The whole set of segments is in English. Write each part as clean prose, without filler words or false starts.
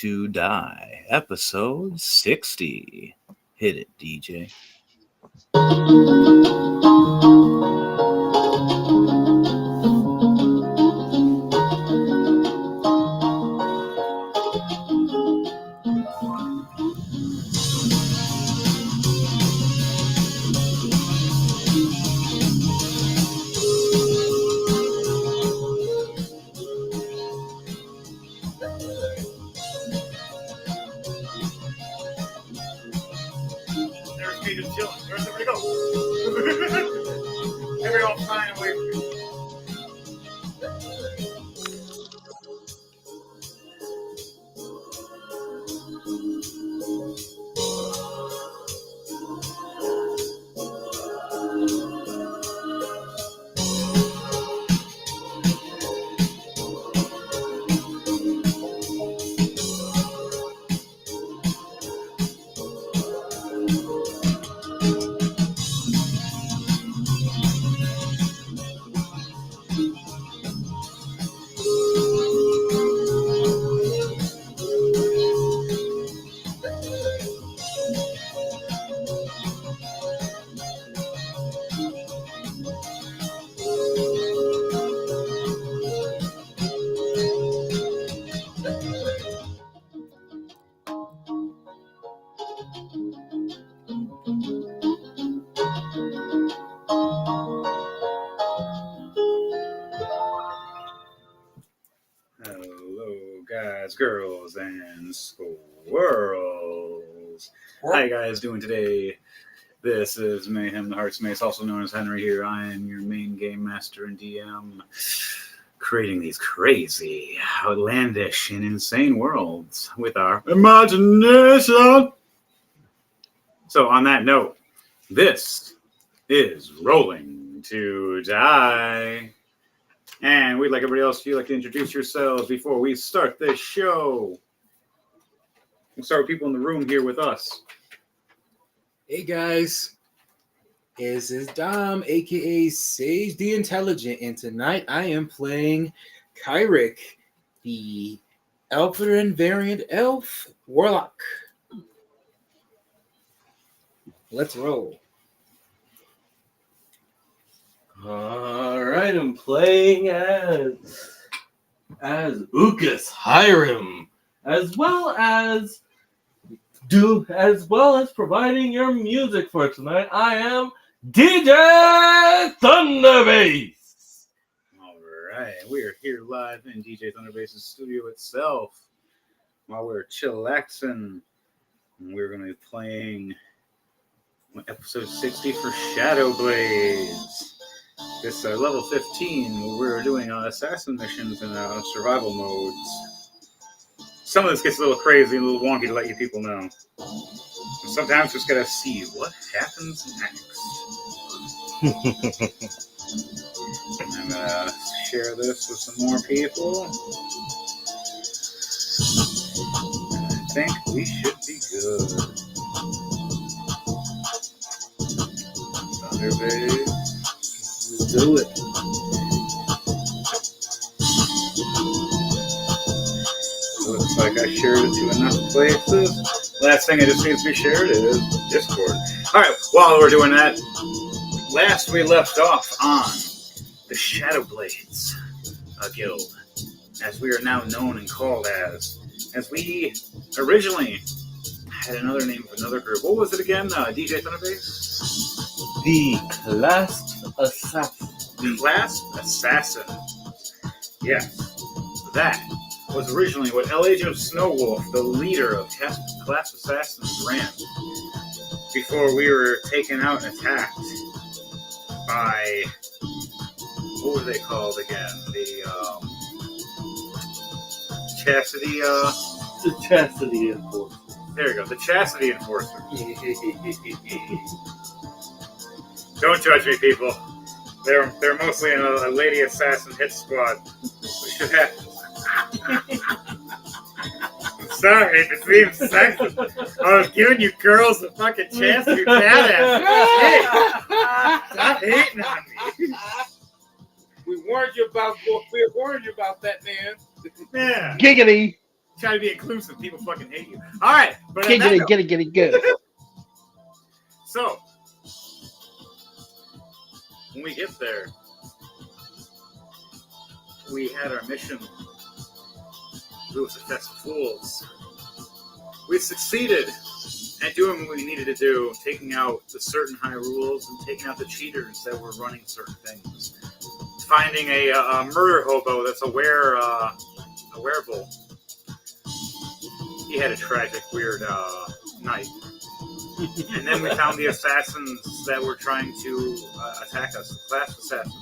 to Die, episode 60. Hit it, DJ. There's me just chilling. Where's everybody go? Everybody all flying away from me. Hello, guys, girls, and squirrels. How you guys doing today? This is Mayhem the Heart's Mace, also known as Henry here. I am your main game master and DM, creating these crazy, outlandish, and insane worlds with our imagination. So on that note, this is Rolling to Die. And we'd like everybody else, if you'd like to introduce yourselves before we start this show. We'll start with people in the room here with us. Hey guys, this is Dom, aka Sage the Intelligent, and tonight I am playing Kyric, the Elfrin variant elf warlock. Let's roll. All right, I'm playing as Ukas Hiram, as well as providing your music for tonight. I am DJ Thunderbass. All right, we are here live in DJ Thunderbass's studio itself while we're chillaxing. And we're going to be playing episode 60 for Shadow Blades. This level 15, we're doing assassin missions in survival modes. Some of this gets a little crazy and a little wonky to let you people know. And sometimes just gotta see what happens next. I'm gonna share this with some more people. And I think we should be good. Thunderbase. Let's do it. Looks like I shared it to enough places. Last thing that just needs to be shared is Discord. Alright, while we're doing that, last we left off on the Shadow Blades guild, as we are now known and called as we originally had another name of another group. What was it again, DJ Thunderbase? The Clasped Assassin. Clasped Assassin. Yes, that was originally what Elijah Snowwolf, the leader of Clasped Assassins, ran before we were taken out and attacked by, what were they called again? The Chastity. The Chastity Enforcer. There we go. The Chastity Enforcer. Don't judge me, people. They're mostly in a lady assassin hit squad. We should have. I'm sorry, if it seems sexist. I was giving you girls a fucking chance to be badass. Hey, stop hating on me. We warned you about that, man. Yeah. Giggity. Try to be inclusive. People fucking hate you. All right. But Get it, good. So, when we get there, we had our mission. It was a fest of fools. We succeeded at doing what we needed to do, taking out the certain high rules and taking out the cheaters that were running certain things. Finding a murder hobo that's a werebull. He had a tragic, weird night. And then we found the assassins that were trying to attack us, the class assassins.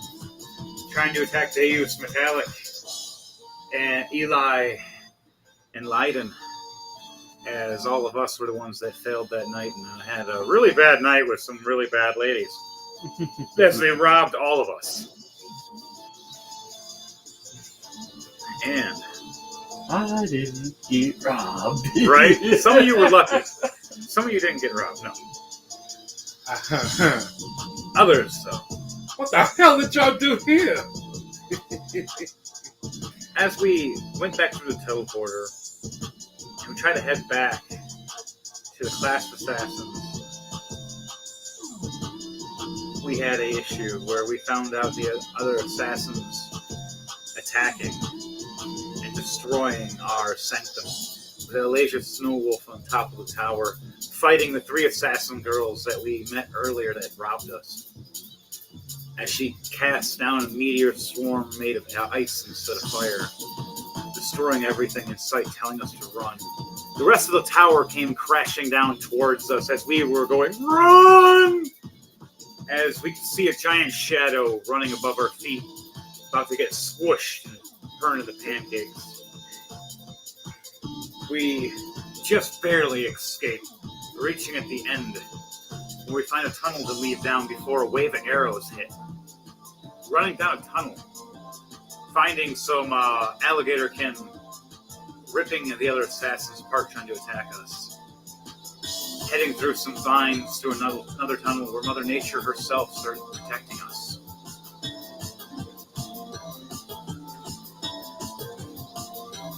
Trying to attack Deus, Metallic, and Eli, and Leiden. As all of us were the ones that failed that night and had a really bad night with some really bad ladies. As they robbed all of us. And I didn't get robbed. Right? Some of you were lucky. Some of you didn't get robbed, no. Others, though. What the hell did y'all do here? As we went back through the teleporter, and we tried to head back to the class of assassins, we had an issue where we found out the other assassins attacking and destroying our sanctum. With Elijah Snowwolf on top of the tower, fighting the 3 assassin girls that we met earlier that robbed us. As she cast down a meteor swarm made of ice instead of fire, destroying everything in sight, telling us to run. The rest of the tower came crashing down towards us as we were going, run! As we could see a giant shadow running above our feet, about to get squished and turned into pancakes. We just barely escaped, reaching at the end, where we find a tunnel to lead down before a wave of arrows hit. Running down a tunnel, finding some alligator-kin ripping the other assassins apart trying to attack us. Heading through some vines to another tunnel where Mother Nature herself started protecting us.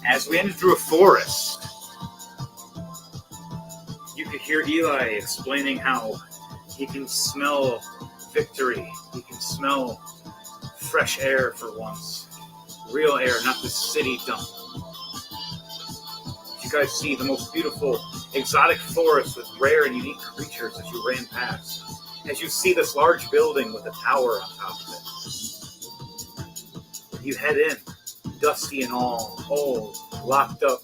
As we entered through a forest, you could hear Eli explaining how he can smell victory. He can smell fresh air for once. Real air, not the city dump. You guys see the most beautiful exotic forest with rare and unique creatures as you ran past. As you see this large building with a tower on top of it. You head in, dusty and all, old, locked up.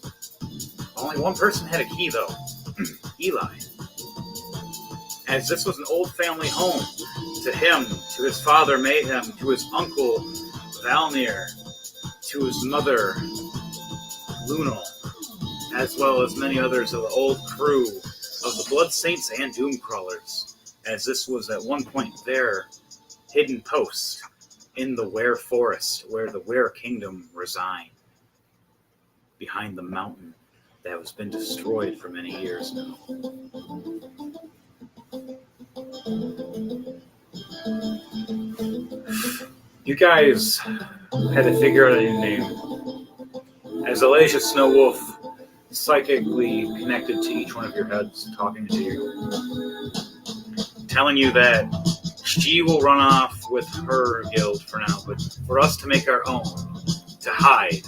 Only one person had a key though, Eli. As this was an old family home to him, to his father Mayhem, to his uncle Valnir, to his mother Lunal, as well as many others of the old crew of the Blood Saints and Doomcrawlers, as this was at one point their hidden post in the Were Forest, where the Were Kingdom resigned, behind the mountain that has been destroyed for many years now. You guys had to figure out a new name. As Elijah Snowwolf psychically connected to each one of your heads, talking to you, telling you that she will run off with her guild for now, but for us to make our own, to hide,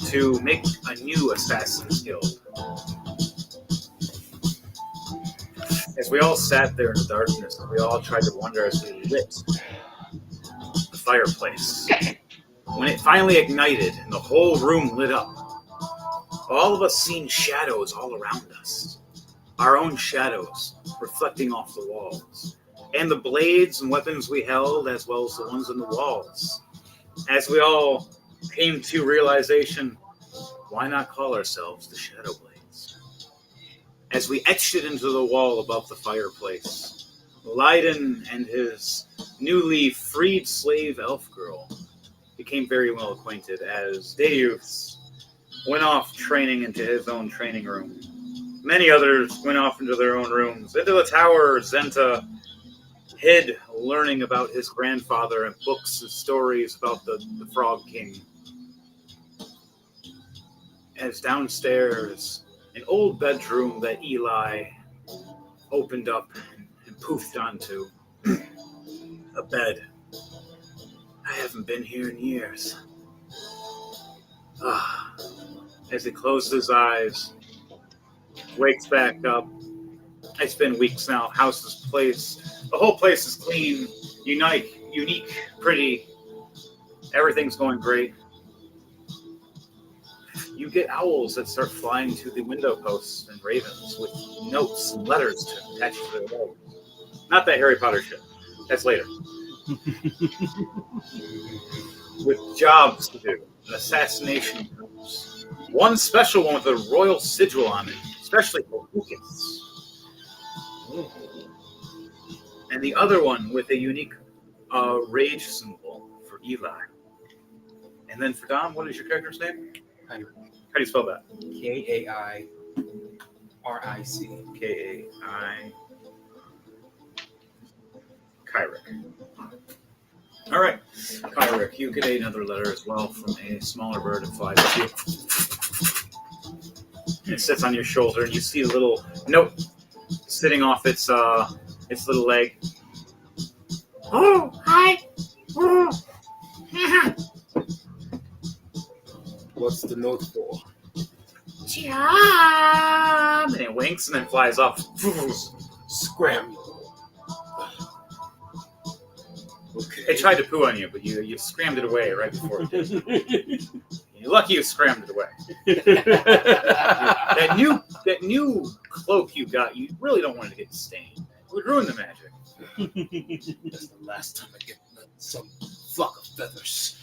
to make a new Assassin's Guild. As we all sat there in the darkness, we all tried to wonder as we lit the fireplace. When it finally ignited and the whole room lit up, all of us seen shadows all around us. Our own shadows reflecting off the walls. And the blades and weapons we held, as well as the ones on the walls. As we all came to realization, why not call ourselves the Shadow Blades? As we etched it into the wall above the fireplace, Leiden and his newly freed slave elf girl became very well acquainted as Deus went off training into his own training room. Many others went off into their own rooms. Into the tower, Zenta hid learning about his grandfather and books and stories about the Frog King. as downstairs, an old bedroom that Eli opened up and poofed onto. A bed. I haven't been here in years. Ah. As he closes his eyes, wakes back up. It's been weeks now. The whole place is clean, unique, pretty. Everything's going great. You get owls that start flying to the window posts and ravens with notes and letters to attach to their walls. Not that Harry Potter shit. That's later. With jobs to do, and assassination jobs. One special one with a royal sigil on it, especially for Lucas. And the other one with a unique rage symbol for Eli. And then for Dom, what is your character's name? Kyric. How do you spell that? Kairic. Kai. Kyric. All right, Kyric, you get another letter as well from a smaller bird that flies with you. It sits on your shoulder, and you see a little note sitting off its little leg. Oh, hi. Oh. What's the note for? Jam! And it winks and then flies off. Scramble. Okay. It tried to poo on you, but you scrammed it away right before it did. You're lucky you scrammed it away. That new cloak you got, you really don't want it to get stained. It would ruin the magic. That's the last time I get some flock of feathers.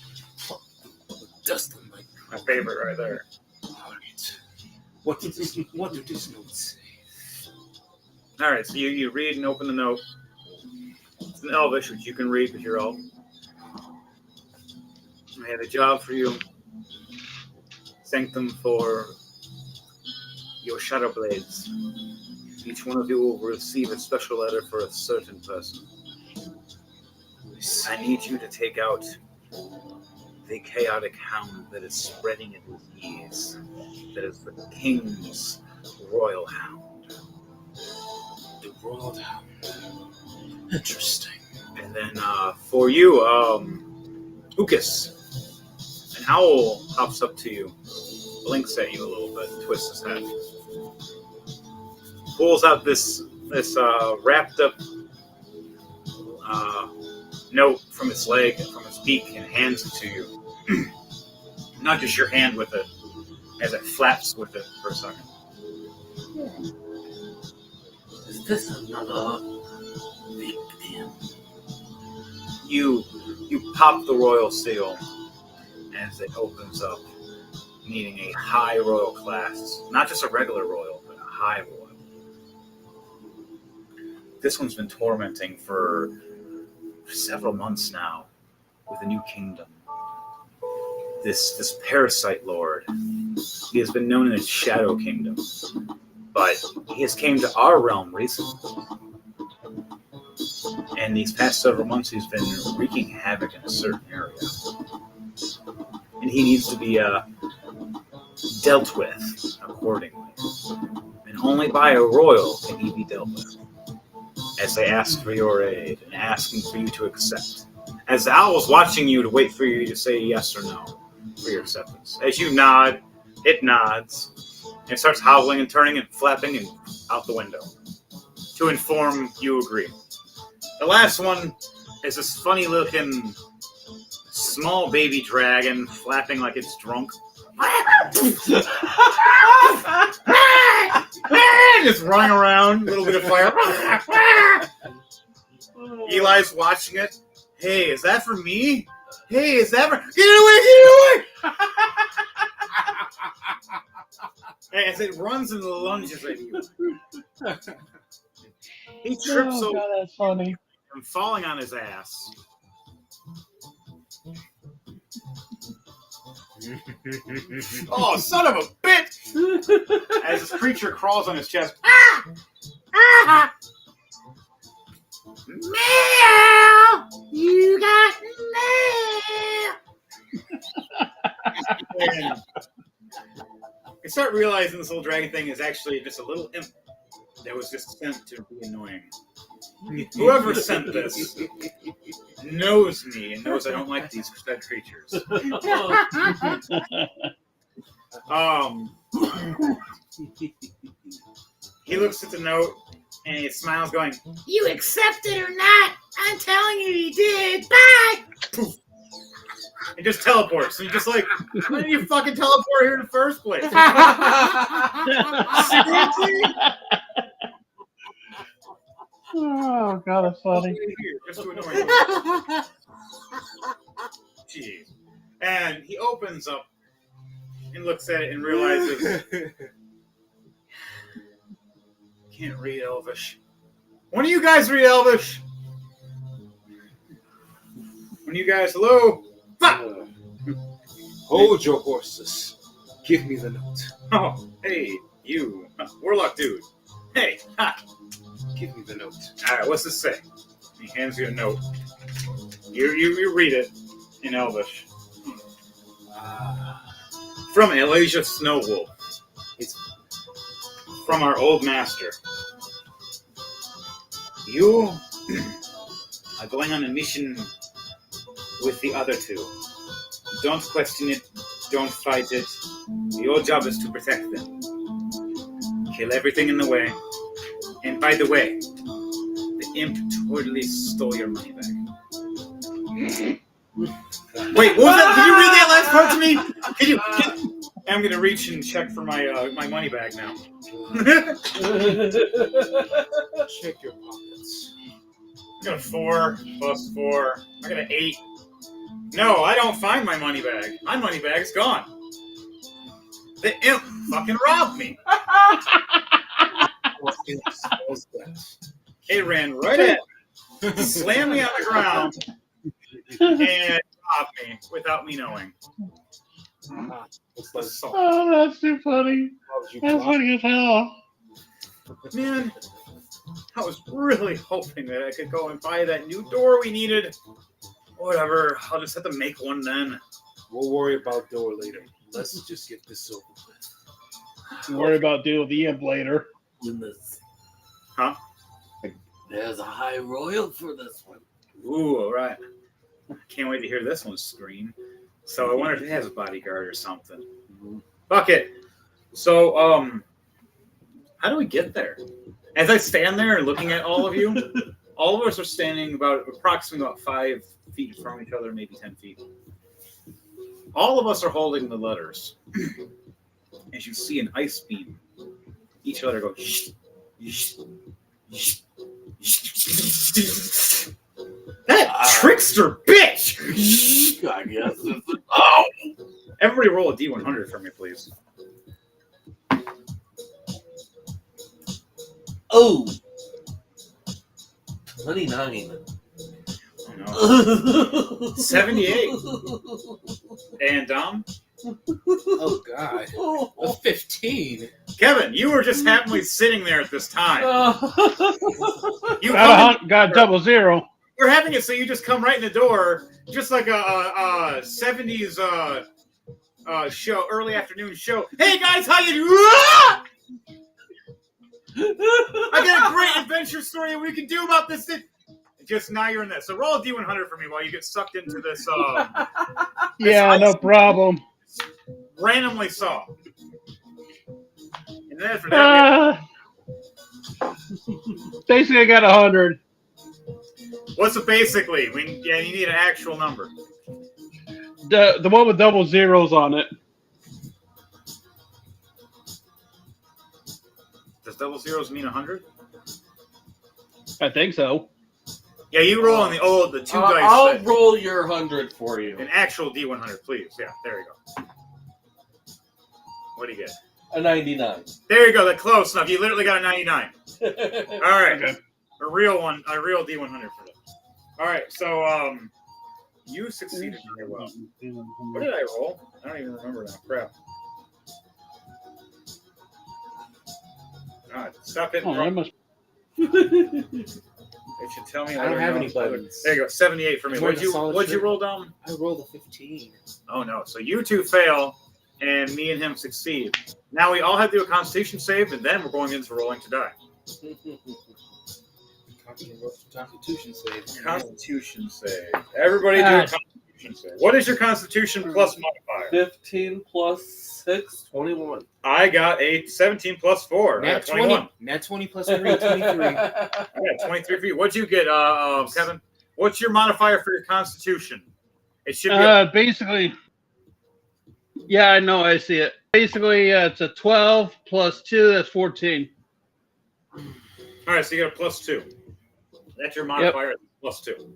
Dust on My favorite right there. Alright. What did this note say? Alright, so you read and open the note. It's in Elvish, which you can read because you're elf. I had a job for you. Thank them for your shadow blades. Each one of you will receive a special letter for a certain person. I need you to take out the chaotic hound that is spreading a disease. That is the king's royal hound. The royal hound. Interesting. And then for you, Ukas, an owl hops up to you, blinks at you a little bit, twists his head, pulls out this wrapped up note from its leg and from its beak and hands it to you. Nudges your hand with it as it flaps with it for a second. Is this another victim? You pop the royal seal as it opens up, needing a high royal class. Not just a regular royal, but a high royal. This one's been tormenting for several months now with a new kingdom. This parasite lord, he has been known as Shadow Kingdom, but he has came to our realm recently. And these past several months, he's been wreaking havoc in a certain area. And he needs to be dealt with accordingly. And only by a royal can he be dealt with. As they ask for your aid and asking for you to accept. As the owl is watching you to wait for you to say yes or no for your acceptance. As you nod, it nods. And it starts howling and turning and flapping and out the window. To inform you agree. The last one is this funny looking small baby dragon flapping like it's drunk. Just running around, a little bit of fire. Eli's watching it. Hey, is that for me? Hey, is that for... Get away! As it runs and lunges at you. He trips over. God, that's funny. And falling on his ass. Oh, son of a bitch! As this creature crawls on his chest. Ah! Ah! Meow! You got mail! You start realizing this little dragon thing is actually just a little imp that was just sent to be annoying. Whoever sent this knows me and knows I don't like these dead creatures. He looks at the note and he smiles, going, "You accept it or not? I'm telling you, you did. Bye." Poof. And just teleports. And you're just like, why did you fucking teleport here in the first place? Seriously? Oh, God, that's funny. Just to annoy you. Jeez. And he opens up and looks at it and realizes can't read Elvish. One of you guys read Elvish? One of you guys, hello? Hold your horses. Give me the note. Oh, hey, you. Warlock dude. Hey, ha. Give me the note. Alright, what's this say? He hands you a note. You read it in Elvish. From Elijah Snowwolf. It's from our old master. You are going on a mission with the other two. Don't question it. Don't fight it. Your job is to protect them. Kill everything in the way. And by the way, the imp totally stole your money back. Wait, what was that? Can you read that last part to me? I'm gonna reach and check for my my money bag now. Check your pockets. I got a 4 plus 4. I got an 8. No, I don't find my money bag. My money bag's gone. The imp fucking robbed me. It ran right at me, slammed me on the ground, and robbed me without me knowing. Oh, that's too funny. That's funny as hell. Man, I was really hoping that I could go and buy that new door we needed. Whatever, I'll just have to make one then. We'll worry about door later. Let's just get this over with. Don't worry about dealing with the imp later. Huh? There's a high royal for this one. Ooh, all right. Can't wait to hear this one scream. So I wonder if it has a bodyguard or something. Fuck it. So, how do we get there? As I stand there looking at all of you, all of us are standing approximately about 5 feet from each other, maybe 10 feet. All of us are holding the letters. As you see an ice beam, each letter goes. Shh, shh, shh, shh. That trickster bitch! I guess. Oh! Everybody roll a D100 for me, please. Oh! 29. Oh, no. 78. And Dom? Oh, God. A 15. Kevin, you were just happily sitting there at this time. You Got double zero. We're having it so you just come right in the door, just like a 70s show, early afternoon show. Hey guys, how you doing? I got a great adventure story that we can do about this thing. Just now you're in this. So roll a D100 for me while you get sucked into this. Yeah, no problem. Randomly saw. And then after that, basically, I got 100. what's it basically? You need an actual number. The one with double zeros on it. Does double zeros mean 100? I think so. Yeah, you roll on the 2 dice. I'll roll your 100 for you. An actual D100, please. Yeah, there you go. What do you get? A 99. There you go. That's close enough. You literally got a 99. All right. Okay. A real D100 for that. All right. So, you succeeded very well. What did I roll? I don't even remember now. Crap. God, stop hitting Oh, that wrong. must... It should tell me. I don't have any buttons. There you go. 78 for me. What'd you roll, Dom? I rolled a 15. Oh no. So you two fail, and me and him succeed. Now we all have to do a Constitution save, and then we're going into rolling to die. Constitution save. Constitution save. Everybody do a Constitution save. What is your Constitution plus modifier? 15 plus 6, 21. I got a 17 plus 4. I got Nat 21. 20. Nat 20 plus 3, 23. I got 23 for you. What'd you get, Kevin? What's your modifier for your Constitution? It should be basically. Yeah, I know. I see it. Basically, it's a 12 plus 2. That's 14. all right. So you got a plus 2. That's your modifier. Yep. Plus 2.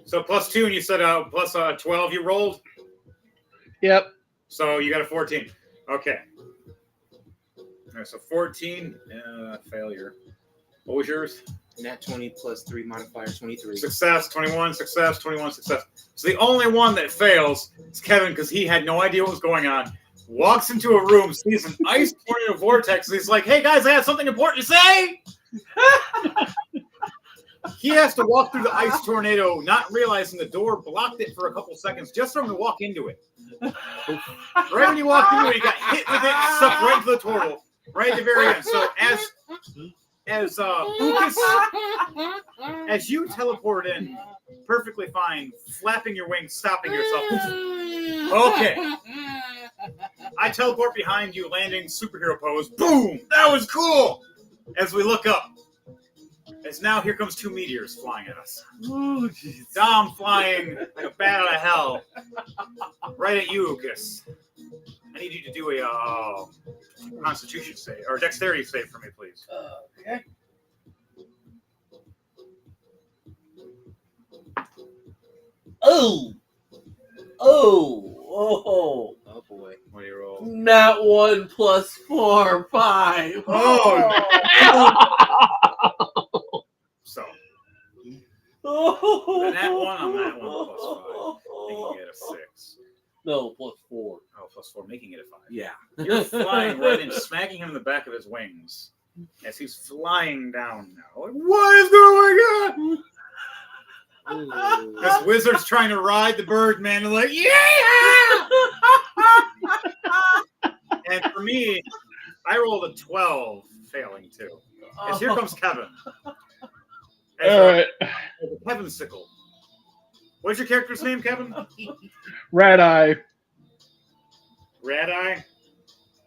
So plus 2, and you said plus 12. You rolled. Yep. So you got a 14. Okay. All right. So 14. Failure. What was yours? Nat 20 plus 3 modifier 23. Success, 21, success, 21, success. So the only one that fails is Kevin because he had no idea what was going on. Walks into a room, sees an ice tornado vortex, and he's like, hey guys, I have something important to say. He has to walk through the ice tornado, not realizing the door blocked it for a couple seconds just for him to walk into it. Right when he walked into it, he got hit with it, sucked right into the turtle, right at the very end. So as Lucas, as you teleport in, perfectly fine, flapping your wings, stopping yourself. Okay. I teleport behind you, landing superhero pose. Boom! That was cool! As we look up. As now here comes 2 meteors flying at us. Oh, jeez. Dom flying like a bat out of hell. Right at you, Lucas. I need you to do a Constitution save, or Dexterity save for me, please. Okay. Oh boy. What do you roll? Nat 1 plus 4, 5. So, Oh. that 1 on that 1 plus 5. Making it a 6. No, plus 4. Oh, plus 4, making it a 5. Yeah. You're flying right in, smacking him in the back of his wings as he's flying down now. Like, what is going on? This wizard's trying to ride the bird, man, and like, yeah! And for me, I rolled a 12, failing too. As here comes Kevin. As All right. a Kevin sickle. What's your character's name, Kevin? Red Eye. Red Eye?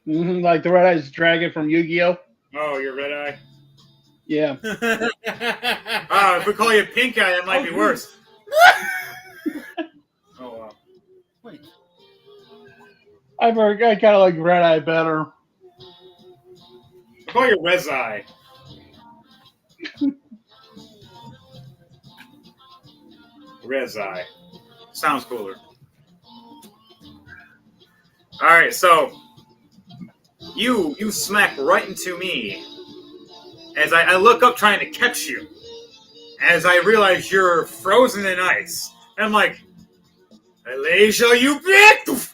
Like the Red Eye's dragon from Yu-Gi-Oh! Oh, you're Red Eye? Yeah. If we call you Pink Eye, that might be worse. Oh, wow. Wait. I kind of like Red Eye better. I'll call you Rez Eye. Rez Eye. Sounds cooler. All right, so you smack right into me as I look up trying to catch you. As I realize you're frozen in ice. And I'm like, Alasia, you bitch!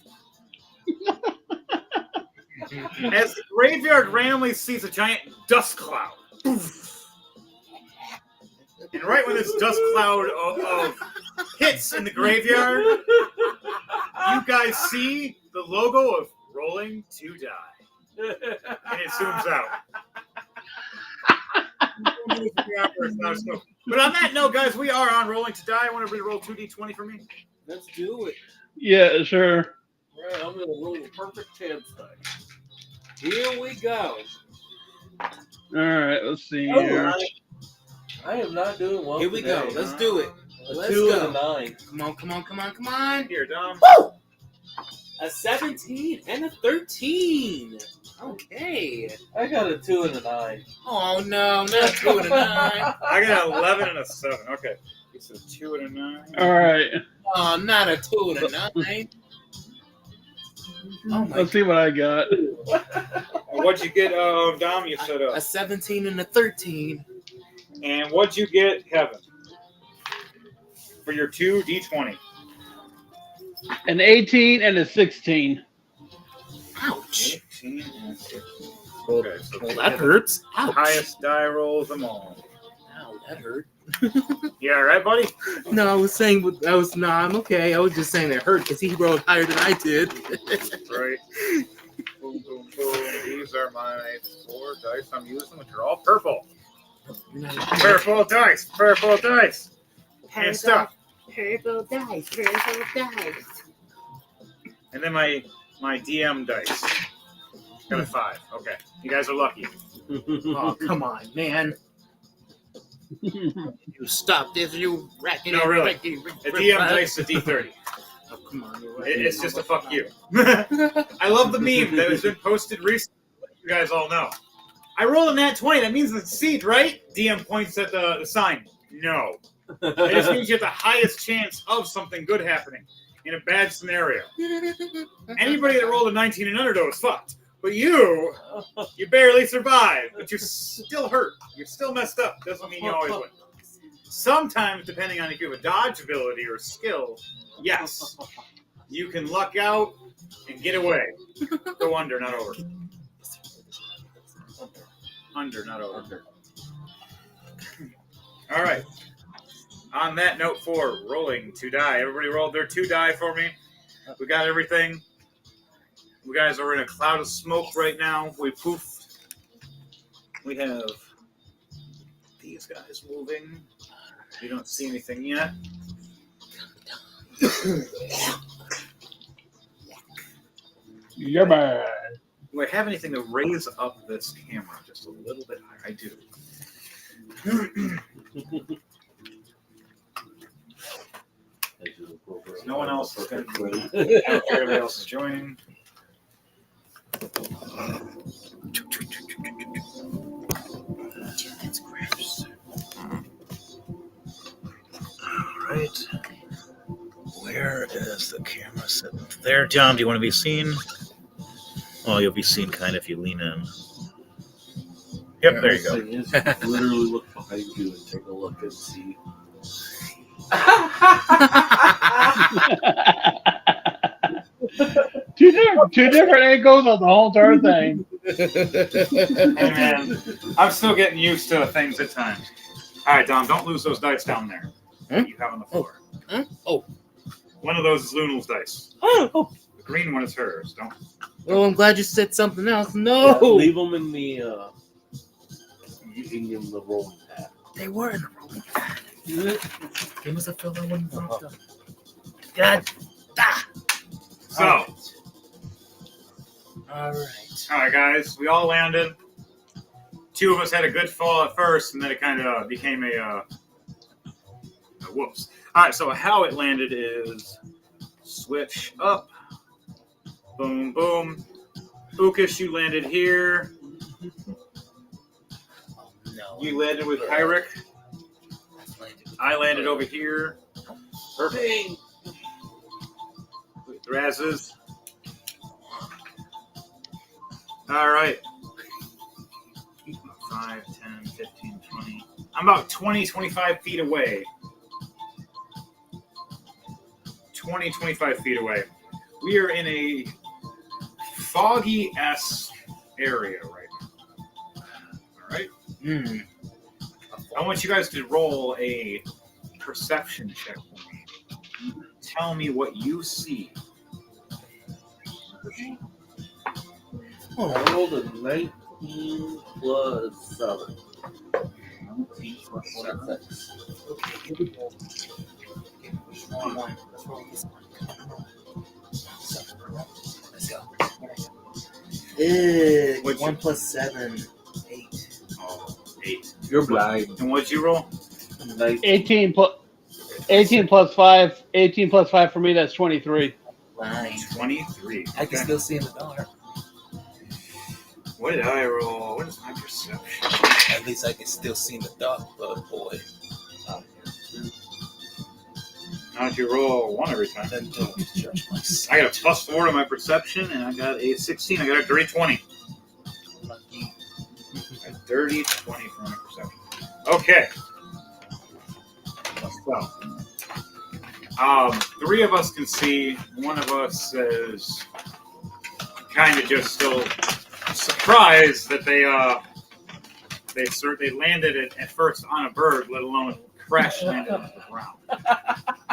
As the graveyard randomly sees a giant dust cloud. And right when this dust cloud of hits in the graveyard, you guys see the logo of Rolling to Die. And it zooms out. But on that note, guys, we are on Rolling to Die. I want everybody to roll 2d20 for me. Let's do it. Yeah, sure. Right, I'm going to roll a perfect chance die. Here we go. All right, let's see Oh, here. I am not doing well. Here we go. today. Let's do it. A Let's 2 go. and a 9. Come on. Here, Dom. Woo! A 17 and a 13. Okay. I got a 2 and a 9. Oh, no. Not a 2 and a 9. I got an 11 and a 7. Okay. It's a 2 and a 9. All right. Oh, not a 2 and a 9. Oh, my Let's see what I got. What'd you get, Dom? You said A 17 and a 13. And what'd you get, Kevin? For your 2d20. An 18 and a 16. Ouch. 18 and 16. Well, Okay, so that hurts. the Ouch. highest die rolls them all. Ow, that hurt. You all right, buddy? No, I was saying, I'm okay. I was just saying that hurt because he rolled higher than I did. Right. Boom, boom. These are my 4 dice I'm using, which are all purple. Purple dice. Purple dice. And stuff. Purple dice. Purple dice. And then my DM dice. Got a 5. Okay. You guys are lucky. Oh, come on, man. You stop this, you racking. No, really. A DM dice is a D30. Oh, come on, you're right. It's just a fuck you. I love the meme that has been posted recently. You guys all know. I rolled a nat 20. That means it's a seed, right? DM points at the sign. No. It just means you have the highest chance of something good happening in a bad scenario. Anybody that rolled a 19 and under, though, is fucked. But you barely survived. But you're still hurt. You're still messed up. Doesn't mean you always win. Sometimes, depending on if you have a dodge ability or skill, yes, you can luck out and get away. Go under, not over. Under, not over. All right. On that note, for rolling 2 die. Everybody rolled their 2 die for me. We got everything. You guys are in a cloud of smoke right now. We poofed. We have these guys moving. We don't see anything yet. Yeah, man. Do I have anything to raise up this camera just a little bit higher? I do. No one else is going to. Everybody else is joining. All right. Where is the camera sitting? There, John. Do you want to be seen? Oh, you'll be seen kind of if you lean in. Yep, there you go. Literally look behind you and take a look and see. Two different angles on the whole darn thing. Hey, man, I'm still getting used to things at times. All right, Dom, don't lose those dice down there that you have on the floor. Oh. One of those is Lunal's dice. Oh. The green one is hers. Don't. Well, I'm glad you said something else. No. Yeah, leave them in the rolling pad. They were in the rolling pad. They must have filled that one up. God. Ah. So. All right. All right, guys. We all landed. 2 of us had a good fall at first, and then it kind of became a whoops. All right, so how it landed is switch up. Boom, boom. Ukish, you landed here. Oh, no. You landed with Kyrick. I landed over here. Perfect. With Raz's. All right. 5, 10, 15, 20. I'm about 20, 25 feet away. 20, 25 feet away. We are in a foggy-esque area right now. All right? I want you guys to roll a perception check for me. Tell me what you see. I rolled a 19 plus 7. 19 plus 26. Okay, here we go. Let's roll one. Let's roll this one. Let's go. What's 1 plus 7. 8. Oh, 8. You're blind. And what'd you roll? 18 plus 5. 18 plus 5 for me, that's 23. Blind. 23. I can still see in the dark. What did I roll? What is my perception? At least I can still see in the dark, but boy. How did you roll 1 every time? Then don't judge myself. I got a plus 4 to my perception, and I got a 16. I got a dirty 20. Lucky. A dirty 20 for my perception. Okay. So, 3 of us can see. 1 of us is kind of just still surprised that they landed at first on a bird, let alone crash landed on the ground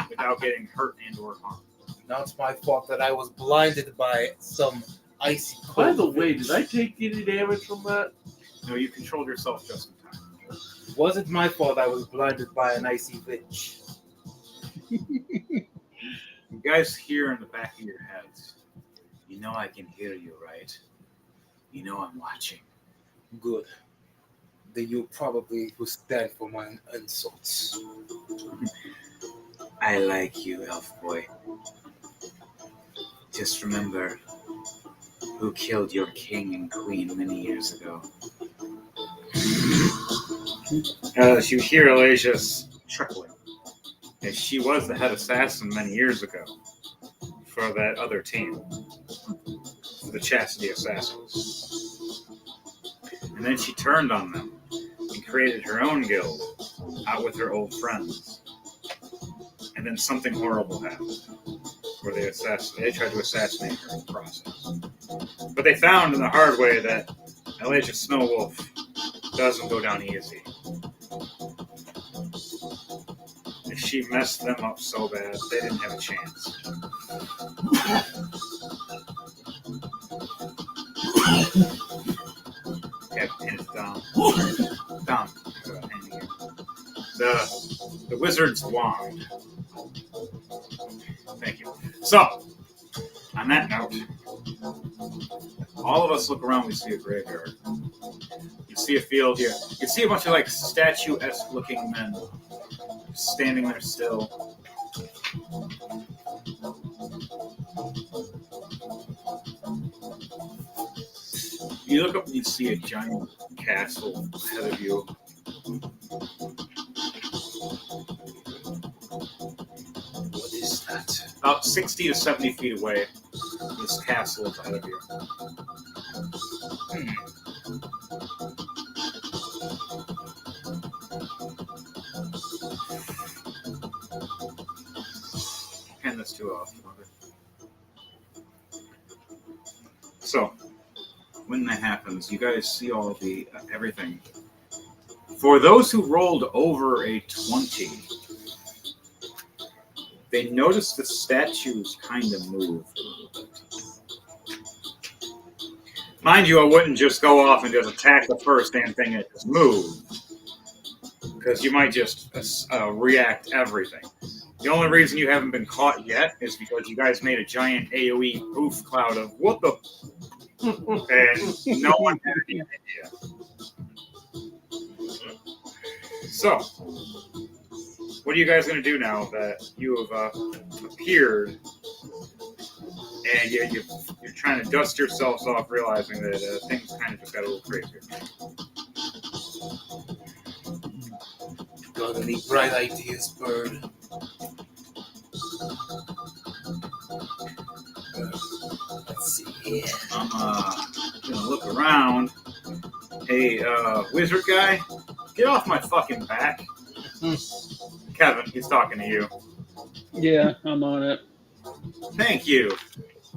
without getting hurt and or harmed. Now it's my fault that I was blinded by some icy cold. By the way, finish. did I take any damage from that? No, you controlled yourself just in time. It wasn't my fault I was blinded by an icy witch. You guys hear in the back of your heads, you know I can hear you, right? You know I'm watching. Good. Then you probably will stand for my insults. I like you, elf boy. Just remember who killed your king and queen many years ago. As you hear Elijah's chuckling, as she was the head assassin many years ago for that other team, for the Chastity Assassins. And then she turned on them and created her own guild out with her old friends. And then something horrible happened, where they tried to assassinate her in the process. But they found in the hard way that Elijah Snowwolf doesn't go down easy. And she messed them up so bad, they didn't have a chance. Okay, pin it down. Down. The wizard's wand. Thank you. So, on that note, all of us look around, we see a graveyard. You see a field here. You see a bunch of like statue-esque looking men standing there still. You look up and you see a giant castle ahead of you. What is that? About 60 to 70 feet away, this castle is ahead of you. Hand this to off. So, when that happens, you guys see all the everything. For those who rolled over a 20, they noticed the statues kind of moved a little bit. Mind you, I wouldn't just go off and just attack the first damn thing that just moved, because you might just react everything. The only reason you haven't been caught yet is because you guys made a giant AoE poof cloud of what the, and no one had any idea. So, what are you guys going to do now that you have appeared and you're trying to dust yourselves off, realizing that things kind of just got a little crazier? Got any bright ideas, bird? Let's see here. I'm going to look around. Hey, wizard guy, get off my fucking back. Kevin, he's talking to you. Yeah, I'm on it. Thank you.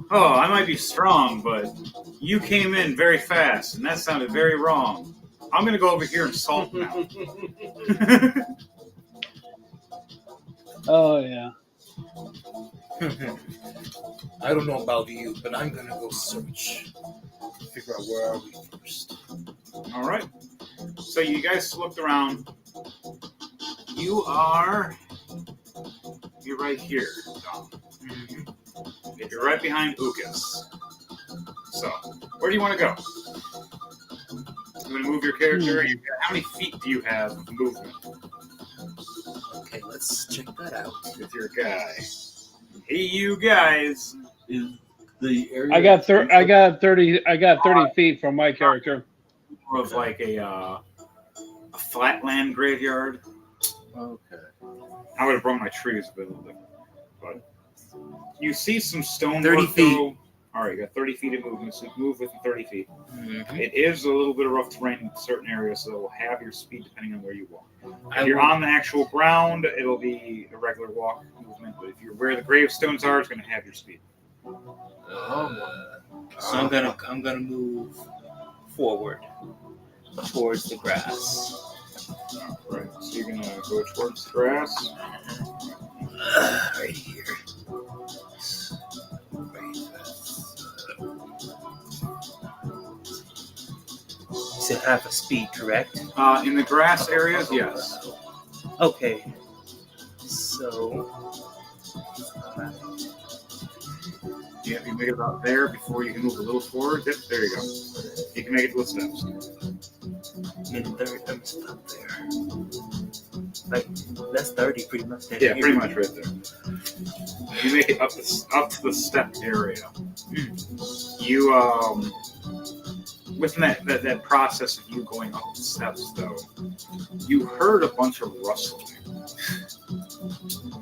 Oh, I might be strong, but you came in very fast, and that sounded very wrong. I'm going to go over here and salt now. Oh, yeah. I don't know about you, but I'm gonna go search. Figure out where are we first. All right. So you guys looked around. You're right here, Dom. Mm-hmm. You're right behind Ukas. So, where do you want to go? You want to move your character? How many feet do you have of movement? Okay, let's check that out. With your guy. Hey, you guys. Is the area? I got 30 feet from my character. More of like a flatland graveyard. Okay. I would have brought my trees a bit different. But you see some stone 30 feet. Through. All right, you got 30 feet of movement, so you move within 30 feet. Mm-hmm. It is a little bit of rough terrain in certain areas, so it will have your speed depending on where you walk. If you're on the actual ground, it'll be a regular walk movement, but if you're where the gravestones are, it's going to have your speed. So I'm gonna move forward towards the grass. All right, so you're going to go towards the grass. Right here. to have a speed, correct? In the grass areas, yes. Okay. So. You make it about there before you can move a little forward. Yep, there you go. You can make it with steps. I'm stop there. Like, that's 30 pretty much. There. Yeah, pretty much right there. You make it up to the step area. You within that process of you going up the steps, though, you heard a bunch of rustling.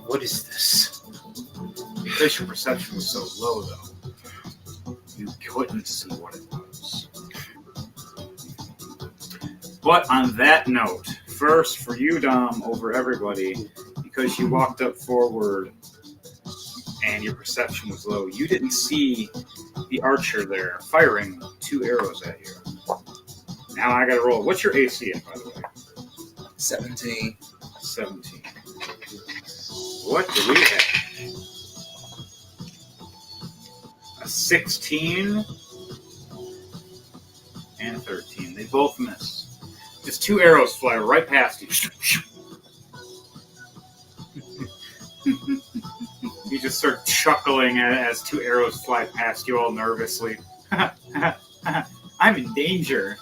What is this? Because your perception was so low, though, you couldn't see what it was. But on that note, first for you, Dom, over everybody, because you walked up forward and your perception was low, you didn't see the archer there firing 2 arrows at you. Now I gotta roll. What's your AC, by the way? 17. 17. What do we have? A 16 and a 13. They both miss. Just 2 arrows fly right past you. You just start chuckling as 2 arrows fly past you all nervously. I'm in danger.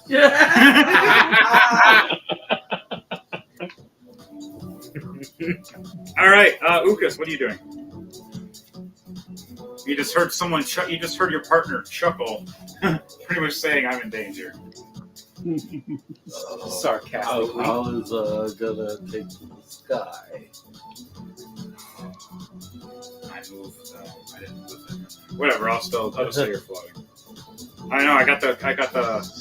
All right, Ukas, what are you doing? You just heard someone. You just heard your partner chuckle, pretty much saying, "I'm in danger." Sarcastic. I was gonna take to the sky. I moved. I didn't move it. Whatever. I'll just say you're floating. I know. I got the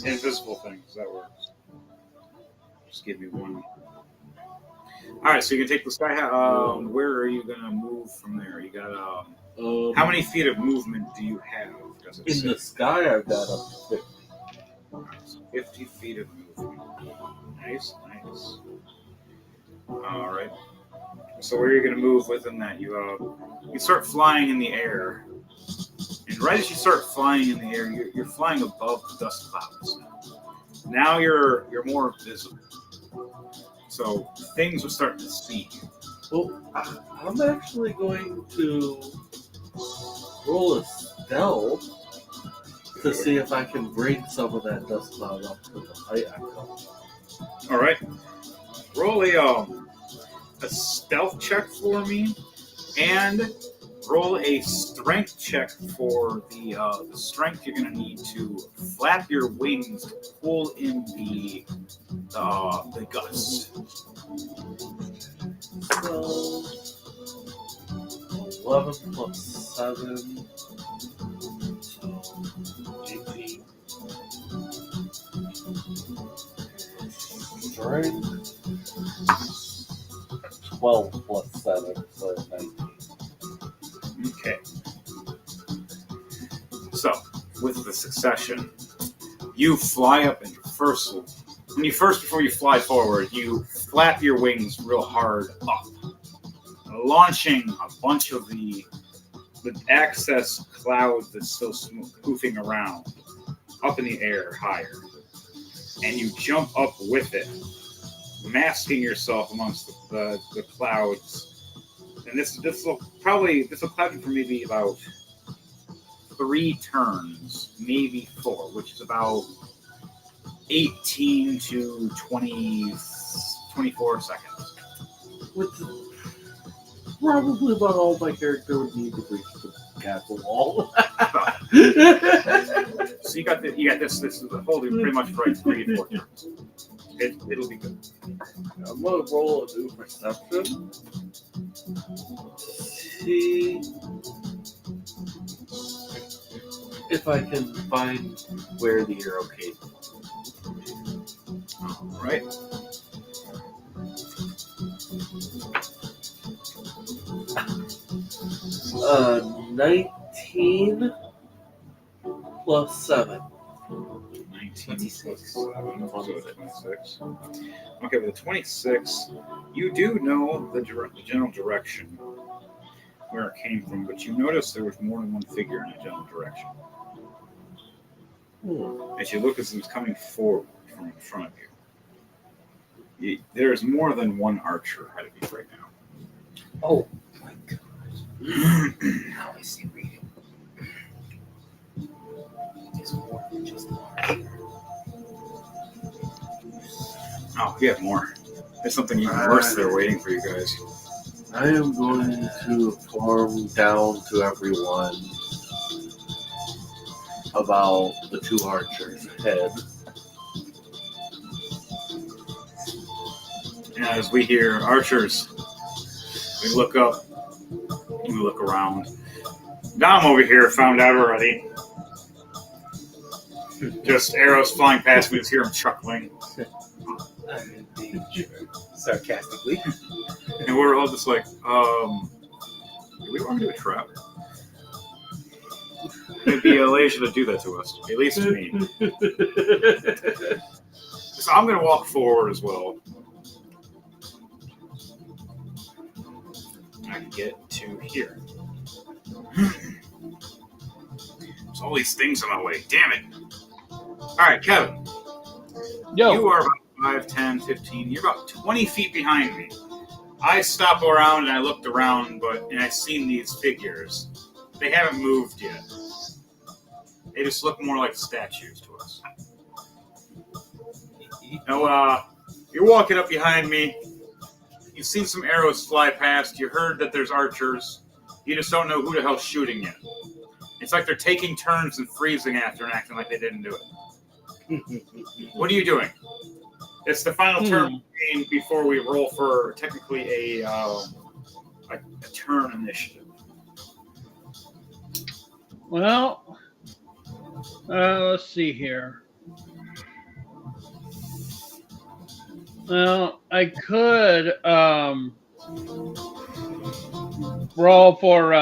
invisible thing. So that works. Just give me one. All right. So you can take the sky. Where are you gonna move from there? You got how many feet of movement do you have? Does it In say? the sky, I've got up to 50. So 50 feet of movement. Nice. All right. So where are you going to move within that? You start flying in the air, and right as you start flying in the air, you're flying above the dust clouds. Now you're more visible, so things will start to see you. Well, I'm actually going to roll a stealth to see if I can bring some of that dust cloud up to the height I come. All right. Roll a stealth check for me, and roll a strength check for the strength you're going to need to flap your wings to pull in the gust. So 11 plus 7, so 18. Strength 12 plus 7, so 19. Okay. So, with the succession, you fly up and before you fly forward, you flap your wings real hard up, launching a bunch of the excess clouds that's still poofing around up in the air higher. And you jump up with it, masking yourself amongst the clouds. And this will cloud you for maybe about 3 turns, maybe 4, which is about 18 to 24 seconds. Which is probably about all my character would need to reach the castle wall. So you got this. This is holding pretty much for 3 to 4 turns. It'll be good. I'm gonna roll a new perception. See if I can find where the arrow came from. All right. Uh, 19 plus 7. 19 plus 7, so 26. Okay, with the 26, you do know the general direction where it came from, but you notice there was more than one figure in that general direction. As you look as it was coming forward from in front of you. There's more than one archer ahead of you right now. Oh my god. Now I see reading. There's more than just one. Oh, you have more. There's something even worse there waiting for you guys. I am going to inform down to everyone about the two archers ahead. And as we hear archers, we look up, we look around. Dom over here found out already. Just arrows flying past, we just hear him chuckling. I'm in danger. Sarcastically. And we're all just like, do we want to do a trap? It'd be Elijah to do that to us, at least to me. So I'm going to walk forward as well. I can get to here. There's all these things in my way. Damn it. All right, Kevin. Yo. You are about 5, 10, 15. You're about 20 feet behind me. I stop around and I looked around, and I've seen these figures. They haven't moved yet. They just look more like statues to us. Now, you're walking up behind me. You've seen some arrows fly past. You heard that there's archers. You just don't know who the hell's shooting yet. It's like they're taking turns and freezing after and acting like they didn't do it. What are you doing? It's the final turn of the game before we roll for technically a turn initiative. Well, let's see here. Well, I could roll for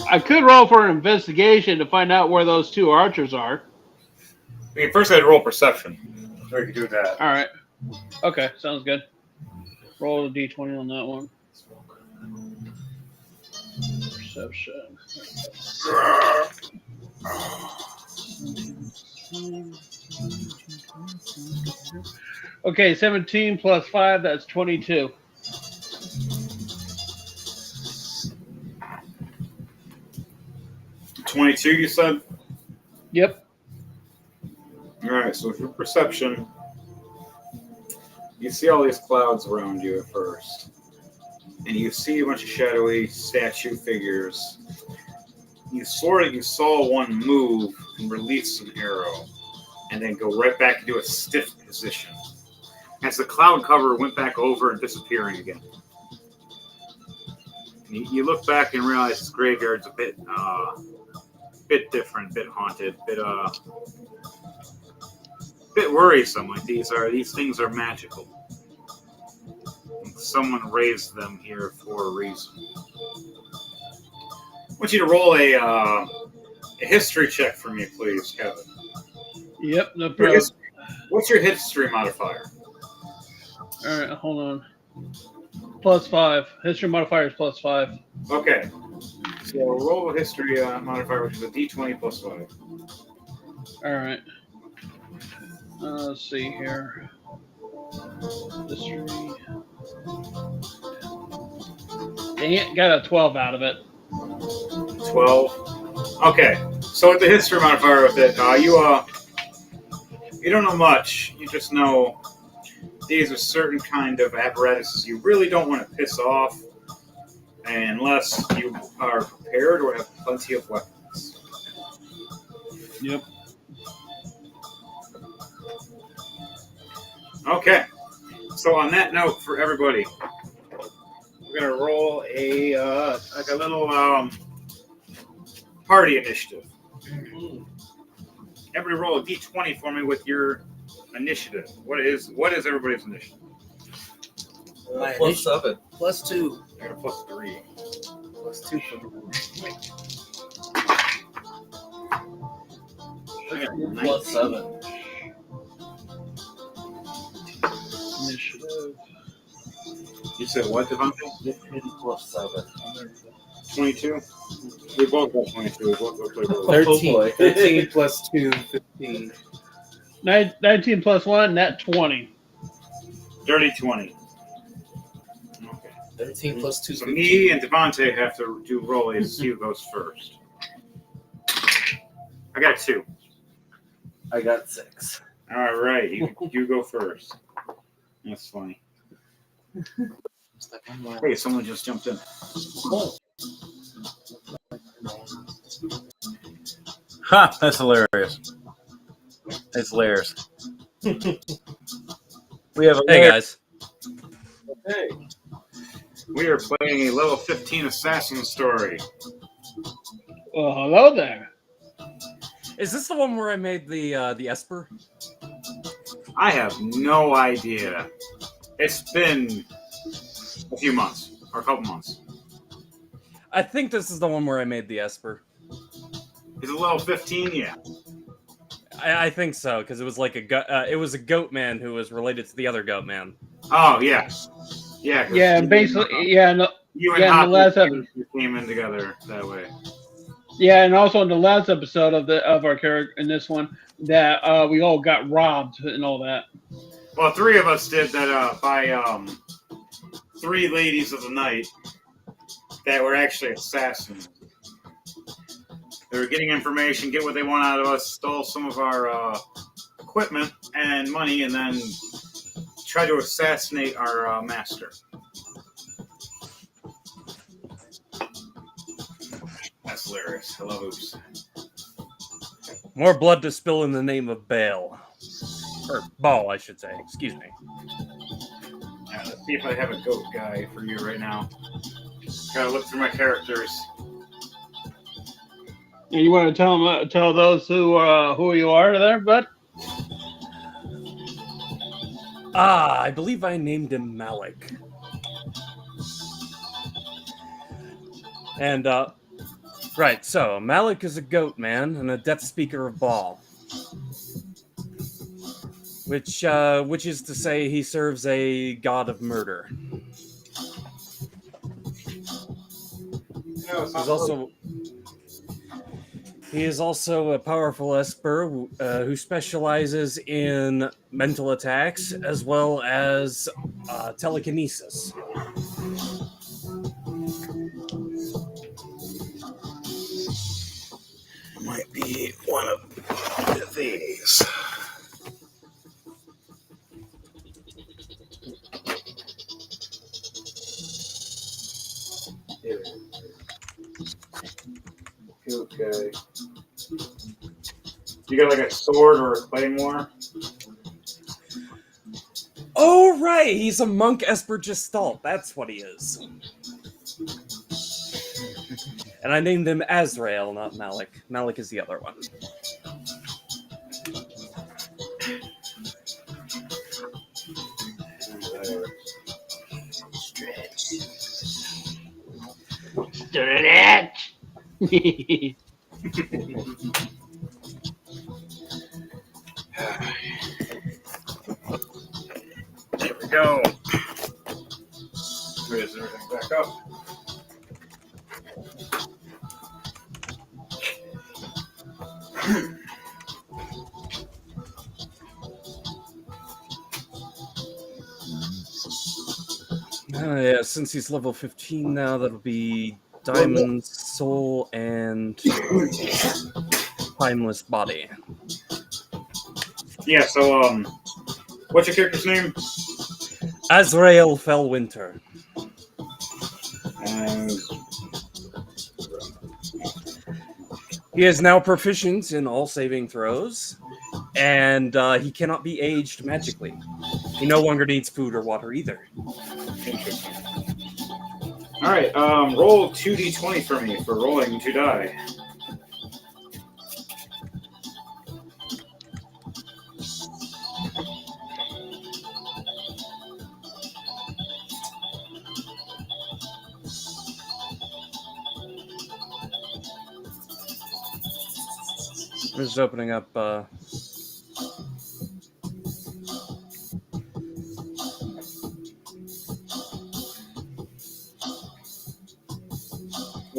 I could roll for an investigation to find out where those two archers are. I mean, first I'd roll perception. So we could do that. All right. Okay, sounds good. Roll a d20 on that one. Perception. Okay, 17 plus 5, that's 22. $22, you said? Yep. All right, so with your perception, you see all these clouds around you at first. And you see a bunch of shadowy statue figures. You swore that you saw one move and release an arrow, and then go right back into a stiff position. As the cloud cover went back over and disappearing again. And you look back and realize this graveyard's a bit different, bit haunted, bit worrisome. Like these things are magical. Someone raised them here for a reason. I want you to roll a history check for me, please, Kevin. Yep, no problem. What's your history modifier? All right, hold on. Plus 5. History modifier is plus 5. Okay. So roll a history modifier, which is a d20 plus 5. All right. Let's see here. History. Dang it, got a 12 out of it. 12. Okay. So with the history modifier with it, you don't know much. You just know these are certain kind of apparatuses you really don't want to piss off unless you are prepared or have plenty of weapons. Yep. Okay. So on that note, for everybody, we're gonna roll a little party initiative. Everybody roll a d20 for me with your initiative. What is everybody's initiative? Plus 7. Plus 2. I got a plus 3. Plus 2 for Plus 7. Initiative. You said what, Devontae? 15 plus 7. 22. We both got 22. We both look like we're 13. boy. 13 plus 2, 15. 19 plus 1, net 20. dirty 20. Okay. 13 plus 2, So 15. me and Devontae have to do rollies to see who goes first. I got 2. I got 6. All right, you go first. That's funny. Hey, someone just jumped in. Ha! That's hilarious. It's layers. We have a Hey layer. guys. Hey. We are playing a level 15 assassin story. Well, hello there. Is this the one where I made the Esper? I have no idea. It's been a few months or a couple months. I think this is the one where I made the Esper. Is it level 15? Yeah. I think so because it was like it was a goat man who was related to the other goat man. Oh yeah, yeah. 'cause Yeah, you basically, and, yeah, no, you and yeah, in the Hoppy last episode. came in together that way. yeah, and also in the last episode of our character in this one, that we all got robbed and all that. Well, 3 of us did that by 3 ladies of the night that were actually assassins. They were getting information, get what they want out of us, stole some of our equipment and money, and then tried to assassinate our master. That's hilarious. I love oops. More blood to spill in the name of Baal. Or Baal, I should say. Excuse me. Yeah, let's see if I have a goat guy for you right now. Gotta look through my characters. And you want to tell those who you are there, bud? I believe I named him Malik. And right, so Malik is a goat man and a death speaker of Baal. Which is to say he serves a god of murder. He is also a powerful Esper who specializes in mental attacks as well as telekinesis. Might be one of these. Okay. You got like a sword or a claymore? Oh, right! He's a monk Esper Gestalt. That's what he is. And I named him Azrael, not Malik. Malik is the other one. Stretch. There we go. Raise everything back up. Yeah, since he's level 15 now, that'll be Diamond, Soul, and Timeless Body. Yeah, so, what's your character's name? Azrael Fellwinter. And He is now proficient in all saving throws, and he cannot be aged magically. He no longer needs food or water either. interesting. Alright, roll 2d20 for me for rolling 2 die. I'm just opening up.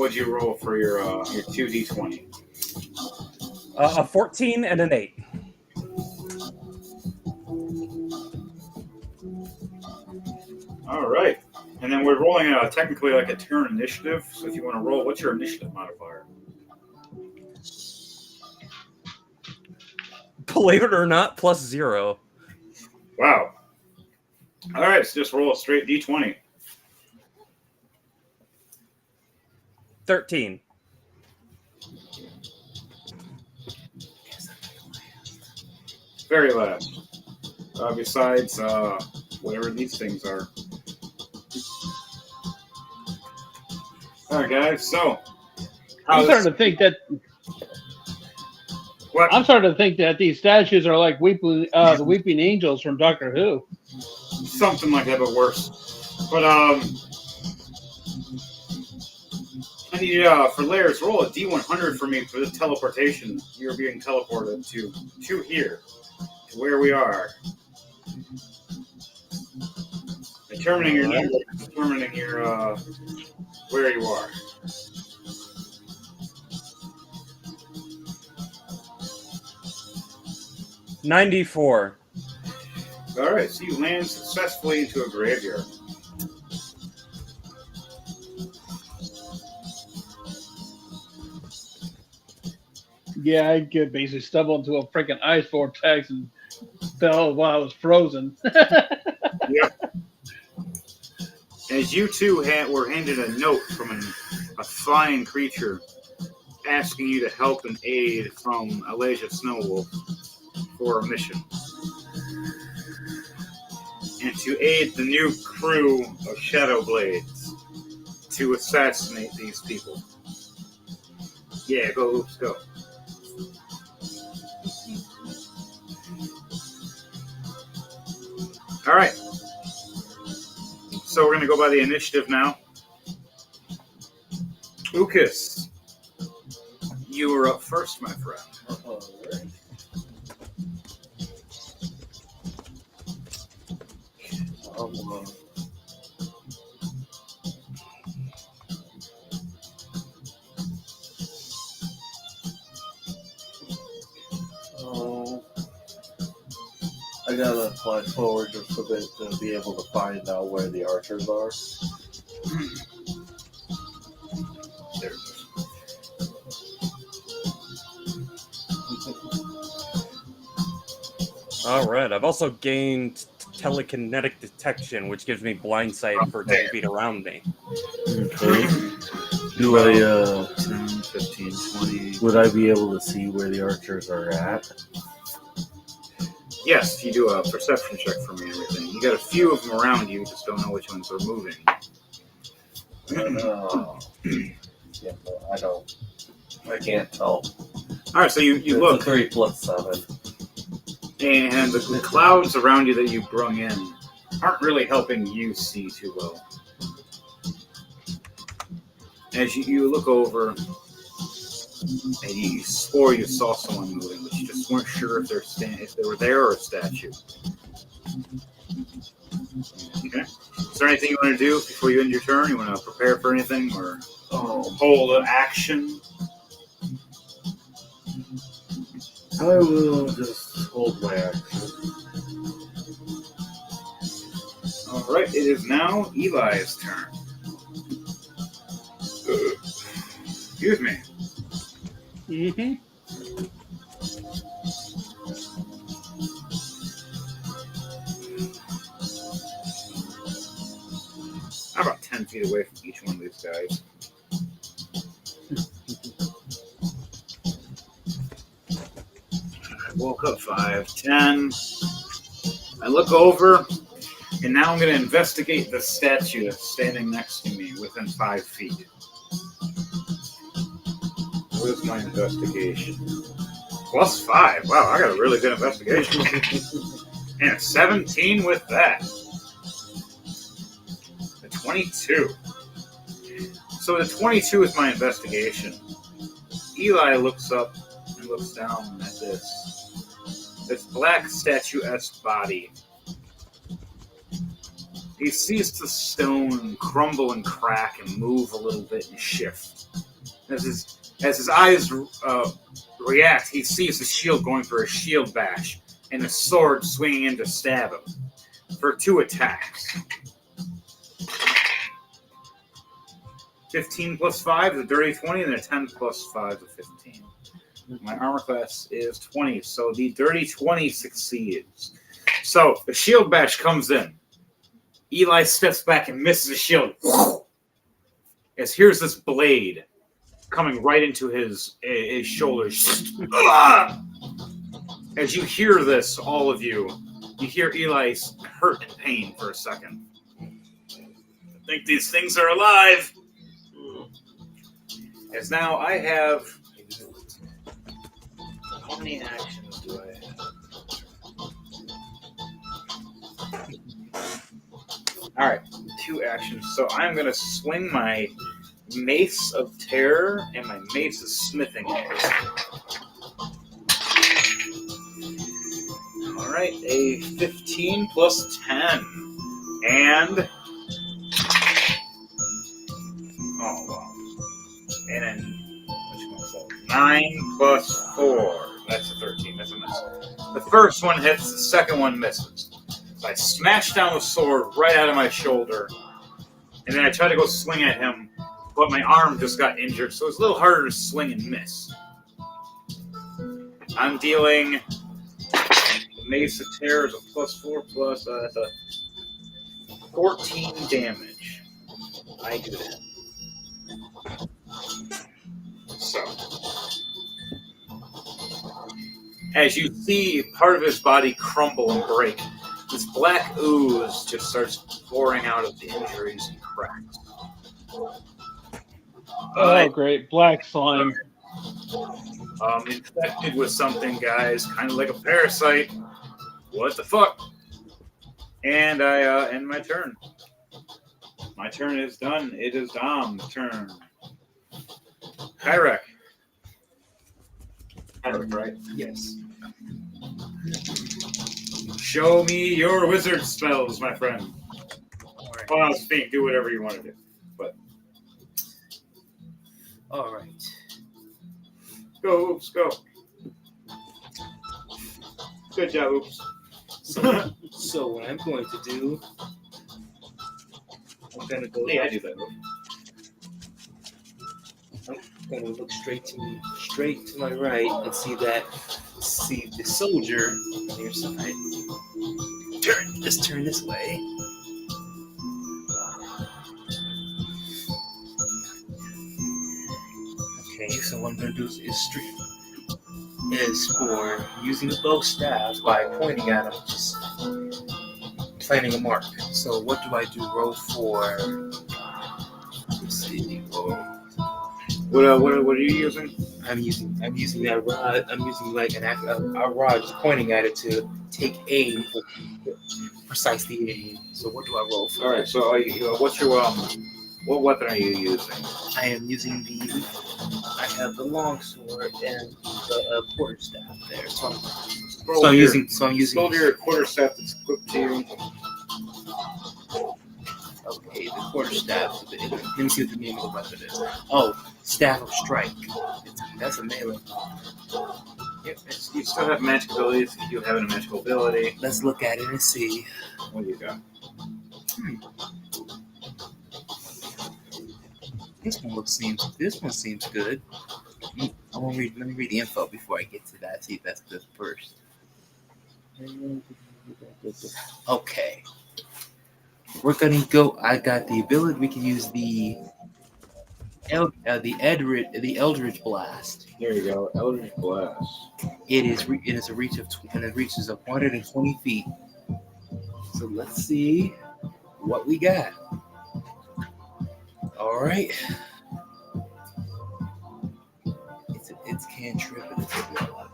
What'd you roll for your 2d20? A 14 and an 8. All right. And then we're rolling technically like a turn initiative. So if you want to roll, what's your initiative modifier? Believe it or not, +0. Wow. All right, so just roll a straight d20. 13. Very last. Besides whatever these things are. All right, guys. So I'm starting to think that what? I'm starting to think that these statues are like the weeping angels from Doctor Who. Something like that, but worse. But I need for layers, roll a d100 for me for this teleportation. You're being teleported to here, to where we are. Determining your number, determining your where you are. $94. All right, so you land successfully into a graveyard. Yeah, I could basically stumble into a freaking ice vortex and fell while I was frozen. Yep. As you two were handed a note from a flying creature asking you to help and aid from Elijah Snowwolf for a mission. And to aid the new crew of Shadowblades to assassinate these people. Yeah, go Oops, go. All right. So we're going to go by the initiative now. Ukas, you are up first, my friend. All right. I gotta fly forward just a bit to be able to find out where the archers are. There it is. All right. I've also gained telekinetic detection, which gives me blind sight for 10 feet around me. Okay. Do I, 10, 15, 20. would I be able to see where the archers are at? Yes, you do a perception check for me and everything. You got a few of them around you, just don't know which ones are moving. No. Yeah, no, I don't. I can't tell. All right, so you It's look, a 3 plus 7. and the clouds around you that you brung in aren't really helping you see too well. As you look over, and you swore you saw someone moving, but you just weren't sure if if they were there or a statue. Okay. Is there anything you want to do before you end your turn? You want to prepare for anything or hold an action? I will just hold my action. All right, it is now Eli's turn. Excuse me. Mm-hmm. I'm about 10 feet away from each one of these guys. I woke up 5, 10. I look over, and now I'm going to investigate the statue that's standing next to me within 5 feet. What is my investigation? +5. Wow, I got a really good investigation. And a 17 with that. A 22. So the 22 is my investigation. Eli looks up and looks down at this black statuesque body. He sees the stone crumble and crack and move a little bit and shift. As his eyes react, he sees the shield going for a shield bash and a sword swinging in to stab him for 2 attacks. 15 plus 5 is a dirty 20, and a 10 plus 5 is a 15. My armor class is 20, so the dirty 20 succeeds. So the shield bash comes in. Eli steps back and misses the shield. As here's this blade coming right into his shoulders. As you hear this, all of you hear Eli's hurt and pain for a second. I think these things are alive. As now I have... How many actions do I have? Alright, 2 actions. So I'm going to swing my Mace of Terror and my Mace of Smithing. Alright, a 15 plus 10. And... Oh, wow. And then... 9 plus 4. That's a 13. That's a miss. The first one hits, the second one misses. So I smash down the sword right out of my shoulder. And then I try to go swing at him, but my arm just got injured, so it's a little harder to swing and miss. I'm dealing the Mace of Terror is a plus 4 plus that's a 14 damage. I do that. So, as you see part of his body crumble and break, this black ooze just starts pouring out of the injuries and cracks. Oh, great. Black slime. Infected with something, guys. Kind of like a parasite. What the fuck? And I end my turn. My turn is done. It is Dom's turn. Kyrek. Kyrek, right? Yes. Show me your wizard spells, my friend. Alright. Oh, I'll speak. Do whatever you want to do. But Alright. go, Oops, go. Good job, Oops. So what I'm going to do, I'm gonna go. Hey, I do that. I'm gonna look straight to my right and see the soldier on your side. Just turn this way. Okay, so what I'm gonna do is for using the bow staff by pointing at him, just planting a mark. So what do I do? Roll for. Let's see. What are you using? I'm using that rod. I'm using like a rod, just pointing at it to take aim, precisely aim. So what do I roll for? All right. So what's your what weapon are you using? I am using I have the long sword and the quarterstaff there. So I'm using. Scroll your quarterstaff that's equipped to you. Okay, the quarterstaff. Let me see what the name of the weapon is. Oh, Staff of Strike. That's a melee. Yep. You still have magic abilities. You do have a magical ability. Let's look at it and see. What do you got? This one seems good. Let me read the info before I get to that. See if that's good first. Okay. We're gonna go. I got the ability. We can use the Eldritch Blast. There you go, Eldritch Blast. It is a reach of and it reaches 120 feet. So let's see what we got. All right. It's cantrip.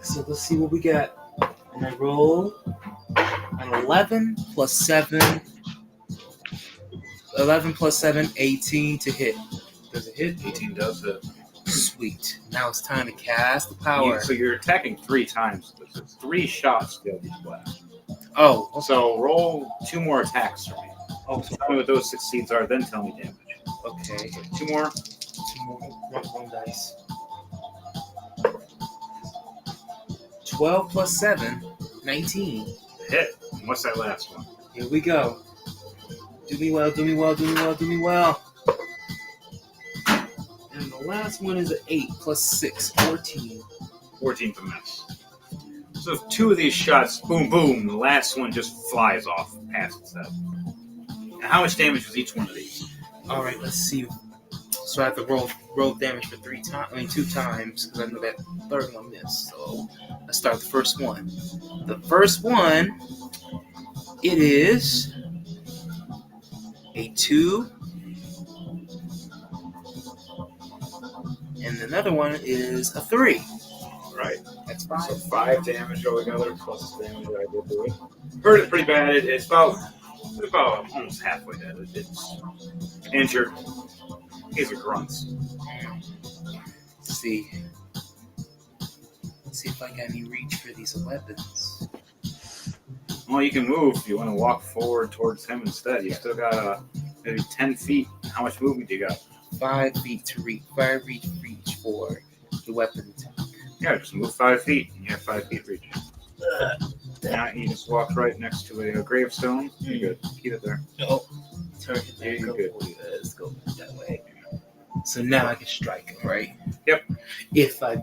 So let's see what we got. And I roll an 11 plus 7. 11 plus 7, 18 to hit. Does it hit? 18 does hit. Sweet. Now it's time to cast the power. So you're attacking 3 times. So it's 3 shots to each blast. Oh. So roll 2 more attacks for me. Oh, Tell me what those succeeds are, then tell me damage. okay. Two more. Two more. One dice. 12 plus 7, 19. Hit. And what's that last one? Here we go. Do me well, do me well, do me well, do me well. And the last one is an 8 plus 6, 14. 14 to miss. So if two of these shots, boom, boom, the last one just flies off past its head. And how much damage was each one of these? All right, let's see. So I have to roll damage for 2 times because I know that third one missed. So let's start with the first one. The first one, it is a 2, and another one is a 3. Right. That's So 5. 5 damage altogether, plus the damage that I did to it. Hurt it pretty bad. It's about almost halfway dead. It's injured. These are grunts. Let's see. Let's see if I got any reach for these weapons. Well, you can move if you want to walk forward towards him instead. You still got maybe 10 feet. How much movement do you got? 5 feet to reach. 5 reach for the weapon. Yeah, just move 5 feet. And you have 5 feet reach. Now you just walk right next to a gravestone. You're good. Keep it there. Oh, turn it Yeah, back you're up. good. Let's go that way. So now I can strike him, right? Yep. If I'm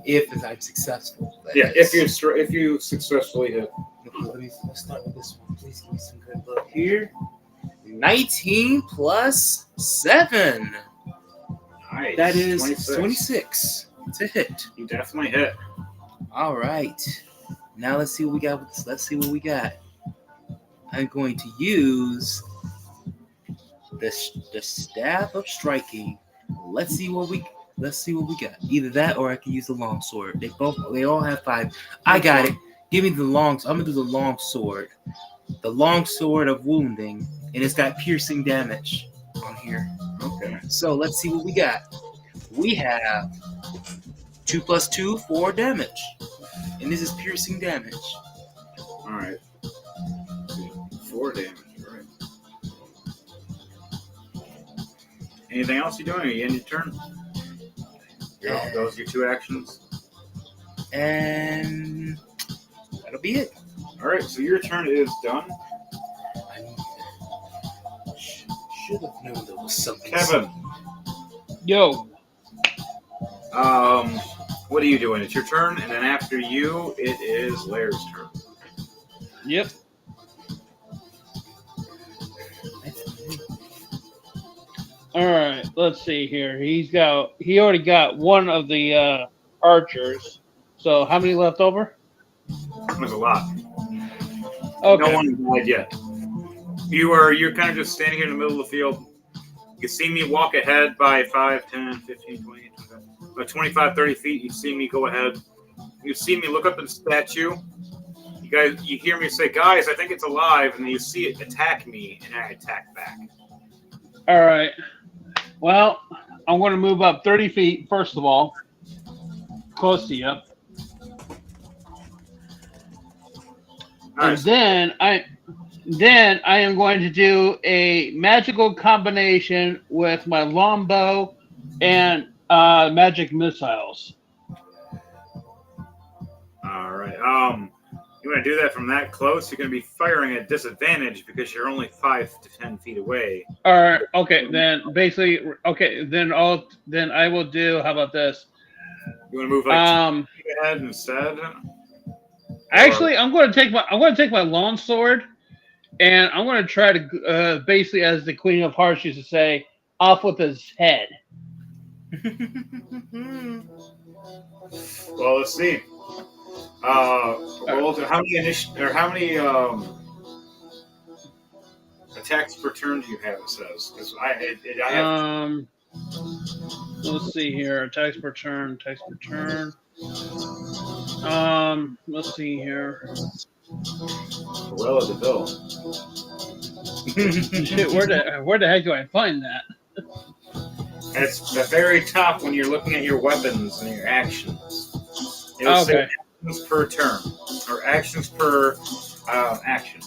successful. that Yeah, is. if you successfully hit. Okay, let's start with this one. Please give me some good luck here. 19 plus 7. Nice. That is 26 to hit. You definitely hit. All right. Now let's see what we got. Let's see what we got. I'm going to use the staff of striking. Let's see what we got. Either that or I can use the long sword. They all have 5. I got it. Give me the long. I'm gonna do the long sword. The long sword of wounding, and it's got piercing damage on here. Okay. So let's see what we got. We have 2 plus 2, 4 damage, and this is piercing damage. All right. 4 damage. All right. Anything else you doing? Are you in your turn? Those are your 2 actions. And that'll be it. All right. So your turn is done. I should have known there was something. Kevin. Yo. What are you doing? It's your turn, and then after you, it is Lair's turn. Yep. All right. Let's see here. He already got one of the archers. So how many left over? There's a lot. Okay. No one died yet. You're kind of just standing here in the middle of the field. You can see me walk ahead by 5, 10, 15, 20, 25, 30 feet. You see me go ahead. You see me look up at the statue. You hear me say, guys, I think it's alive. And then you see it attack me, and I attack back. All right. Well, I'm going to move up 30 feet, first of all. Close to you. Nice. And then I am going to do a magical combination with my longbow and magic missiles. All right. You want to do that from that close? You're going to be firing at disadvantage because you're only 5 to 10 feet away. All right. Okay. Then basically, okay. Then I will do. How about this? You want to move like 2 feet ahead instead? Actually, I'm going to take my long sword, and I'm going to try to basically, as the Queen of Hearts used to say, off with his head. Well, let's see. How many attacks per turn do you have? It says because I have. Let's see here. Attacks per turn. Let's see here. Cruella de Vil. Shit, where the heck do I find that? It's the very top when you're looking at your weapons and your actions. It'll say actions per turn, or actions per action,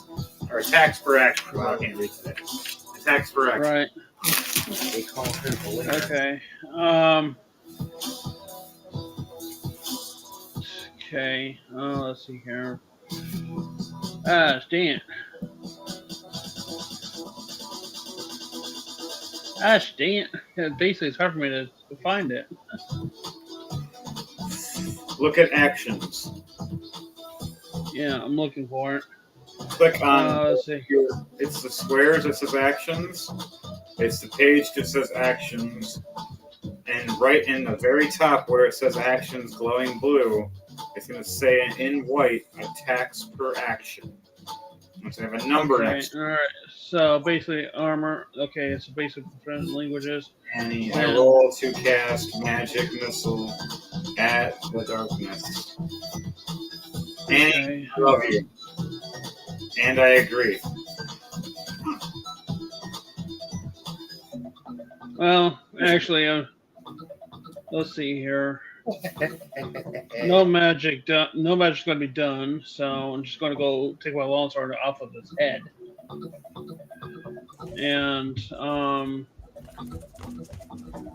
or attacks per action. Well, I can't read today. attacks per action. Right. They call her the lady. Okay. Okay. Let's see here. Dang it. Gosh, dang it. Basically, it's hard for me to find it. Look at actions. Yeah, I'm looking for it. Click on. Let's see. It's the squares that says actions. It's the page that says actions. And right in the very top where it says actions glowing blue, it's going to say in white attacks per action. It's going to have a number Okay, next to it. all right. So basically, armor. Okay, it's basic different languages. And I roll to cast magic missile at the darkness. And I love you. And I agree. Well, actually, let's see here. No magic. No magic's going to be done. So I'm just going to go take my longsword off of his head. And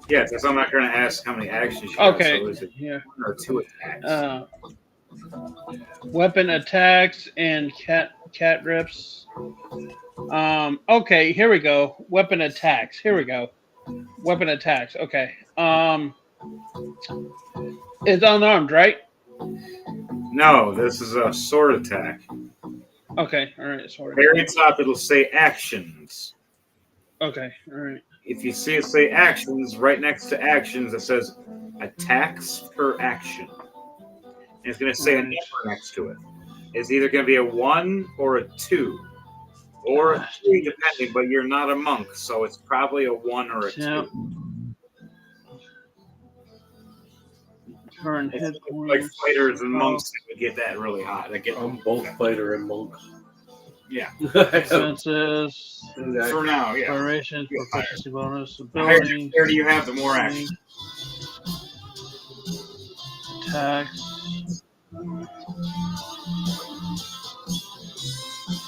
Yeah, because I'm not going to ask how many actions you have. okay, So is it yeah. 1 or 2 attacks? Weapon attacks and cat rips. Okay, here we go. Weapon attacks. Here we go. Weapon attacks. Okay. It's unarmed, right? No, this is a sword attack. Okay. All right. Sorry. Very top, it'll say actions. Okay. All right. If you see it say actions, right next to actions, it says attacks per action. And it's going to say a number next to it. It's either going to be a 1 or a 2. Or a 3, depending, but you're not a monk, so it's probably a 1 or a 2. Current hit Like points. fighters and monks that would get that really hot. They get I'm both fighter and monk. Yeah. Expenses. For now, yeah. Exploration, proficiency bonus, The higher ability, dexterity you have, the more action. attacks.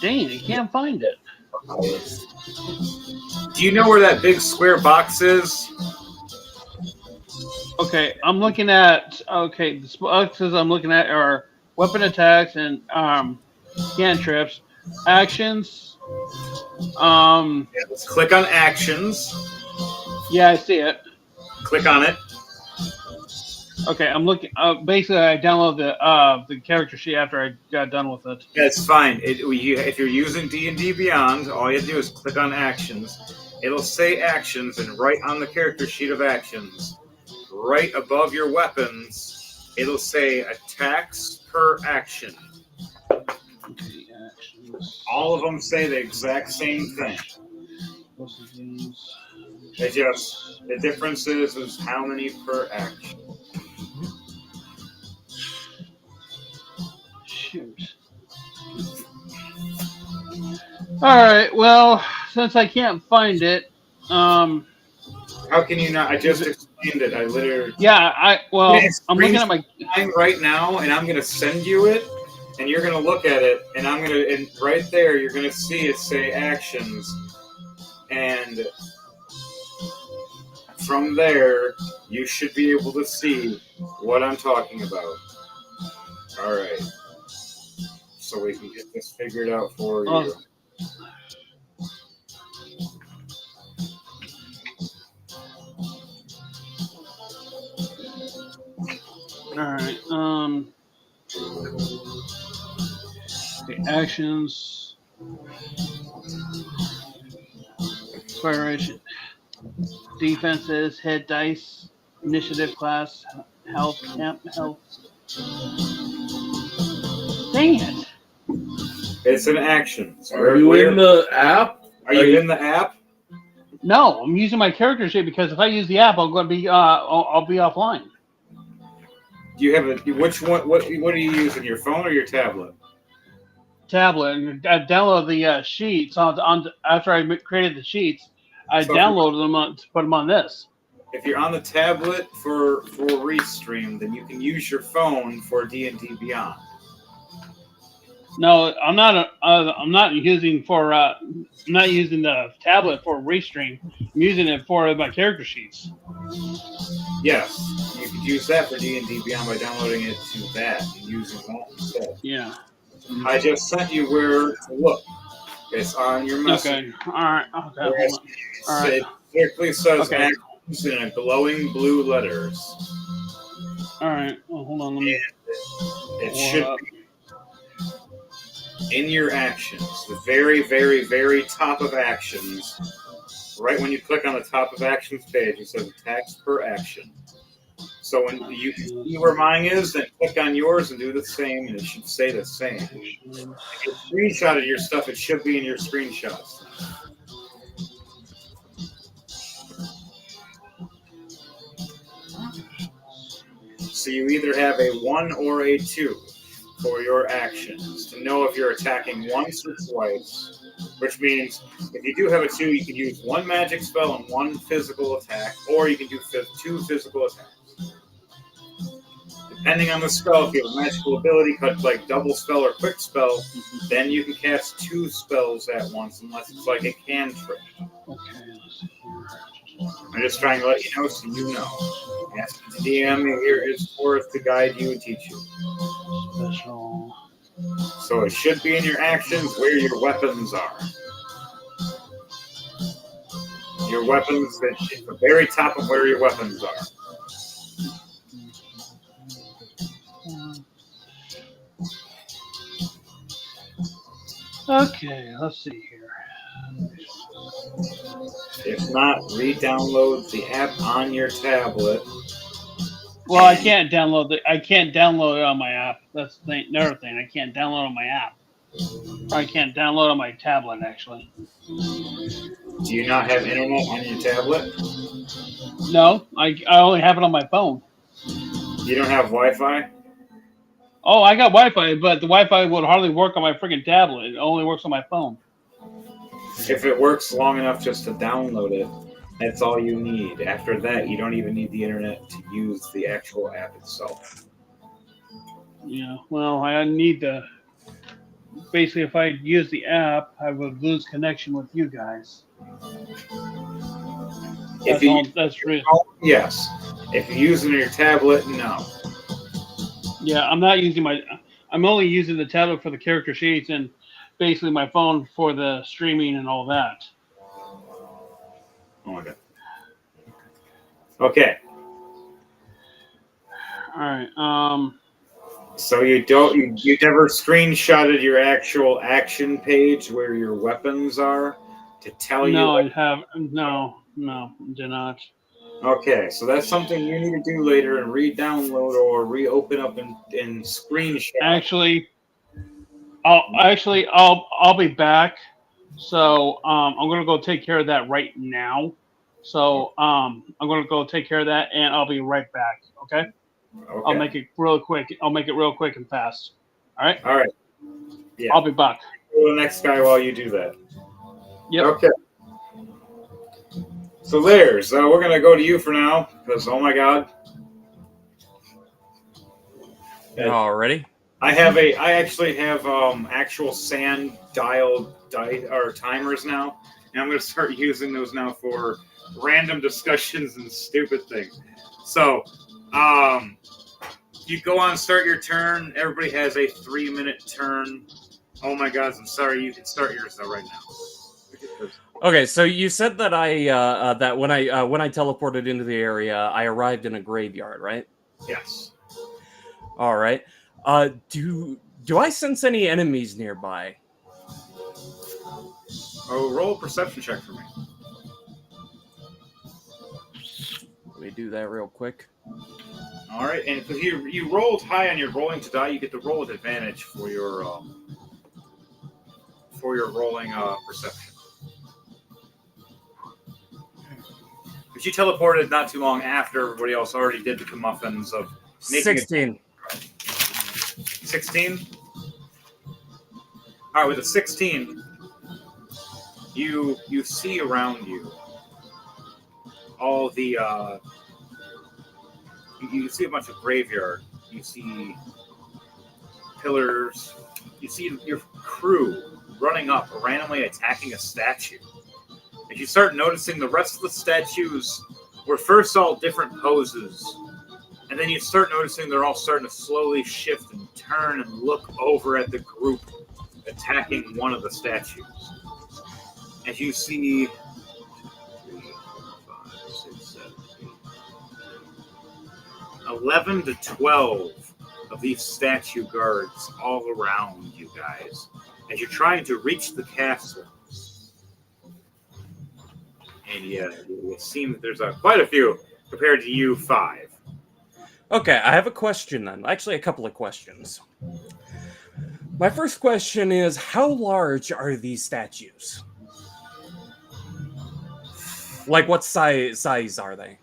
Dang, I can't find it. Do you know where that big square box is? Okay, I'm looking at. Okay, the boxes I'm looking at are weapon attacks and cantrips, actions. Let's click on actions. Yeah, I see it. Click on it. Okay, I'm looking. Basically, I downloaded the character sheet after I got done with it. That's fine. If you're using D&D Beyond, all you have to do is click on actions. It'll say actions, and right on the character sheet of actions, right above your weapons, it'll say attacks per action. Okay, actions. All of them say the exact same thing. They just the difference is how many per action. Shoot. All right. Well, since I can't find it, How can you not? I just explained it. I literally. yeah. I'm looking at my. Time right now, and I'm gonna send you it, and you're gonna look at it, and and right there, you're gonna see it say actions, and from there, you should be able to see what I'm talking about. All right. So we can get this figured out for you. Oh. All right. The actions. Inspiration. Defenses, hit dice, initiative class, health, camp, health. Dang it. It's an action. So Are you in the app? Are you in the app? No, I'm using my character sheet because if I use the app, I'm going to be I'll be offline. Do you have which one? What are you using? Your phone or your tablet? Tablet. I downloaded the sheets on after I created the sheets. I downloaded them to put them on this. If you're on the tablet for Restream, then you can use your phone for D&D Beyond. No, I'm not. I'm not using for. I'm not using the tablet for Restream. I'm using it for my character sheets. Yes, you could use that for D&D Beyond by downloading it to that and using that instead. Yeah. I just sent you where to look. It's on your message. Okay. All right. Okay. Where Hold on. All right. it clearly says Okay. actions in glowing blue letters. All right. Well, hold on. Let me. It pull should up. be in your actions, the very, very, very top of actions. Right when you click on the top of actions page, it says attacks per action. So when you see where mine is, then click on yours and do the same, and it should say the same. If you screenshotted your stuff, it should be in your screenshots. So you either have a 1 or a 2 for your actions to know if you're attacking once or twice, which means if you do have a 2, you can use 1 magic spell and 1 physical attack, or you can do 2 physical attacks. Depending on the spell, if you have a magical ability like double spell or quick spell, then you can cast 2 spells at once unless it's like a cantrip. Okay. I'm just trying to let you know so you know. Yes, the DM here is for us to guide you and teach you. Special. So it should be in your actions where your weapons are. Your weapons, at the very top of where your weapons are. Okay. Let's see here. If not, re-download the app on your tablet. Well, I can't download it. I can't download it on my app. That's another thing. I can't download on my app. Or I can't download on my tablet, actually. Do you not have internet on your tablet? No, I only have it on my phone. You don't have Wi-Fi? Oh, I got Wi-Fi, but the Wi-Fi would hardly work on my freaking tablet. It only works on my phone. If it works long enough just to download it, that's all you need. After that, you don't even need the internet to use the actual app itself. Yeah, well, I need the... Basically, if I use the app, I would lose connection with you guys. That's real. Yes. If you're using your tablet, no. Yeah, I'm not using my... I'm only using the tablet for the character sheets and basically my phone for the streaming and all that. Oh my god. Okay. All right. So you never screenshotted your actual action page where your weapons are to tell you. No, I have no, did not. Okay, so that's something you need to do later and re-download or reopen up in screenshot. Actually, I'll be back. So I'm gonna go take care of that right now. So I'm gonna go take care of that, and I'll be right back. Okay. I'll make it real quick. I'll make it real quick and fast. All right. All right. Yeah. I'll be back. Go to the next guy while you do that. Yep. Okay. So there's. We're gonna go to you for now because oh my god. Already? I actually have actual sand dial or timers now, and I'm gonna start using those now for random discussions and stupid things. So, you go on, start your turn. Everybody has a 3-minute turn. Oh my God, I'm sorry. You can start yours though right now. Okay, so you said that that when I teleported into the area, I arrived in a graveyard, right? Yes. All right. Do I sense any enemies nearby? Oh, roll a perception check for me. Let me do that real quick. All right, and if you rolled high on your rolling to die, you get to roll with advantage for your rolling perception. But you teleported not too long after everybody else already did the comeuppance of making 16. 16? All right, with a 16, you see around you all the you see a bunch of graveyard. You see pillars. you see your crew running up, randomly attacking a statue. As you start noticing the rest of the statues were first all different poses, and then you start noticing they're all starting to slowly shift and turn and look over at the group attacking one of the statues. As you see 3, 4, 5, 6, 7, 8, 11 to 12 of these statue guards all around you guys as you're trying to reach the castle. And it seems there's quite a few compared to you 5. Okay, I have a question then. Actually, a couple of questions. My first question is, how large are these statues? Like, what size are they?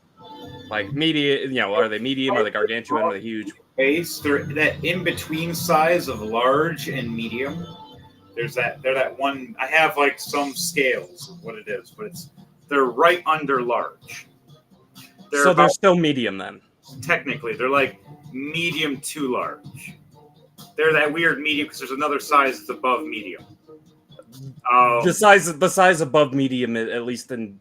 Like, medium, are they medium? Are they gargantuan? Are they huge? They're that in-between size of large and medium. They're that one. I have like some scales of what it is, but they're right under large. They're still medium then. Technically, they're like medium to large. They're that weird medium because there's another size that's above medium. The size above medium, at least in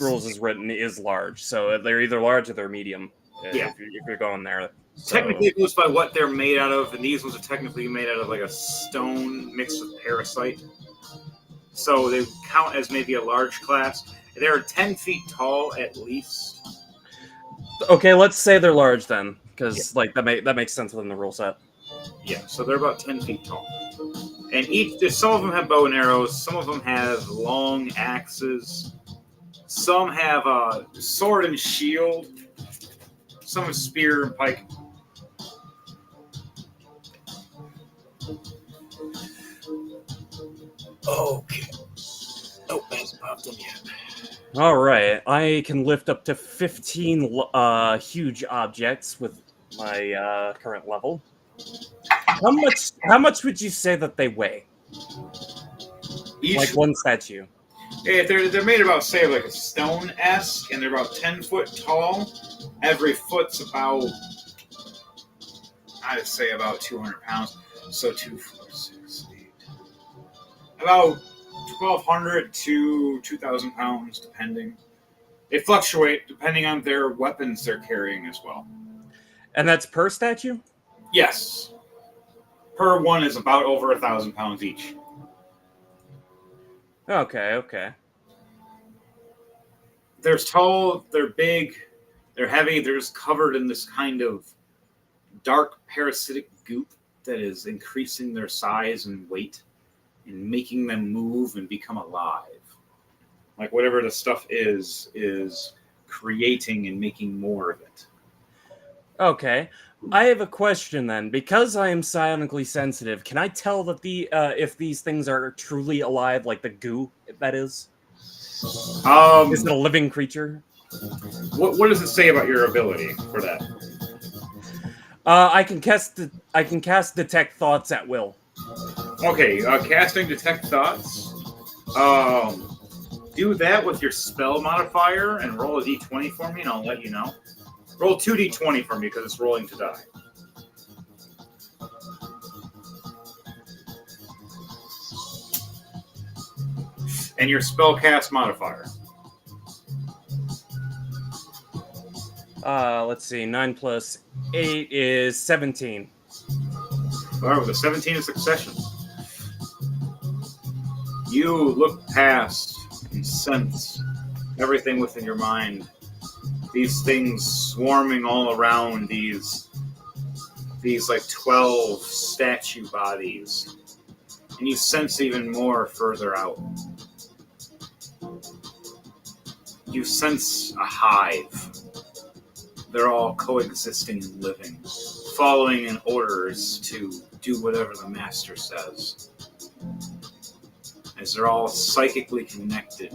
rules is written, is large. So they're either large or they're medium. Yeah. If you're going there. So. Technically, it goes by what they're made out of, and these ones are technically made out of like a stone mixed with parasite. So they count as maybe a large class. They're 10 feet tall at least. Okay, let's say they're large then, because that makes sense within the rule set. Yeah, so they're about 10 feet tall. And some of them have bow and arrows, some of them have long axes, some have a sword and shield, some have spear and pike. Okay. Oh, that's popped in yet. All right, I can lift up to 15 huge objects with my current level. How much would you say that they weigh? Like one statue. Yeah, they're made about, say, like a stone-esque, and they're about 10 foot tall. Every foot's about, I'd say about 200 pounds. So 2, 4, 6, 8. About 1,200 to 2,000 pounds, depending. They fluctuate depending on their weapons they're carrying as well. And that's per statue? Yes. Per one is about over 1,000 pounds each. Okay. They're tall, they're big, they're heavy, they're just covered in this kind of dark parasitic goop that is increasing their size and weight and making them move and become alive. Like whatever the stuff is creating and making more of it. Okay. I have a question then. Because I am psionically sensitive, can I tell that if these things are truly alive, like the goo, that is? Is it a living creature? What does it say about your ability for that? I can cast detect thoughts at will. Okay, casting detect thoughts. Do that with your spell modifier and roll a d20 for me, and I'll let you know. Roll 2d20 for me because it's rolling to die. And your spellcast modifier. Let's see. 9 plus 8 is 17. All right, with a 17 in succession. You look past and sense everything within your mind. These things swarming all around these like 12 statue bodies. And you sense even more further out. You sense a hive. They're all coexisting and living, following in orders to do whatever the master says. As they're all psychically connected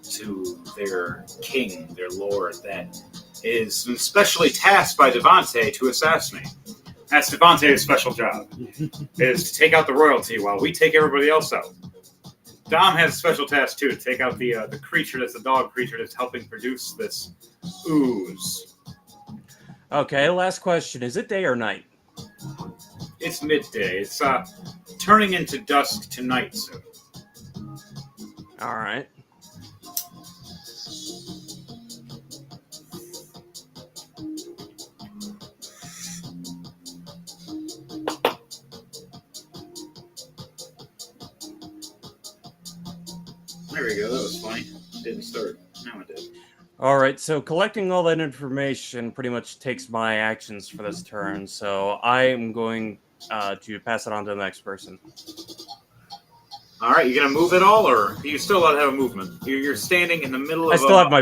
to their king, their lord, that is specially tasked by Devante to assassinate. That's Devante's special job, is to take out the royalty while we take everybody else out. Dom has a special task, too, to take out the creature that's the dog creature that's helping produce this ooze. Okay, last question. Is it day or night? It's midday. It's turning into dusk tonight soon. All right. There we go. That was funny. Didn't start. Now it did. All right. So collecting all that information pretty much takes my actions for this turn. So I am going to pass it on to the next person. All right, you gonna move at all, or you still allowed to have a movement? You're standing in the middle of. I still have my.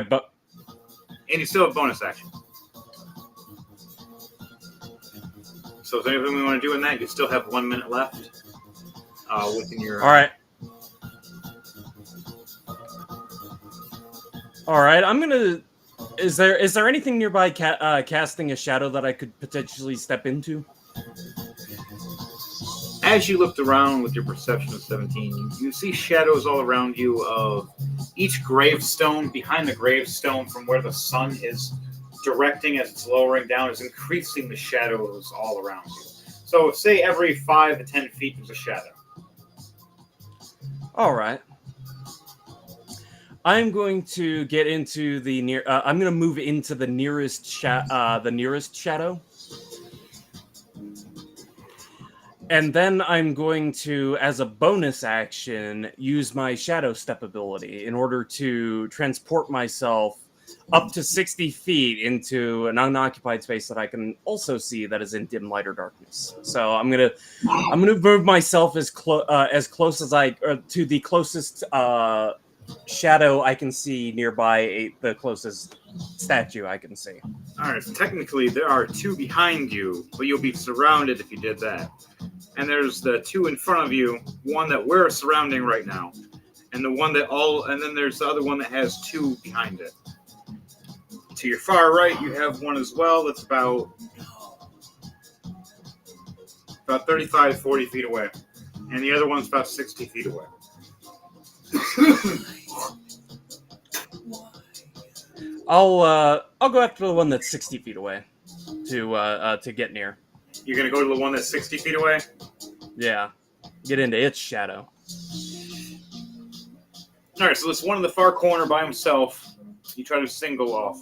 and you still have bonus action. So if anything we want to do in that, you still have 1 minute left. Within your. All right. All right. I'm gonna. Is there anything nearby casting a shadow that I could potentially step into? As you looked around with your perception of 17, you see shadows all around you of each gravestone. Behind the gravestone, from where the sun is directing as it's lowering down, is increasing the shadows all around you. So, say every 5 to 10 feet there's a shadow. All right. I'm going to get into the near. I'm going to move into the nearest shadow. And then I'm going to, as a bonus action, use my Shadow Step ability in order to transport myself up to 60 feet into an unoccupied space that I can also see that is in dim light or darkness. So I'm gonna move myself as close as to the closest shadow I can see nearby the closest statue I can see. All right. So technically, there are 2 behind you, but you'll be surrounded if you did that. And there's the 2 in front of you, one that we're surrounding right now, and then there's the other one that has 2 behind it. To your far right, you have one as well that's about 35, 40 feet away, and the other one's about 60 feet away. I'll go after the one that's 60 feet away to get near. You're gonna go to the one that's 60 feet away? Yeah. Get into its shadow. Alright, so this one in the far corner by himself, you try to single off.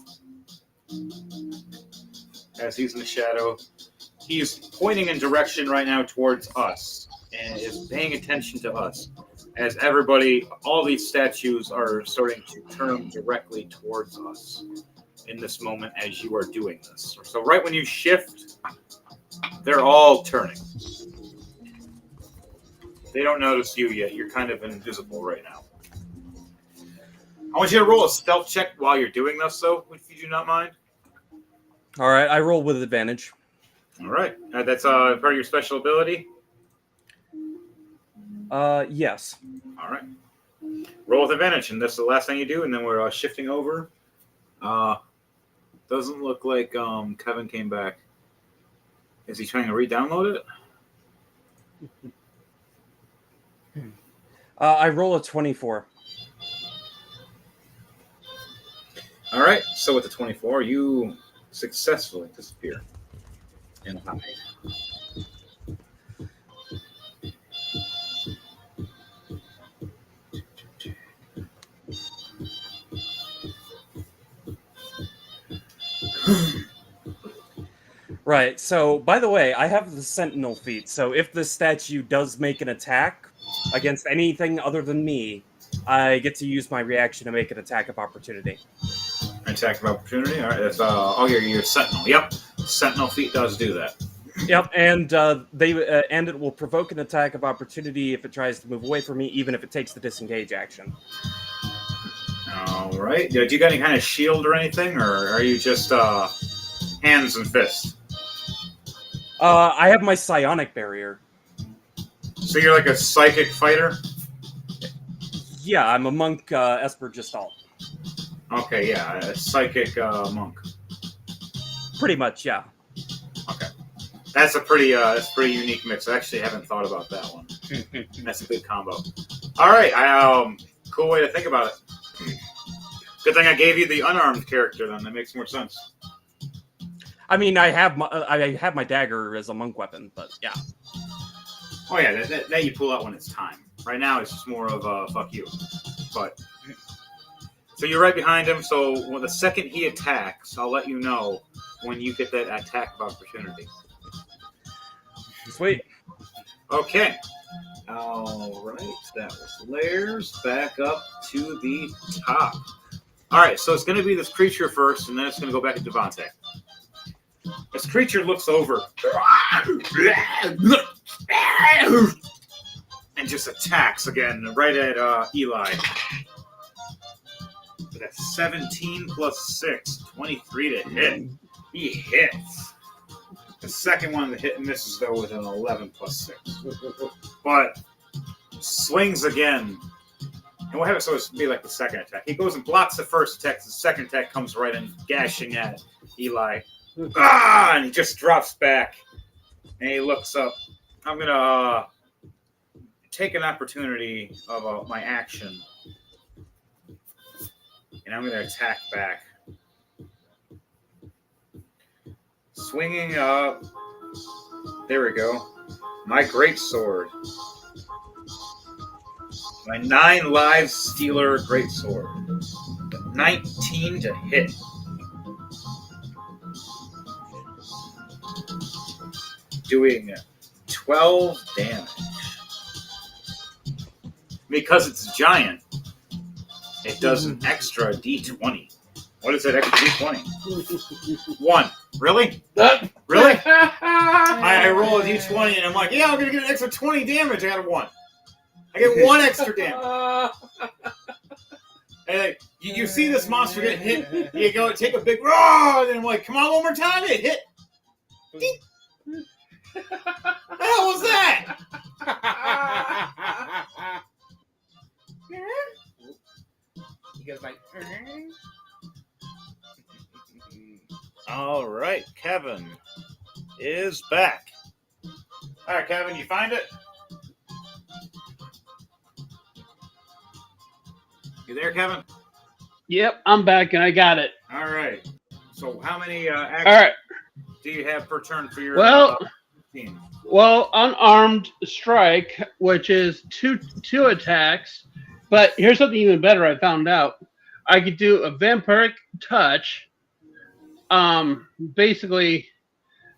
As he's in the shadow. He's pointing in direction right now towards us, and is paying attention to us. As everybody, all these statues are starting to turn directly towards us in this moment as you are doing this. So right when you shift, they're all turning. They don't notice you yet. You're kind of invisible right now. I want you to roll a stealth check while you're doing this, though, if you do not mind. All right, I roll with advantage. All right. That's part of your special ability? Yes. All right. Roll with advantage, and that's the last thing you do, and then we're shifting over. Doesn't look like Kevin came back. Is he trying to re-download it? I roll a 24. All right. So with the 24, you successfully disappear and hide. Right, so, by the way, I have the Sentinel feat, so if the statue does make an attack against anything other than me, I get to use my reaction to make an attack of opportunity. Attack of opportunity? All right, that's your Sentinel. Yep, Sentinel feat does do that. Yep, and and it will provoke an attack of opportunity if it tries to move away from me, even if it takes the disengage action. All right. Do you got any kind of shield or anything, or are you just hands and fists? I have my psionic barrier. So you're like a psychic fighter? Yeah, I'm a monk Esper Gestalt. Okay, yeah, a psychic monk. Pretty much, yeah. Okay. That's a pretty unique mix. I actually haven't thought about that one. That's a good combo. All right, cool way to think about it. Good thing I gave you the unarmed character then. That makes more sense. I mean, I have my dagger as a monk weapon, but yeah. Oh yeah, that you pull out when it's time. Right now, it's just more of a fuck you. But so you're right behind him. So when the second he attacks, I'll let you know when you get that attack of opportunity. Sweet. Okay. All right. That was Lairs. Back up to the top. All right. So it's going to be this creature first, and then it's going to go back to Devontae. This creature looks over and just attacks again right at Eli. So that's 17 plus 6, 23 to hit. He hits. The second one, the hit and misses, though, with an 11 plus 6. But swings again. And what happens, so it's be like the second attack. He goes and blocks the first attack. The second attack comes right in, gashing at Eli. And he just drops back. And he looks up. I'm going to take an opportunity of my action. And I'm going to attack back. Swinging up. There we go. My greatsword. My 9 live stealer greatsword. 19 to hit. Doing 12 damage. Because it's giant, it does an extra d20. What is that extra d20? 1. Really? Really? I roll a d20 and I'm like, yeah, I'm going to get an extra 20 damage. I got a 1. I get 1 extra damage. And you see this monster get hit, you go take a big roar, and then I'm like, come on, one more time, it hit. What the hell was that? He goes like, All right, Kevin is back. All right, Kevin, you find it? You there, Kevin? Yep, I'm back and I got it. All right. So how many All actions right. do you have per turn for your team? Well, unarmed strike, which is two attacks. But here's something even better I found out. I could do a vampiric touch. Basically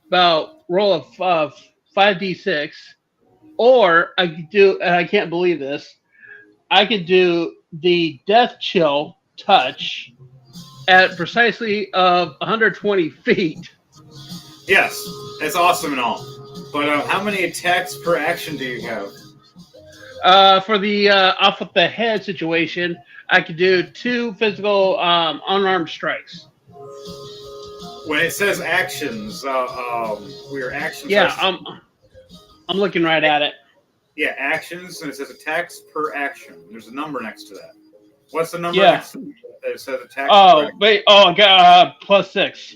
about roll of 5d6, or I could do, and I can't believe this, I could do the death chill touch at precisely of 120 feet. Yes, that's awesome and all. But how many attacks per action do you have? For the off with the head situation, I could do 2 physical unarmed strikes. When it says actions, where actions. Yeah, I'm looking right at it. Yeah, actions, and it says attacks per action. There's a number next to that. What's the number next to that? It says attacks per action. Wait, I got +6.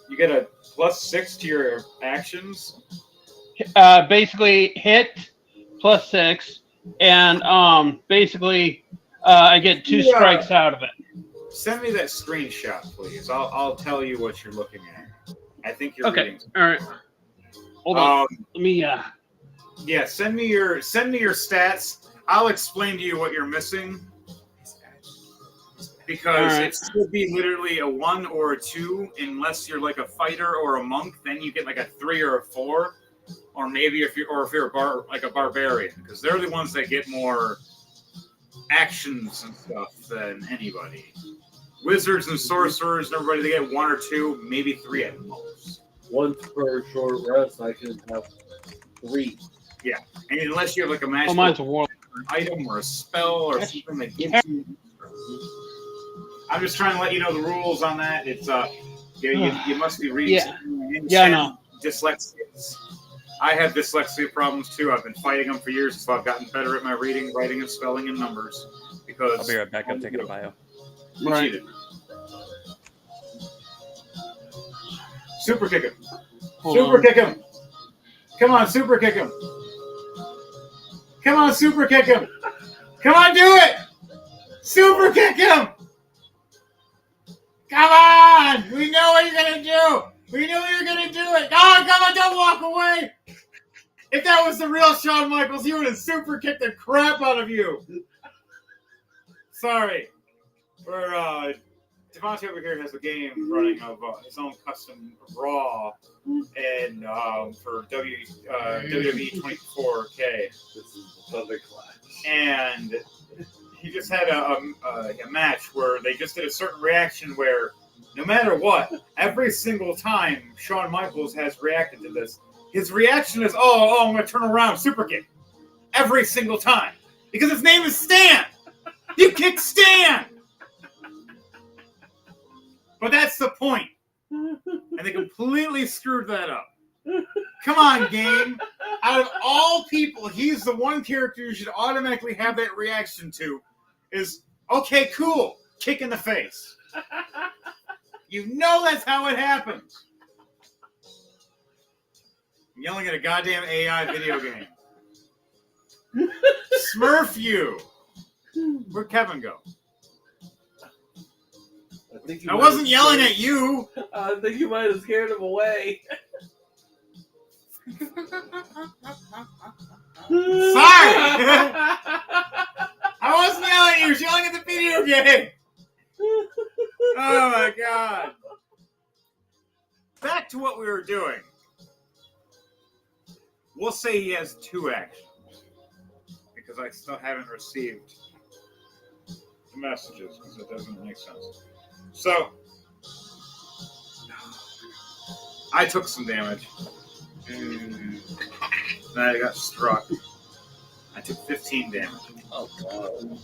You get a +6 to your actions? Basically hit +6, and basically I get 2 strikes out of it. Send me that screenshot, please. I'll tell you what you're looking at. I think you're reading. All right. Hold on. Let me. Yeah, send me your stats. I'll explain to you what you're missing. Because it should be literally a 1 or a 2, unless you're like a fighter or a monk. Then you get like a 3 or a 4, or maybe if you're a barbarian, because they're the ones that get more actions and stuff than anybody. Wizards and sorcerers, everybody, they get 1 or 2, maybe 3 at most. Once per short rest, I can have 3. Yeah, and unless you have like a magical mine's a war. item or a spell or something that gives you. I'm just trying to let you know the rules on that. It's you must be reading. Yeah, I know. Dyslexia. I have dyslexia problems too. I've been fighting them for years, so I've gotten better at my reading, writing, and spelling and numbers. Because I'll be right back. I'm taking a bio. Right. Cheated. Super kick him. Super kick him. Come on, super kick him. Come on, super kick him. Come on, do it. Super kick him. Come on. We know what you're going to do. We knew you were going to do it. Oh, come on, don't walk away. If that was the real Shawn Michaels, he would have super kicked the crap out of you. Sorry. We're, Devontae over here has a game running of his own custom Raw and for WWE 24K. This is the Thunderclash. And he just had a match where they just did a certain reaction where no matter what, every single time Shawn Michaels has reacted to this, his reaction is, oh, I'm going to turn around, super kick. Every single time. Because his name is Stan. You kick Stan. But that's the point. And they completely screwed that up. Come on, game. Out of all people, he's the one character you should automatically have that reaction to is, okay, cool, kick in the face. You know that's how it happens. I'm yelling at a goddamn AI video game. Smurf you. Where'd Kevin go? I wasn't yelling at you. I think you might have scared him away. Sorry! I wasn't yelling at you. I was yelling at the video game. Oh my god. Back to what we were doing. We'll say he has 2 actions. Because I still haven't received the messages, because it doesn't make sense. So, I took some damage. Then I got struck. I took 15 damage. Oh god.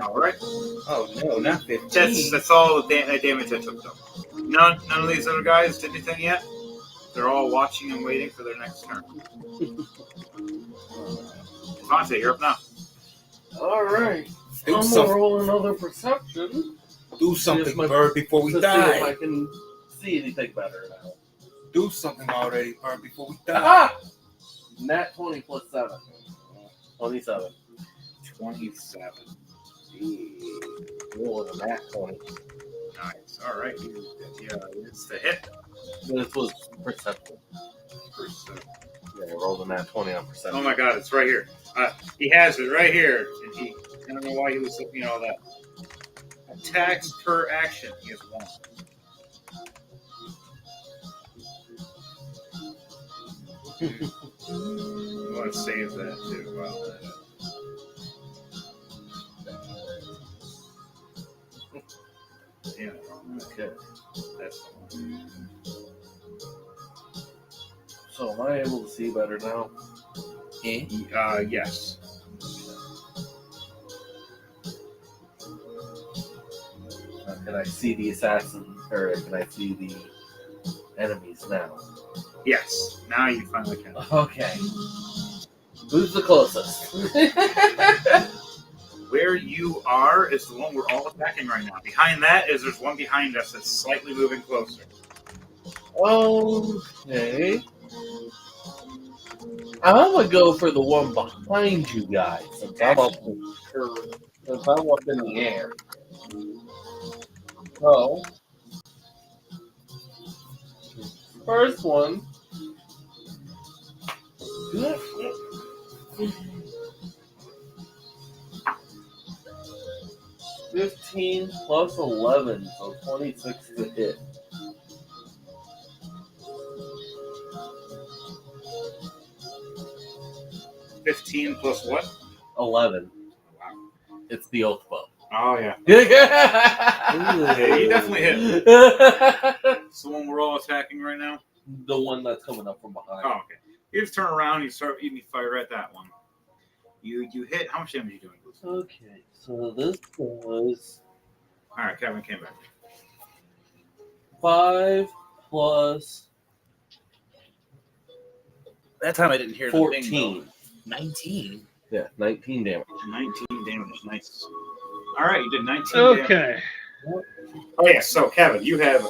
Alright. Oh no, not 15. That's all the damage I took, though. None of these other guys did anything yet. They're all watching and waiting for their next turn. Devontae, you're up now. Alright. Do I'm something. gonna roll another perception. Do something, Here's my- Bird, before we to die. see if I can see anything better now. Do something already, Bird, before we die. Ah! Nat 20 plus 7. 27. 27. Rolling a nat 20. Nice. Alright. Yeah, it's the hit. This was perception. Yeah, I rolled a nat 20 on perception. Oh my god, it's right here. He has it right here. And I don't know why he was looking at all that. Attacks per action. He has 1. I want to save that too. Wow. Yeah. Okay. That's the one. So am I able to see better now? Yes. Can I see the assassin, or can I see the enemies now? Yes. Now you finally can. Okay. Who's the closest? Where you are is the one we're all attacking right now. Behind that is there's one behind us that's slightly moving closer. Okay. I'm gonna go for the one behind you guys since I'm up in the air. So, first one. 15 plus 11, so 26 to hit. $15 plus what? 11. Wow. It's the oath bow. Oh yeah. Yeah, Yeah, you definitely hit. It's the one we're all attacking right now. The one that's coming up from behind. Oh, okay. You just turn around, you fire at that one. You hit. How much damage are you doing? Okay, so this was All right, Kevin came back. 5 plus That time I didn't hear the 14. thing, 19. Yeah, 19 damage. 19 damage. Nice. All right, you did 19 damage. Okay. Oh yeah. So Kevin, you have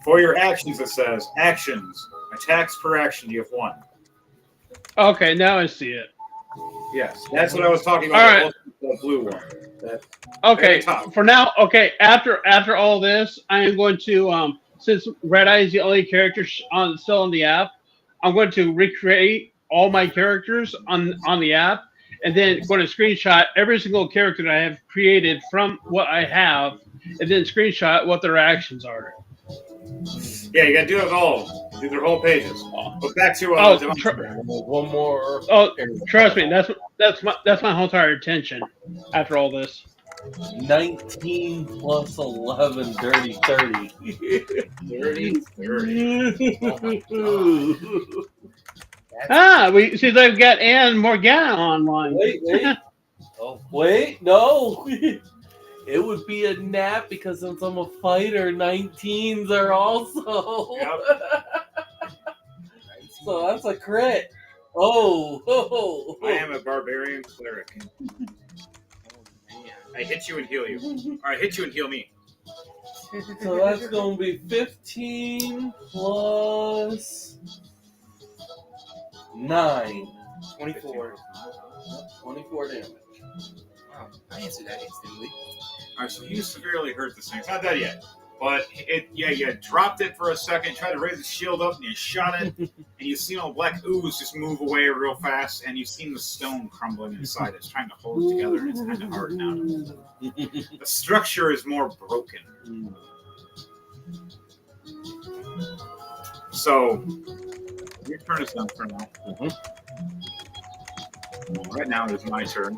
for your actions. It says actions, attacks per action. You have 1. Okay, now I see it. Yes, that's what I was talking about. All The blue one. Okay, Very top. for now, okay, after all this, I am going to, since Red Eye is the only character still on the app, I'm going to recreate all my characters on the app, and then going to screenshot every single character that I have created from what I have, and then screenshot what their actions are. Yeah, you gotta do it all. Do their whole pages. But back to One more. Oh, trust me, that's my whole entire intention after all this. 19 plus 11, dirty 30. dirty. We see they've got Anne Morgana online. Wait. Oh, wait, no. It would be a nap because since I'm a fighter, 19s are also. Yep. So that's a crit. Oh. I am a barbarian cleric. I hit you and heal you. Or I hit you and heal me. So that's going to be 15 plus 9. 24. 24 damage. Wow, I answered that instantly. Alright, so you severely hurt this thing. It's not dead yet. But you dropped it for a second, tried to raise the shield up, and you shot it, and you've seen all the black ooze just move away real fast, and you've seen the stone crumbling inside. It's trying to hold it together, and it's kind of hard now. The structure is more broken. So, your turn is done for now. Right now it is my turn.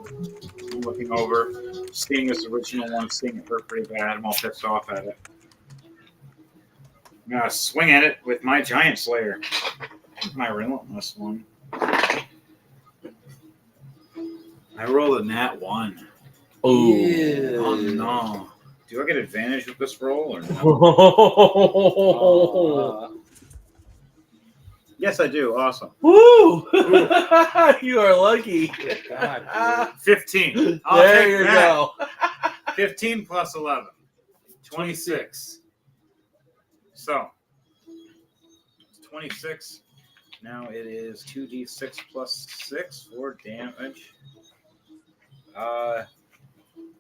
I'm looking over, seeing this original one, seeing it hurt pretty bad. I'm all pissed off at it. I'm going to swing at it with my Giant Slayer. My relentless one. I rolled a nat 1. Oh no. Do I get advantage with this roll or no? Yes, I do. Awesome. Woo! You are lucky. God, 15. There you go. 15 plus 11. 26. So, 26. Now it is 2d6 plus 6 for damage.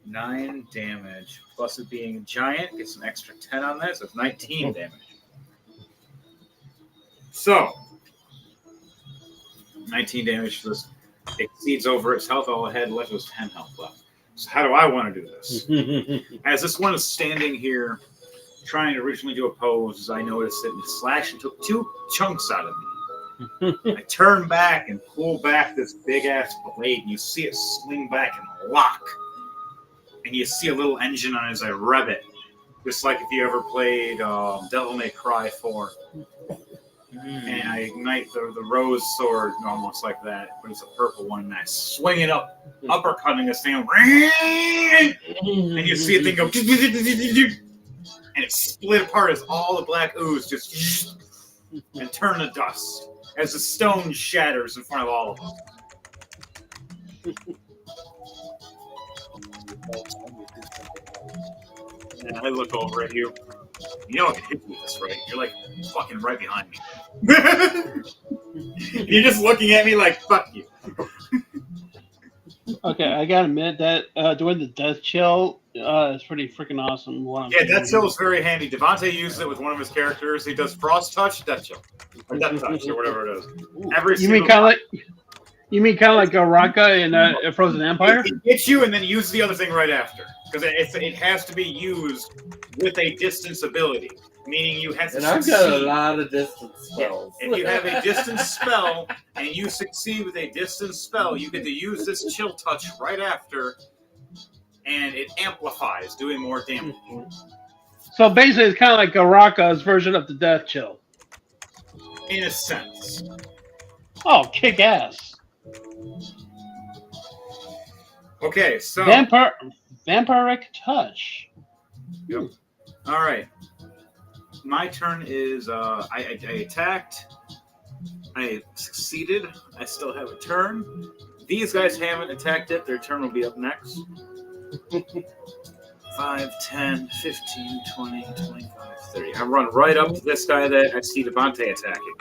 9 damage. Plus it being giant, gets an extra 10 on that, so it's 19 damage. So, 19 damage to this. Exceeds over its health. All it had left was 10 health left. So how do I want to do this? As this one is standing here, trying to originally do a pose, I noticed that it slashed and took 2 chunks out of me. I turn back and pull back this big-ass blade, and you see it swing back and lock. And you see a little engine on it as I rev it. Just like if you ever played Devil May Cry 4. And I ignite the rose sword almost like that, but it's a purple one, and I swing it up, uppercutting this thing, and you see it thing go, and it split apart as all the black ooze just and turn to dust as the stone shatters in front of all of us. And I look over at you. You know I can hit you with this, right? You're like fucking right behind me. You're just looking at me like, fuck you. Okay, I gotta admit that doing the death chill is pretty freaking awesome. Yeah, death chill is very handy. Devontae uses it with one of his characters. He does frost touch, death chill, or death touch, or whatever it is. You mean kind of like Raka in Frozen Empire? It hits you and then use the other thing right after, because it has to be used with a distance ability, meaning you have to. And I've got a lot of distance spells. If you have a distance spell and you succeed with a distance spell, you get to use this chill touch right after, and it amplifies, doing more damage. So basically, it's kind of like Raka's version of the death chill. In a sense. Oh, kick ass! Okay, so vampiric touch. Yep. All right. My turn is I attacked. I succeeded. I still have a turn. These guys haven't attacked yet. Their turn will be up next. 5, 10, 15, 20, 25, 30. I run right up to this guy that I see Devontae attacking.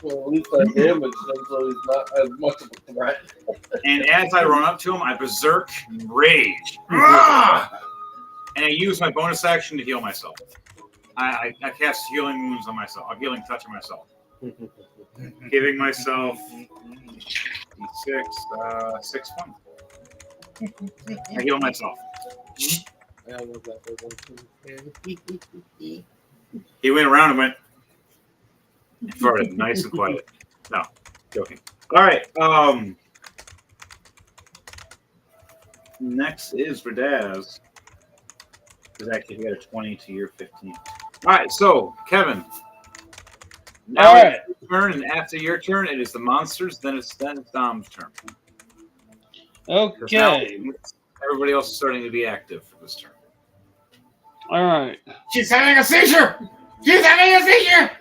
Well, at least that damage them, so he's not as much of a threat. And as I run up to him, I berserk rage. And I use my bonus action to heal myself. I cast healing wounds on myself. A healing touch on myself. giving myself 6 fun. I heal myself. I love that for one. He went around and went and farted, nice and quiet. No, joking. All right. Next is Verdaz. Because actually, he got a 20 to your 15. All right, so Kevin. Now All right. it's your turn, and after your turn, it is the monsters. Then it's Dom's turn. 'Cause now Okay. everybody else is starting to be active for this turn. All right. She's having a seizure. She's having a seizure.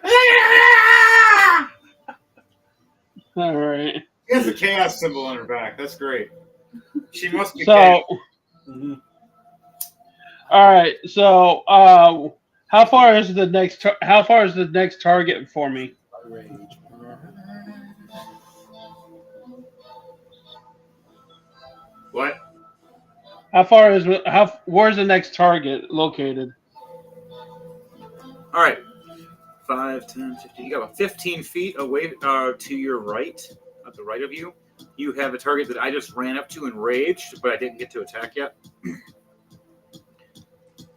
All right. She has a chaos symbol on her back. That's great. She must be. So. All right. So, how far is the next? How far is the next target for me? Rage. What? How far is Where's the next target located? All right. 5, 10, 15. You got about 15 feet away to your right, at the right of you. You have a target that I just ran up to and raged, but I didn't get to attack yet.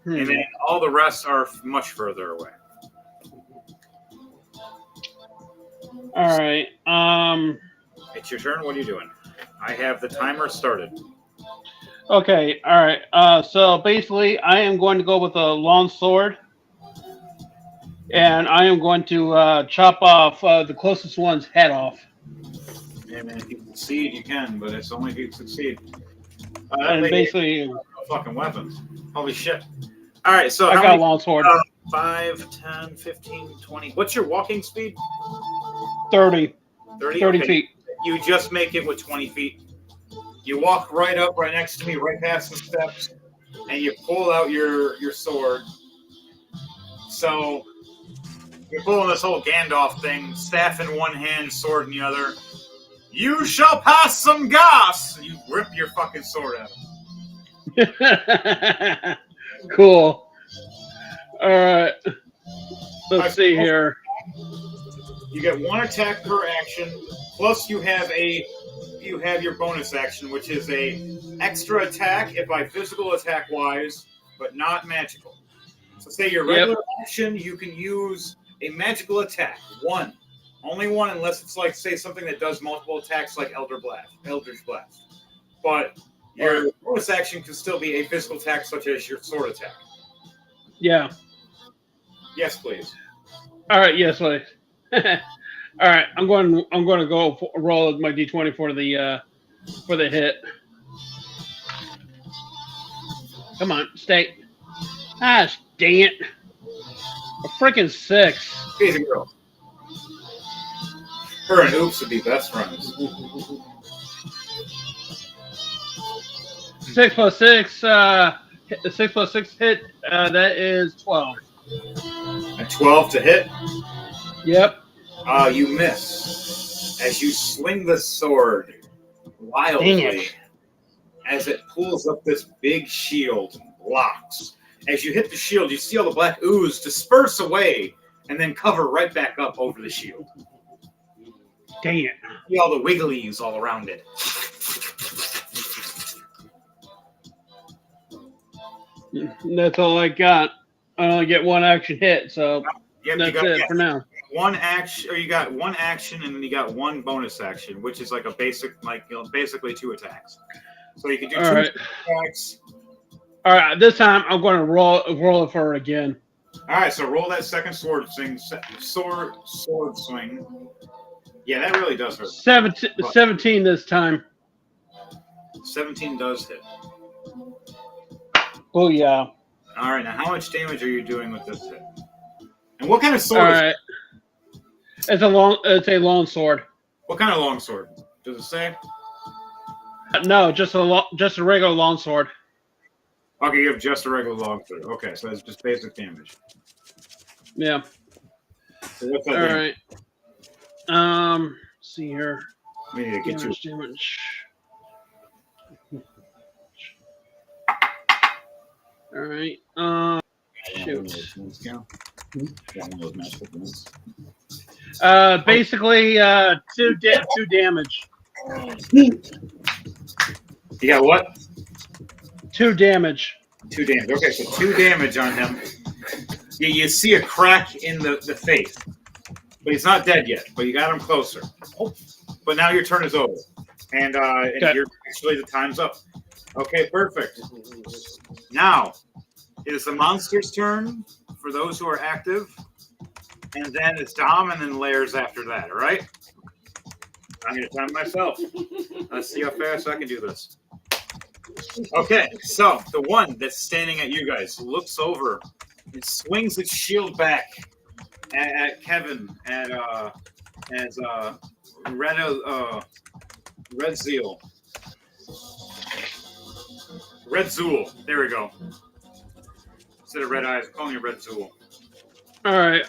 And then all the rest are much further away. All right. It's your turn. What are you doing? I have the timer started. Okay. All right. So basically, I am going to go with a long sword, and I am going to chop off the closest one's head off. Yeah, man, if you succeed, you can, but it's only if you succeed. And basically, fucking weapons. Holy shit. All right, so I how got many? a long sword. 5, 10, 15, 20. What's your walking speed? 30 Okay. feet. You just make it with 20 feet. You walk right up, right next to me, right past the steps, and you pull out your sword. So you're pulling this whole Gandalf thing, staff in one hand, sword in the other. You shall pass some gas! And you rip your fucking sword out. Cool. All right. Let's see here. You get one attack per action, plus you have your bonus action, which is a extra attack if by physical attack wise, but not magical. So say your regular action, you can use a magical attack. One. Only one, unless it's like, say, something that does multiple attacks like Eldritch Blast. But your bonus action can still be a physical attack such as your sword attack. Yeah. Yes, please. All right. Yes, please. All right. I'm going to go roll my d20 for the hit. Come on, stay. Ah, dang it! A freaking 6. Easy girl. Her and Oops would be best friends. 6 plus 6. 6 plus 6 hit. That is 12. A 12 to hit. Yep. You miss as you swing the sword wildly as it pulls up this big shield and blocks. As you hit the shield, you see all the black ooze disperse away and then cover right back up over the shield. Dang it. You see all the wigglies all around it. That's all I got. I only get one action hit, so that's it for now. One action, or you got one action, and then you got one bonus action, which is like a basic, basically 2 attacks. So you can do 2 attacks. All right, this time I'm going to roll it for her again. All right, so roll that second sword swing. Sword swing. Yeah, that really does hurt. 17 this time. 17 does hit. Oh yeah. All right, now how much damage are you doing with this hit? And what kind of sword? All right. It's a long sword. What kind of long sword? Does it say? No, just a regular long sword. Okay, you have just a regular long sword. Okay, so it's just basic damage. Yeah. So what's that All damage? right. Let's see here. We need to get Damage. All right. Shoot. Basically, two damage. You got what? 2 damage. 2 damage. Okay, so 2 damage on him. You see a crack in the face. But he's not dead yet. But you got him closer. But now your turn is over. And you're actually the time's up. Okay, perfect. Now it is the monster's turn for those who are active. And then it's Dom and then layers after that, all right? I'm going to time myself. Let's see how fast I can do this. Okay, so the one that's standing at you guys looks over and swings its shield back at Kevin as Red Zeal. Red Zool. There we go. Instead of Red Eyes, I'm calling you Red Zool. All right.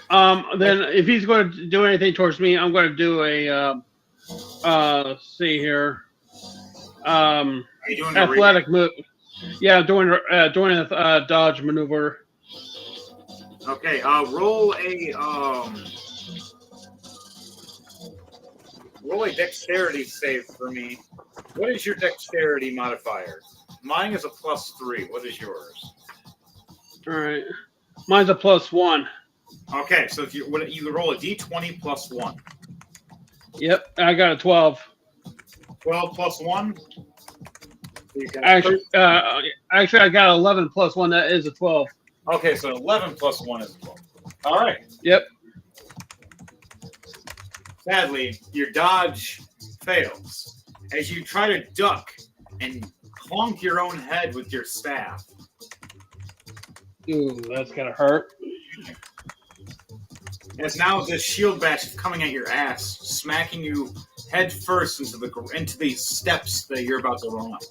Then if he's going to do anything towards me, I'm going to do a let's see here. Are you doing Athletic move. Yeah, doing a dodge maneuver. Okay. Roll a dexterity save for me. What is your dexterity modifier? Mine is a +3. What is yours? All right. Mine's a +1. Okay, so if you roll a d20 +1. Yep, I got a 12. 12 +1. So Actually, I got 11 +1. That is a 12. Okay, so 11 +1 is 12. All right. Yep. Sadly, your dodge fails as you try to duck and clunk your own head with your staff. Ooh, that's gonna hurt. As now this shield bash is coming at your ass, smacking you head first into the steps that you're about to run up.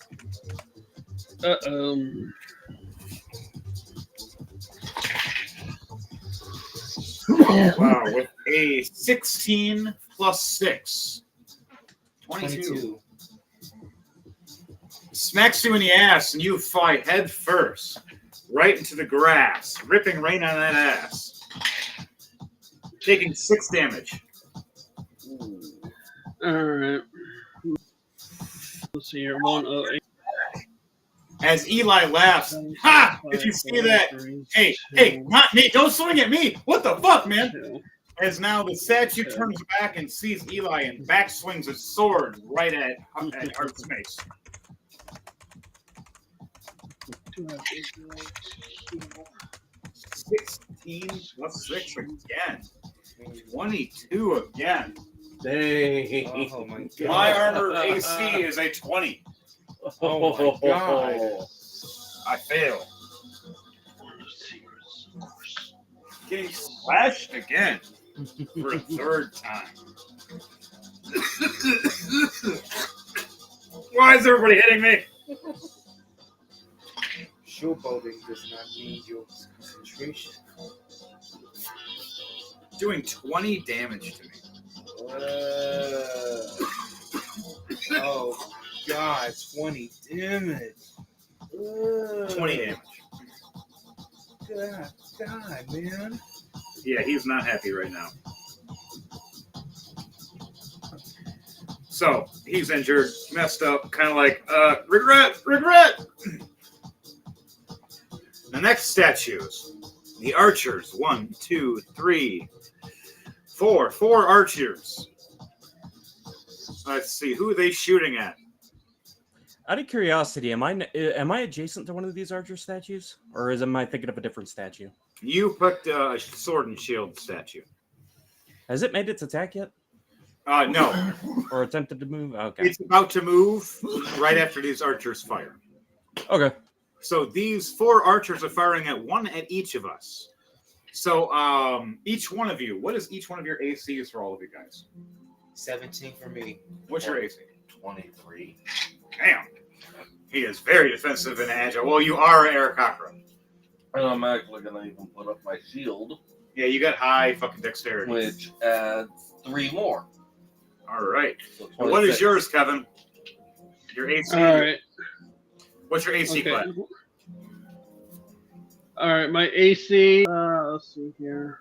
Wow, with a 16 +6. 22. Smacks you in the ass and you fly head first right into the grass, ripping rain on that ass. Taking 6 damage. All right. Let's see here. 108. As Eli laughs, ha! Did you see that? Hey, not me! Don't swing at me! What the fuck, man? As now the statue turns back and sees Eli and back swings his sword right at Heart's face. 16 +6 again. 22 again. Dang. Oh my god. My armor AC is a 20. Oh my god. I fail. Getting slashed again for a third time. Why is everybody hitting me? Showboating does not need your concentration. Doing 20 damage to me. Oh god, 20 damage. 20 damage. God, man. Yeah, he's not happy right now. So, he's injured, messed up, kind of like, regret! The next statues. The archers. 1, 2, 3, 4. 4 archers. Let's see, who are they shooting at? Out of curiosity, am I adjacent to one of these archer statues, or am I thinking of a different statue? You picked a sword and shield statue. Has it made its attack yet? No. Or attempted to move? Okay. It's about to move right after these archers fire. Okay. So these 4 archers are firing at one at each of us. So each one of you, what is each one of your ACs for all of you guys? 17 for me. What's your AC? 23. Damn. He is very defensive and agile. Well, you are Eric Cochran. And I'm actually going to even put up my shield, Yeah, you got high fucking dexterity. which adds 3 more. All right. So And what is 26. yours, Kevin? Your AC? All right. What's your AC Okay. class? All right. My AC. Let's see here.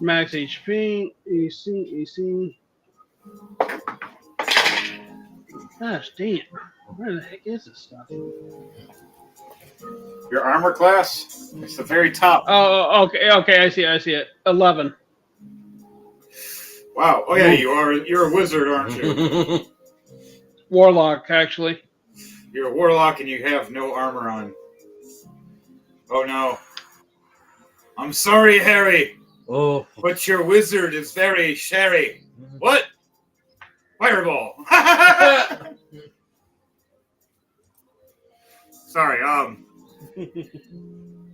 Max HP, EC. Gosh dang it. Where the heck is this stuff? Your armor class? It's the very top. Oh, okay, I see it. 11. Wow. Oh yeah, you're a wizard, aren't you? Warlock, actually. You're a warlock and you have no armor on. Oh no. I'm sorry, Harry, Oh. but your wizard is very sherry. What? Fireball. Sorry,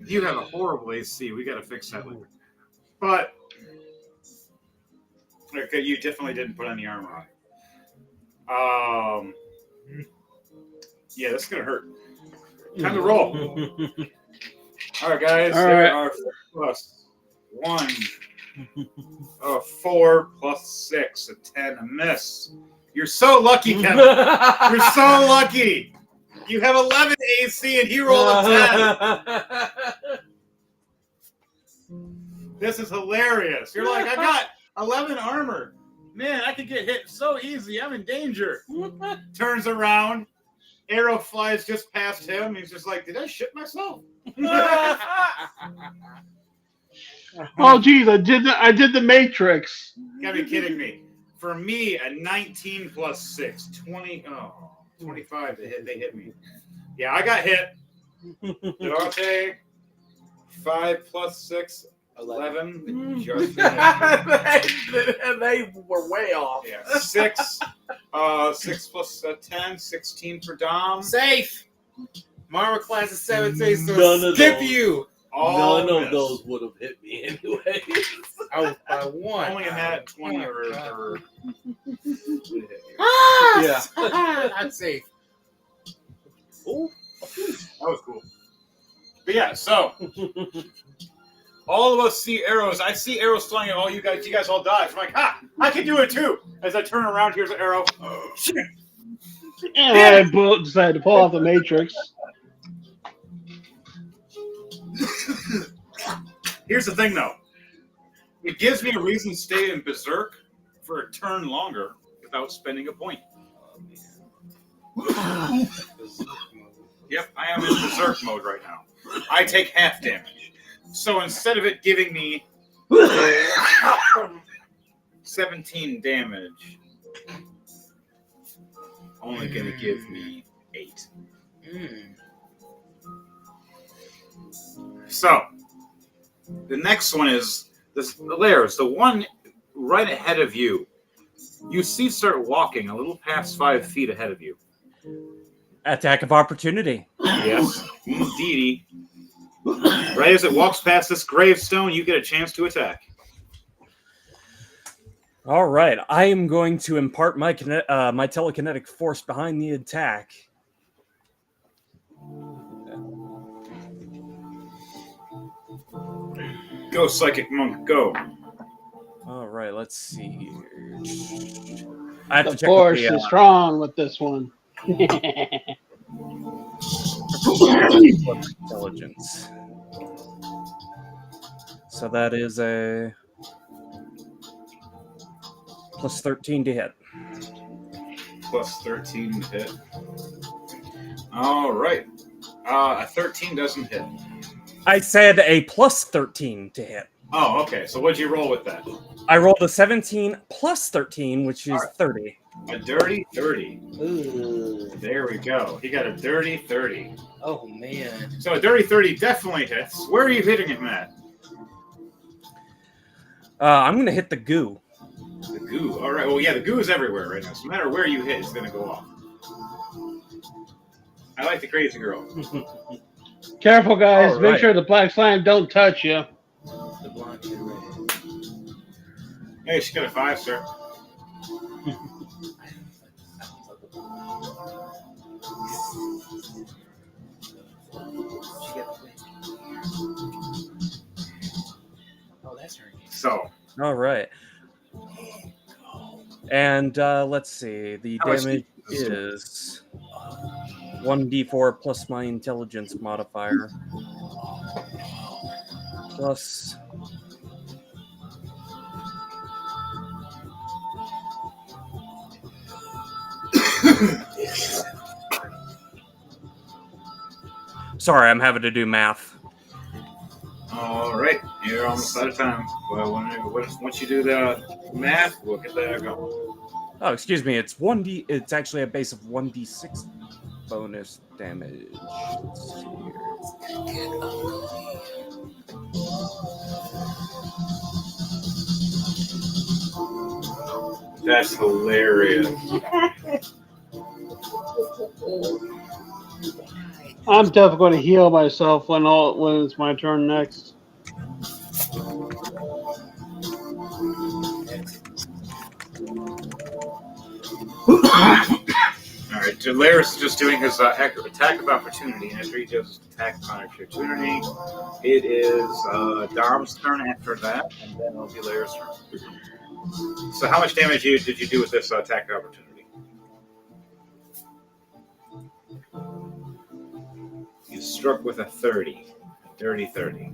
you have a horrible AC. We gotta fix that later. But okay, you definitely didn't put any armor on. Yeah, this is gonna hurt. Time to roll. All right, guys. All There right. are 1, 4 plus 6, a 10, a miss. You're so lucky, Kevin. You're so lucky. You have 11 AC and he rolled a 10. This is hilarious. You're like, I got 11 armor. Man, I could get hit so easy. I'm in danger. Turns around. Arrow flies just past him. He's just like, did I shit myself? Oh geez, I did the Matrix. You gotta be kidding me. For me, a 19 plus 6, 25 to hit. They hit me. Yeah, I got hit. Dante, 5 plus 6, 11. Just They were way off. yeah, 6. 6 plus 10, 16 for Dom. Safe. Armor class is 17, so None of skip those. you. All None of miss. those would have hit me anyway. Oh, by one. Only a nat 20 or Ah! Yeah. I'm safe. That was cool. But yeah, so all of us see arrows. I see arrows flying at all you guys. You guys all dodge. I'm like, I can do it too. As I turn around, here's an arrow. Oh, shit. And I decided to pull off the Matrix. Here's the thing, though. It gives me a reason to stay in Berserk for a turn longer without spending a point. Yep, I am in Berserk mode right now. I take half damage. So instead of it giving me 17 damage, only going to give me 8. So, the next one is the layers. The one right ahead of you. You see start walking a little past 5 feet ahead of you. Attack of opportunity. Yes, indeedy. Right as it walks past this gravestone, you get a chance to attack. All right, I am going to impart my my telekinetic force behind the attack. Go, Psychic Monk, go. All right, let's see here. I have The to check force with is strong with this one. intelligence. So that is a plus 13 to hit. Plus 13 to hit. All right. A 13 doesn't hit. I said a plus 13 to hit. Oh, okay. So what'd you roll with that? I rolled a 17 plus 13, which is 30. A dirty 30. Ooh. There we go. He got a dirty 30. Oh, man. So a dirty 30 definitely hits. Where are you hitting him at? I'm going to hit the goo. The goo. All right. Well, yeah, the goo is everywhere right now. So no matter where you hit, it's going to go off. I like the crazy girl. Careful, guys. All Make right. sure the black slime don't touch you. The blonde kid red. Hey, she got a 5, sir. Oh, that's her. So, All right. And let's see. The How much damage is 1d4 plus my intelligence modifier. Plus Sorry, I'm having to do math. All right, you're almost out of time. Well, once you do the math, we'll get that going. Oh, excuse me. It's 1d. It's actually a base of 1d6 bonus damage. Let's see here. That's hilarious. I'm definitely going to heal myself when it's my turn next. All right, Delaris is just doing his attack of opportunity, and after he does his attack of opportunity, it is Dom's turn after that, and then it'll be Delaris' turn. So, how much damage did you do with this attack of opportunity? You struck with a 30, a dirty 30.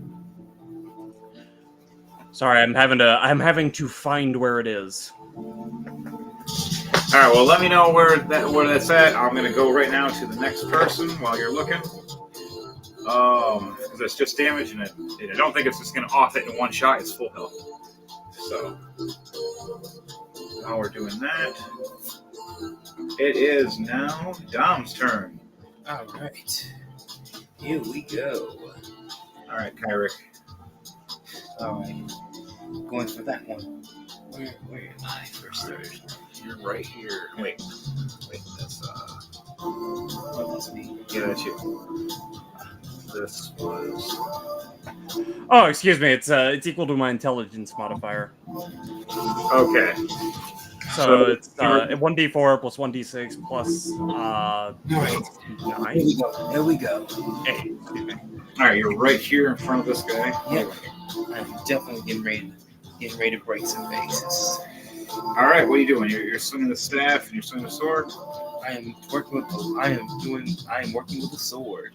Sorry, I'm having to find where it is. All right, well, let me know where that's at. I'm going to go right now to the next person while you're looking. Because it's just damage, and I don't think it's just going to off it in one shot. It's full health. So, while we're doing that, it is now Dom's turn. All right. Here we go. All right, Kyrick. All right. Going for that one. Where am I first? You're right here. Wait, that's What does me? yeah, that's you. This was Oh, excuse me. It's equal to my intelligence modifier. okay. So it's 1d4 plus 1d6 plus All right. 9. Here we go. 8. Excuse me. All right, you're right here in front of this guy. Yep. I'm definitely getting ready to break some faces. All right, what are you doing? You're swinging the staff and you're swinging the sword. I am working with the sword.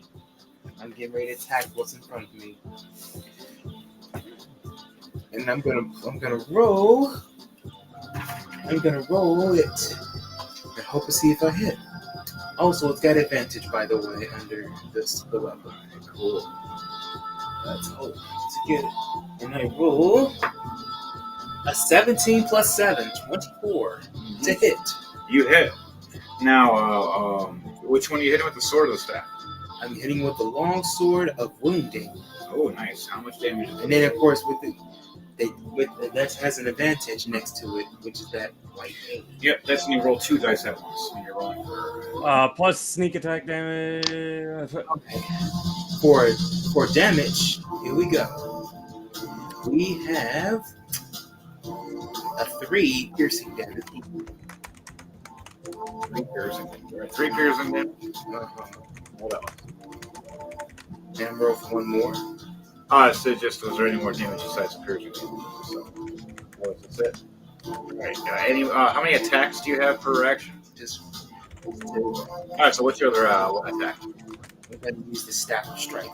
I'm getting ready to attack what's in front of me. And I'm gonna roll. I'm gonna roll it and hope to see if I hit. Also, it's got advantage, by the way, under the weapon. Cool. Let's hope to get it. And I roll a 17 plus 7, 24 to hit. You hit. Now, which one are you hitting with the sword or the staff? I'm hitting with the long sword of wounding. Oh, nice. How much damage? And then, of course, that has an advantage next to it, which is that white paint. Yep, that's when you roll 2 dice at once. And you're rolling for. Plus sneak attack damage. Okay. For damage, here we go. We have a 3 piercing damage. 3 piercing. All right, 3 piercing damage. Hold on. And roll for one more. So just was there any more damage besides the piercing damage? So that's it. All right. How many attacks do you have per action? Just All right. So what's your other attack? I'm going to use the staff of striking.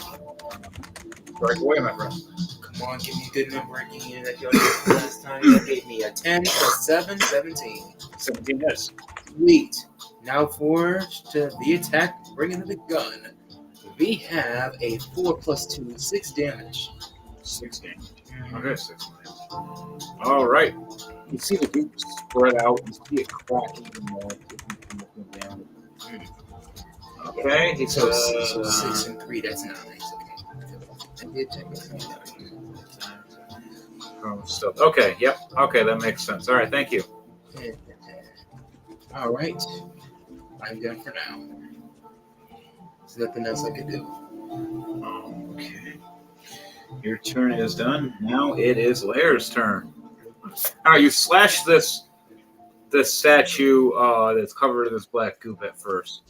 Strike away, my friend. Come on, give me a good number again. Like y'all did last time. You gave me a 10 plus 7, 17. 17 hits. Sweet. Now for the attack, bringing the gun. We have a 4 plus 2, 6 damage. 6 damage. Okay, 6 damage. All right. You see the goop spread out. You see it crack even more. Okay, So 6 and 3, that's 9. Okay, yep. Okay, that makes sense. All right, thank you. All right. I'm done for now. There's nothing else I can do. Okay. Your turn is done. Now it is Lair's turn. All right, you slash this statue that's covered in this black goop at first.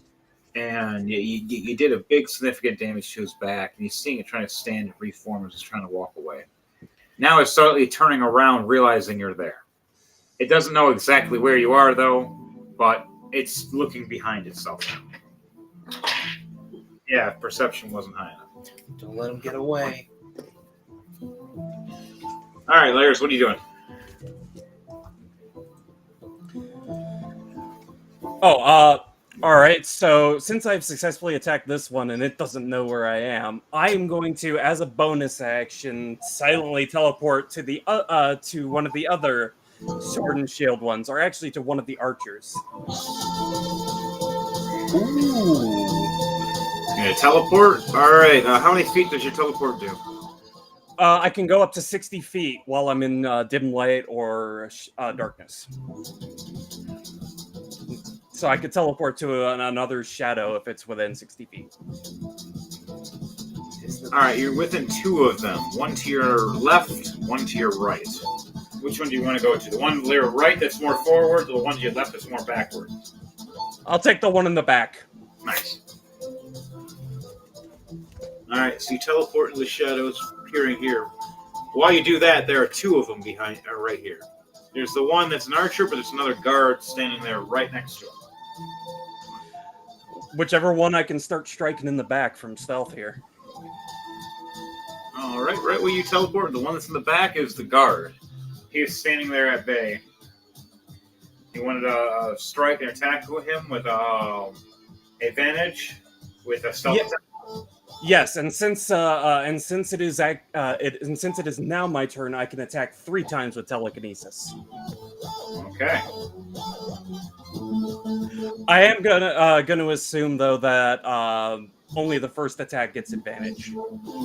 And you did a big significant damage to his back, and he's seeing it trying to stand and reform as it's trying to walk away. Now it's slightly turning around, realizing you're there. It doesn't know exactly where you are, though, but it's looking behind itself. Yeah, perception wasn't high enough. Don't let him get away. All right, Lairs, what are you doing? All right. So since I've successfully attacked this one and it doesn't know where I am, I am going to, as a bonus action, silently teleport to the to one of the other sword and shield ones, or actually to one of the archers. Ooh. Yeah, teleport. All right. How many feet does your teleport do? I can go up to 60 feet while I'm in dim light or darkness. So I could teleport to another shadow if it's within 60 feet. All right, you're within two of them. One to your left, one to your right. Which one do you want to go to? The one to your right that's more forward, or the one to your left that's more backward? I'll take the one in the back. Nice. All right, so you teleport into the shadows, appearing here. While you do that, there are two of them behind, right here. There's the one that's an archer, but there's another guard standing there right next to him. Whichever one I can start striking in the back from stealth here. All right, right where you teleport, the one that's in the back is the guard. He is standing there at bay. You wanted to strike and attack with him with advantage with a stealth attack? Yes, and since it is now my turn, I can attack 3 times with telekinesis. Okay. I am gonna assume though that only the first attack gets advantage.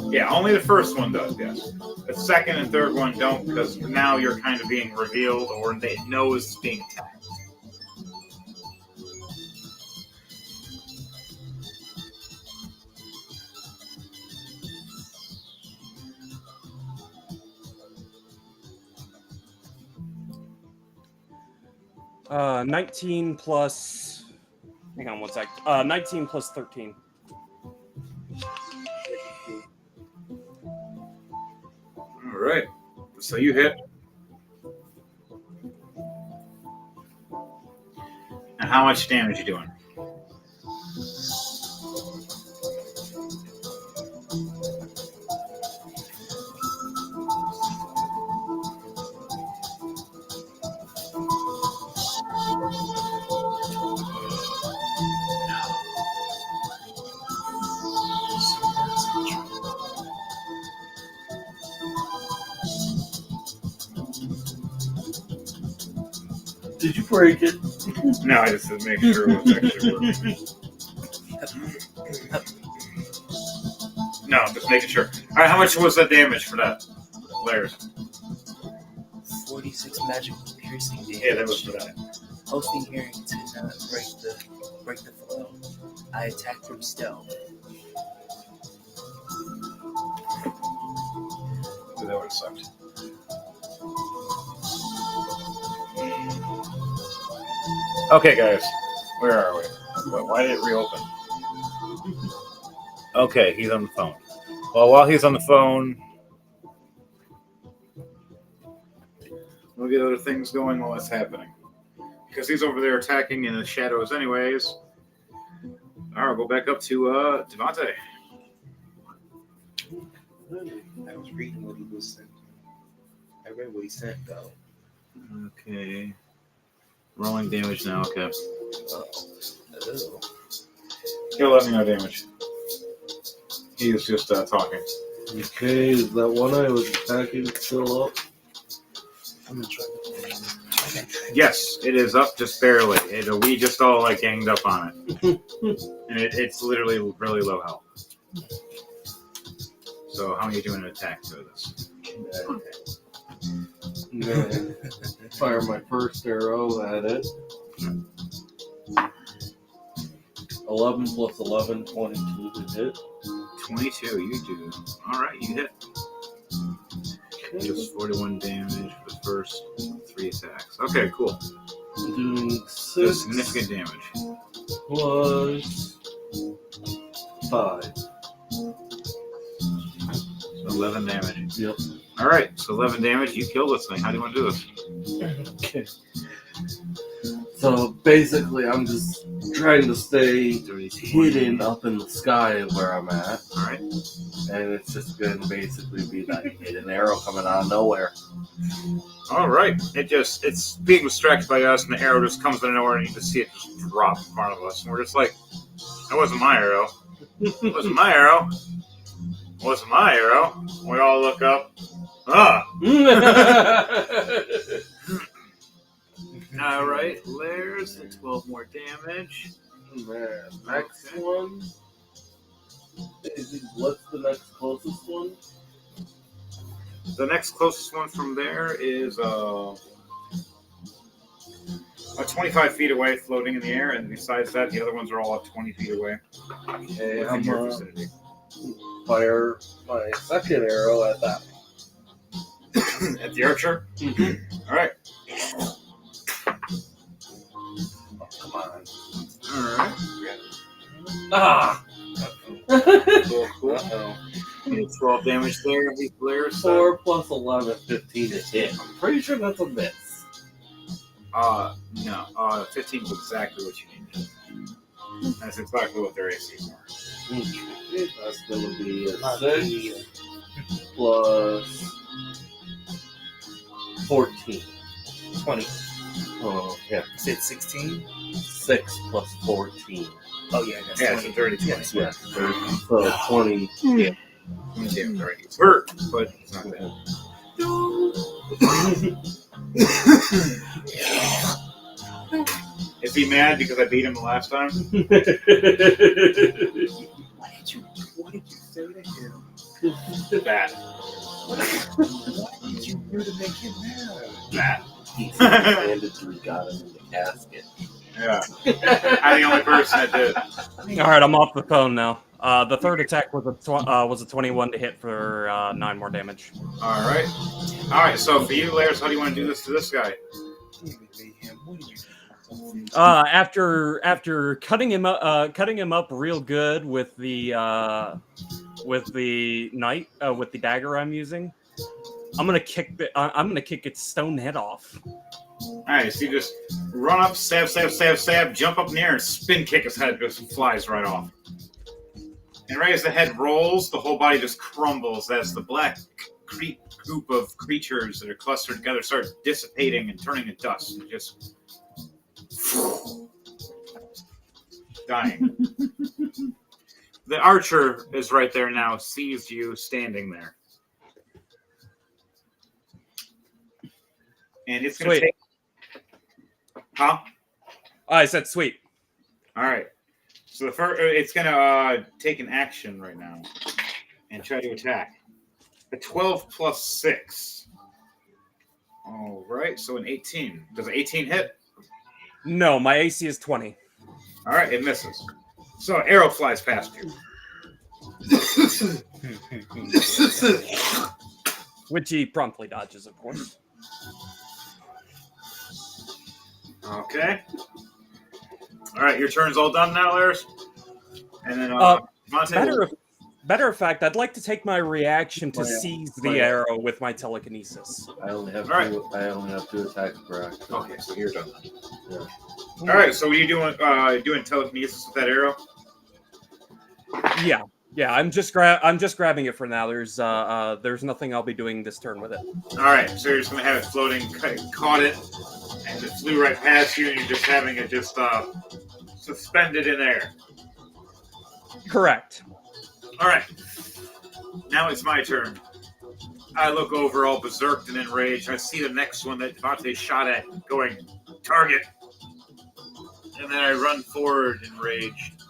Yeah, only the first one does, yes. The second and third one don't, because now you're kind of being revealed, or they know it's being attacked. Uh, 19 plus. Hang on 1 sec. 19 plus 13. All right. So you hit. And how much damage you doing? Did you break it? No, I just had to make sure it was actually working. No, just making sure. All right, how much was the damage for that? Layers. 46 magical piercing damage. Yeah, that was for that. Hosting hearing to not break the flow. I attack from stealth. So that would have sucked. Okay, guys. Where are we? Why did it reopen? Okay, he's on the phone. Well, while he's on the phone, we'll get other things going while that's happening. Because he's over there attacking in the shadows anyways. All right, go back up to Devontae. I was reading what he was sent. I read what he sent, though. Okay. Rolling damage now, okay. Oh. He'll let me know damage. He was just talking. Okay, is that one I was attacking still up? I'm gonna try to. Yes, it is up just barely. We just all like ganged up on it. And it's literally really low health. So how are you doing an attack to this? I'm gonna fire my first arrow at it. 11 plus 11, 22 to hit. 22, you do. Alright, you hit. Just 41 damage for the first 3 attacks. Okay, cool. I'm doing That's 6 significant damage. plus 5. So 11 damage. Yep. Alright, so 11 damage, you kill this thing. How do you want to do this? Okay. So basically, I'm just trying to stay hidden up in the sky where I'm at. Alright. And it's just going to basically be that hidden arrow coming out of nowhere. Alright. It's being distracted by us, and the arrow just comes out of nowhere, and you just see it just drop in front of us. And we're just like, that wasn't my arrow. It wasn't my arrow. It wasn't my arrow. We all look up. Ah! Alright, Lairs, 12 more damage. Man, next one. What's the next closest one? The next closest one from there is 25 feet away, floating in the air, and besides that, the other ones are all up 20 feet away. Okay, Within your vicinity. Fire my second arrow at that. At the archer? Mm-hmm. Alright. Oh, come on. Alright. Ah! Cool. 12 damage there, these Lairs. 4 plus 11, 15 to hit. I'm pretty sure that's a miss. No. 15 is exactly what you need. That's exactly what their AC is. Okay, that's going to be a 6 plus 14. 20. Oh, yeah. You said 16? 6 plus 14. Oh, yeah, that's Yeah, 20. it's a dirty 20. Yeah, so 20. Yeah. Damn, already. It's hurt, but it's not bad. Is he mad because I beat him the last time? What did you say to him? That. What did you do to make him mad? That. He bandagely got him in the casket. Yeah. I'm the only person that did. All right, I'm off the phone now. The third attack was a 21 to hit for 9 more damage. All right. So for you, Lairs, how do you want to do this to this guy? After cutting him up real good with the dagger I'm using, I'm gonna kick its stone head off. All right. So you just run up, stab, jump up in the air, and spin kick his head, just flies right off. And right as the head rolls, the whole body just crumbles as the black group of creatures that are clustered together start dissipating and turning to dust and just dying. The archer is right there now, sees you standing there. And it's going to take... Huh? I said sweet. All right. So it's going to take an action right now and try to attack. A 12 plus 6. All right. So an 18. Does an 18 hit? No, my AC is 20. All right. It misses. So an arrow flies past you. Which he promptly dodges, of course. Okay. All right. Your turn's all done now, Lairs. And then Matter of fact, I'd like to take my reaction to seize the arrow with my telekinesis. I only have two attacks per action. Okay, so you're done. Yeah. All right. So what are you doing? Doing telekinesis with that arrow? Yeah. I'm just grabbing it for now. There's nothing I'll be doing this turn with it. All right. So you're just gonna have it floating, caught it, and it flew right past you, and you're just having it just suspended in air. Correct. All right. Now it's my turn. I look over all berserked and enraged. I see the next one that Devante shot at going, target. And then I run forward enraged.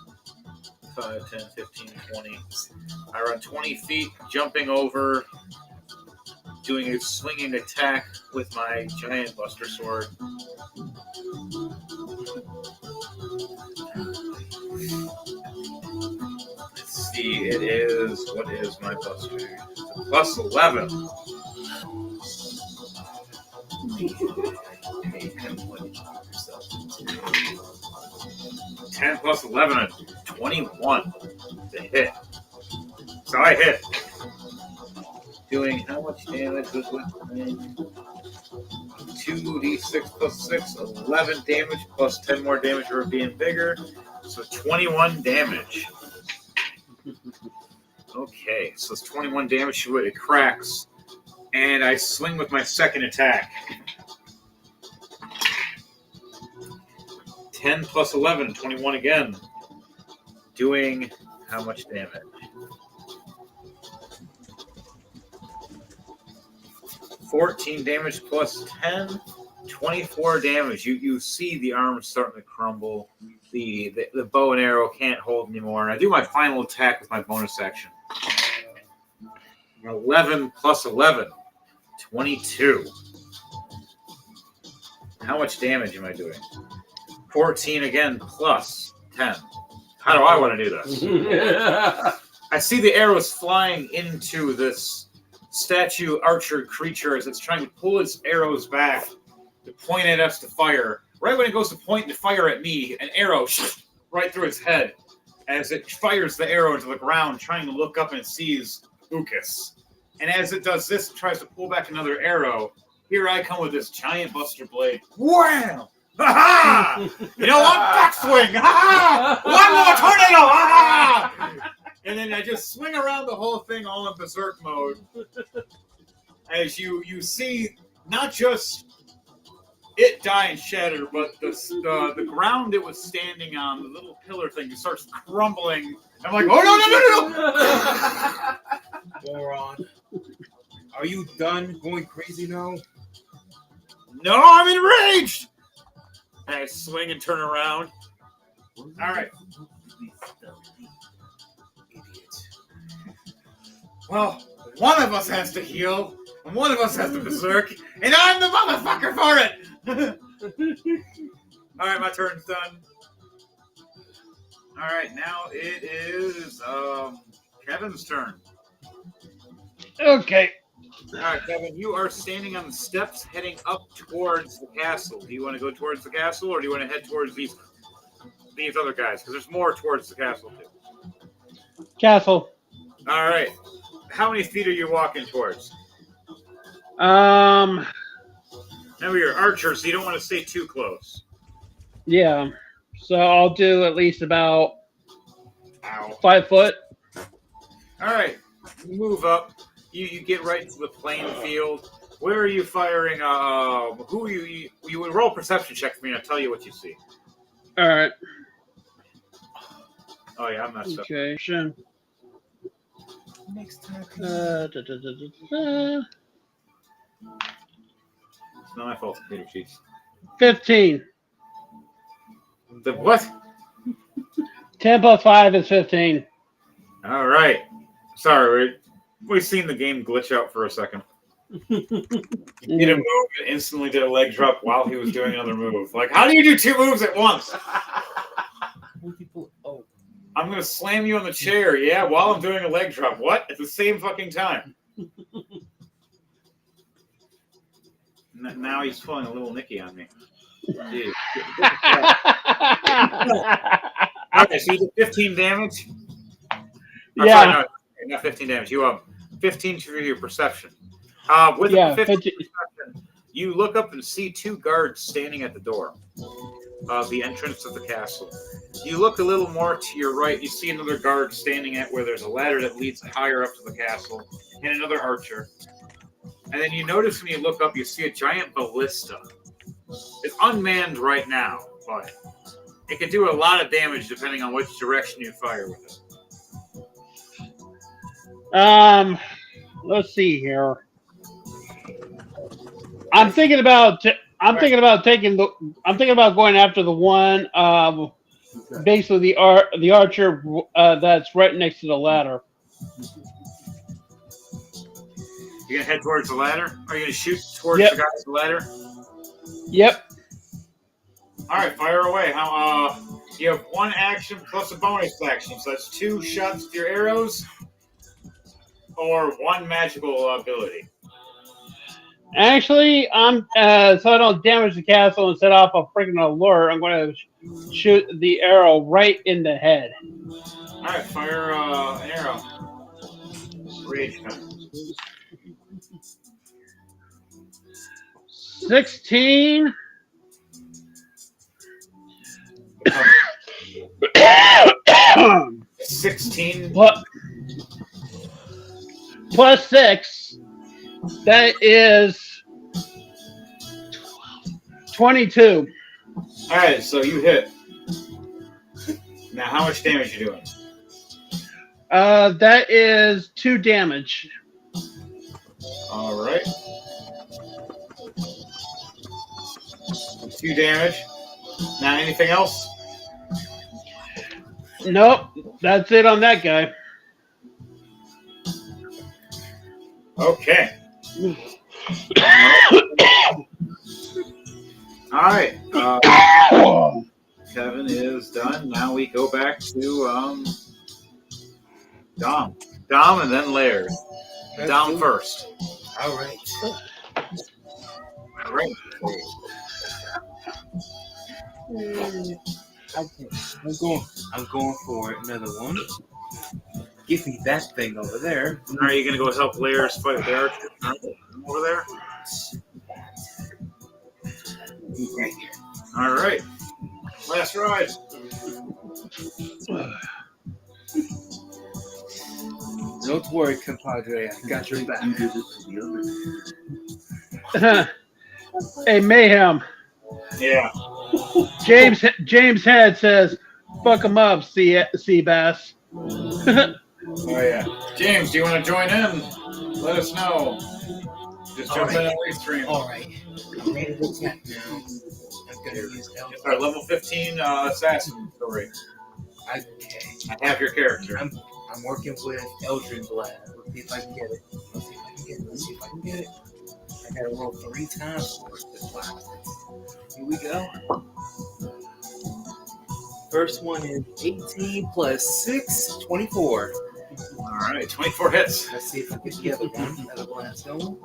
5, 10, 15, 20. I run 20 feet, jumping over, doing a swinging attack with my giant buster sword. Let's see, what is my buster? Plus 11. 10 plus 11, a 21 to hit. So I hit. Doing how much damage was with me? 2d6 plus 6, 11 damage, plus 10 more damage for being bigger. So 21 damage. Okay, so it's 21 damage to it. It cracks. And I swing with my second attack. 10 plus 11, 21 again. Doing how much damage? 14 damage plus 10, 24 damage. You see the arms starting to crumble. The bow and arrow can't hold anymore. And I do my final attack with my bonus action. 11 plus 11, 22. How much damage am I doing? 14 again plus 10. How do I want to do this? I see the arrows flying into this statue archer creature as it's trying to pull its arrows back to point at us to fire. Right when it goes to point to fire at me, an arrow right through its head as it fires the arrow into the ground, trying to look up and it sees Ukas. And as it does this, it tries to pull back another arrow. Here I come with this giant buster blade. Wham! Ha-ha! You know what? Backswing! Ha-ha! One more tornado! Ha-ha! And then I just swing around the whole thing all in berserk mode. As you see not just it die and shatter, but the ground it was standing on, the little pillar thing, starts crumbling. I'm like, oh, no! Moron. Are you done going crazy now? No, I'm enraged! And I swing and turn around. All right. Well, one of us has to heal, and one of us has to berserk, and I'm the motherfucker for it! Alright, my turn's done. Alright, now it is Kevin's turn. Okay. Alright, Kevin, you are standing on the steps heading up towards the castle. Do you want to go towards the castle, or do you want to head towards these other guys? Because there's more towards the castle, too. Castle. Alright. How many feet are you walking towards? Um. Now you're archers, so you don't want to stay too close. Yeah. So I'll do at least about Ow. 5 foot. All right. You move up. You get right to the playing field. Where are you firing? Who are you? You would roll a perception check for me, and I'll tell you what you see. All right. Oh yeah, I'm messed up. Okay. Sure. Next time. It's not my fault. Computer cheats. 15. The what? 10 plus 5 is 15. All right. Sorry, we've seen the game glitch out for a second. He did a move and instantly did a leg drop while he was doing another move. Like, how do you do two moves at once? Oh. I'm going to slam you on the chair, yeah, while I'm doing a leg drop. What? At the same fucking time. Now he's pulling a little Nicky on me. Jeez. Okay, so you did 15 damage? Yeah. Sorry, no, not 15 damage. You have 15 for your perception. With the 15 perception, you look up and see two guards standing at the door of the entrance of the castle. You look a little more to your right. You see another guard standing at where there's a ladder that leads higher up to the castle, and another archer. And then you notice when you look up, you see a giant ballista. It's unmanned right now, but it can do a lot of damage depending on which direction you fire with it. Let's see here. I'm thinking about going after the one, basically the archer that's right next to the ladder. You gonna head towards the ladder? Are you gonna shoot towards the guy at the ladder? Yep. All right, fire away. How? You have one action plus a bonus action, so that's 2 shots with your arrows, or 1 magical ability. Actually, so I don't damage the castle and set off a freaking alert, I'm going to shoot the arrow right in the head. All right, fire an arrow. Rage time. 16. 16. Plus 6. That is 22. All right, so you hit. Now, how much damage you doing? That is 2 damage. All right. 2 damage. Now, anything else? Nope, that's it on that guy. Okay. All right. Kevin is done. Now we go back to Dom. Dom and then Laird. Dom first. All right. All right. Okay. I'm going for another one. Give me that thing over there. Are you going to go help Laird fight the archer over there? Right here. All right. Last ride. Don't worry, compadre. I got your back. Hey, Mayhem. Yeah. James Head says, "Fuck him up, sea bass." Oh, yeah. James, do you want to join in? Let us know. Just jump in and leave stream. All right. I'm ready to attack now. I'm going to use L. It's our level 15 assassin story. Okay. I have your character. I'm working with Eldrin Blast. Let's see if I can get it. Let's see if I can get it. I gotta roll 3 times for it this last. Here we go. First one is 18 plus 6, 24. All right, 24 hits. Let's see if I can get the one out of blast going.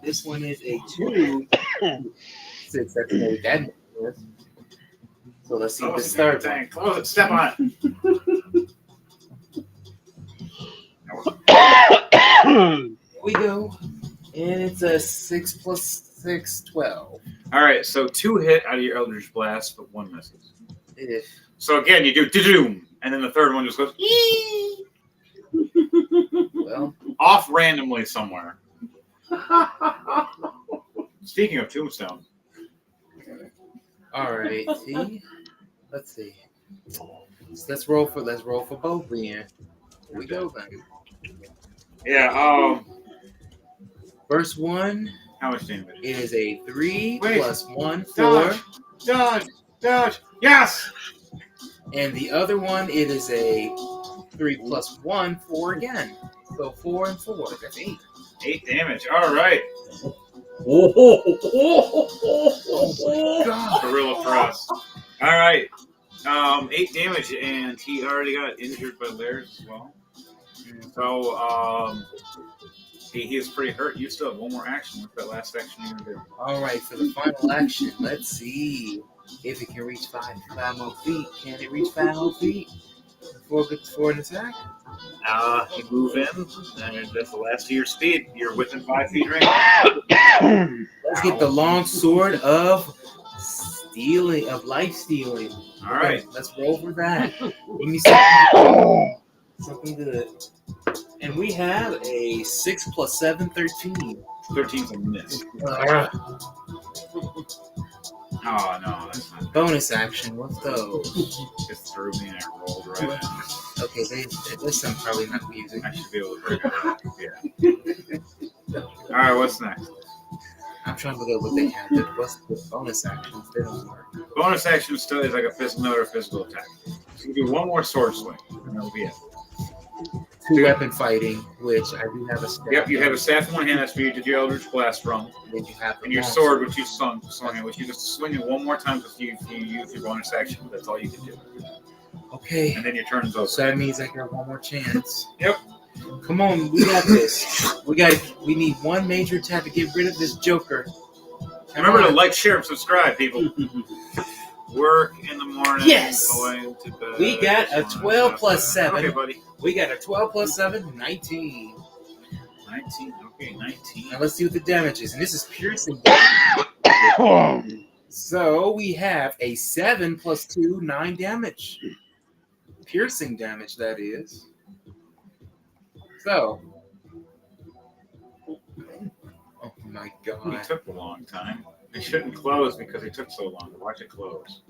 This one is a 2. 6, that's no damage. So let's see this third one. Close it. Step on it. Here we go. And it's a 6 plus 6, 12. All right, so 2 hit out of your Eldritch Blast, but 1 misses. If So again, you do doom, and then the third one just goes well, off randomly somewhere. Speaking of tombstones, all right. See, let's see. So let's roll for both then. Here we go then. yeah. First one How much damage? is a 3 Wait. plus 1, 4, Dodge. Yes. and the other one it is a 3 plus 1, 4 again. So 4 and 4. That's 8. 8 damage. All right. God. Gorilla Frost. All right. 8 damage, and he already got injured by Laird as well. So he is pretty hurt. You still have one more action with that last action you're gonna do. All right, for the final action, let's see if it can reach 5 more feet. Can it reach 5 more feet before an attack? You move in, and that's the last of your speed. You're within 5 feet range. Let's get the long sword of life stealing. All right. Let's roll for that. Give me something good. And we have a 6 plus 7, 13. 13's a miss. Oh, no, that's not. Bonus action. What's those? Just threw me and I rolled right in. Okay, this I'm probably not using. I should be able to break it out. Yeah. All right, what's next? I'm trying to look at what they have. What's the bonus actions? They don't work. Bonus action still is like a physical or physical attack. So you do one more sword swing, and that'll be it. 2 weapon fighting, which I do have a staff. Yep, you have a staff in one hand. That's for you to do Eldritch Blast from. And then you have And your sword, which you swung it, which you just swing it one more time if you use your bonus action. That's all you can do. Okay. And then your turn's over. So that means I got one more chance. Yep. Come on, we got this. We need one major attack to get rid of this Joker. Remember to like, share, and subscribe, people. Work in the morning. Yes. Going to bed. We got a 12 plus 7. Okay, buddy. We got a 12 plus 7, 19. 19. Okay, 19. Now let's see what the damage is. And this is piercing damage. So we have a 7 plus 2, 9 damage. Piercing damage, that is. So. Oh my He god. took a long time. It shouldn't close because he took so long. Watch it close.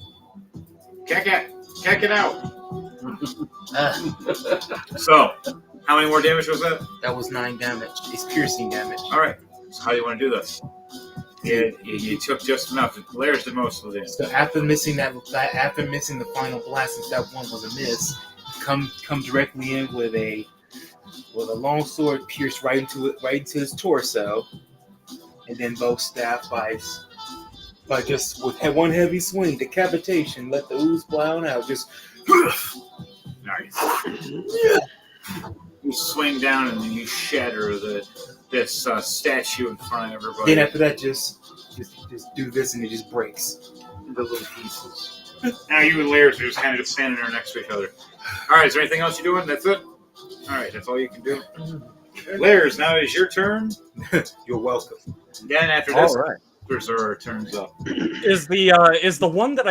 Check it out. So, how many more damage was that? That was 9 damage. It's piercing damage. All right. So how do you want to do this? You took just enough. Lairs did most of the damage. So after missing the final blast, since that one was a miss, come directly in with a long sword, pierce right into his torso, and then bow staff by just with one heavy swing, decapitation. Let the ooze fly on out. Just Nice. You swing down and then you shatter this statue in front of everybody. then after that, just do this and it just breaks into little pieces. Now you and Lairs are just kind of just standing there next to each other. All right, is there anything else you're doing? That's it? All right, that's all you can do. Lairs, now it is your turn. You're welcome. Then after this, All right. Berserker turns up. Is the one that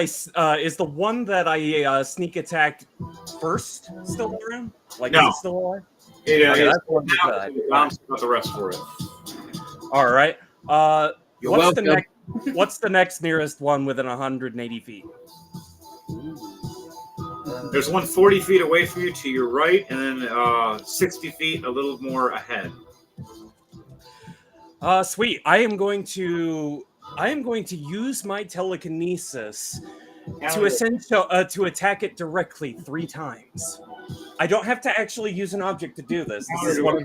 I sneak attacked first still around? Like, No. is it still alive? Yeah, Okay, it's that's one now, that died. Dom's got the rest for it. All right. You're What's the welcome. What's the next nearest one within 180 feet? There's one 40 feet away from you to your right, and then 60 feet a little more ahead. Sweet. I am going to use my telekinesis to attack it directly 3 times. I don't have to actually use an object to do this. This is one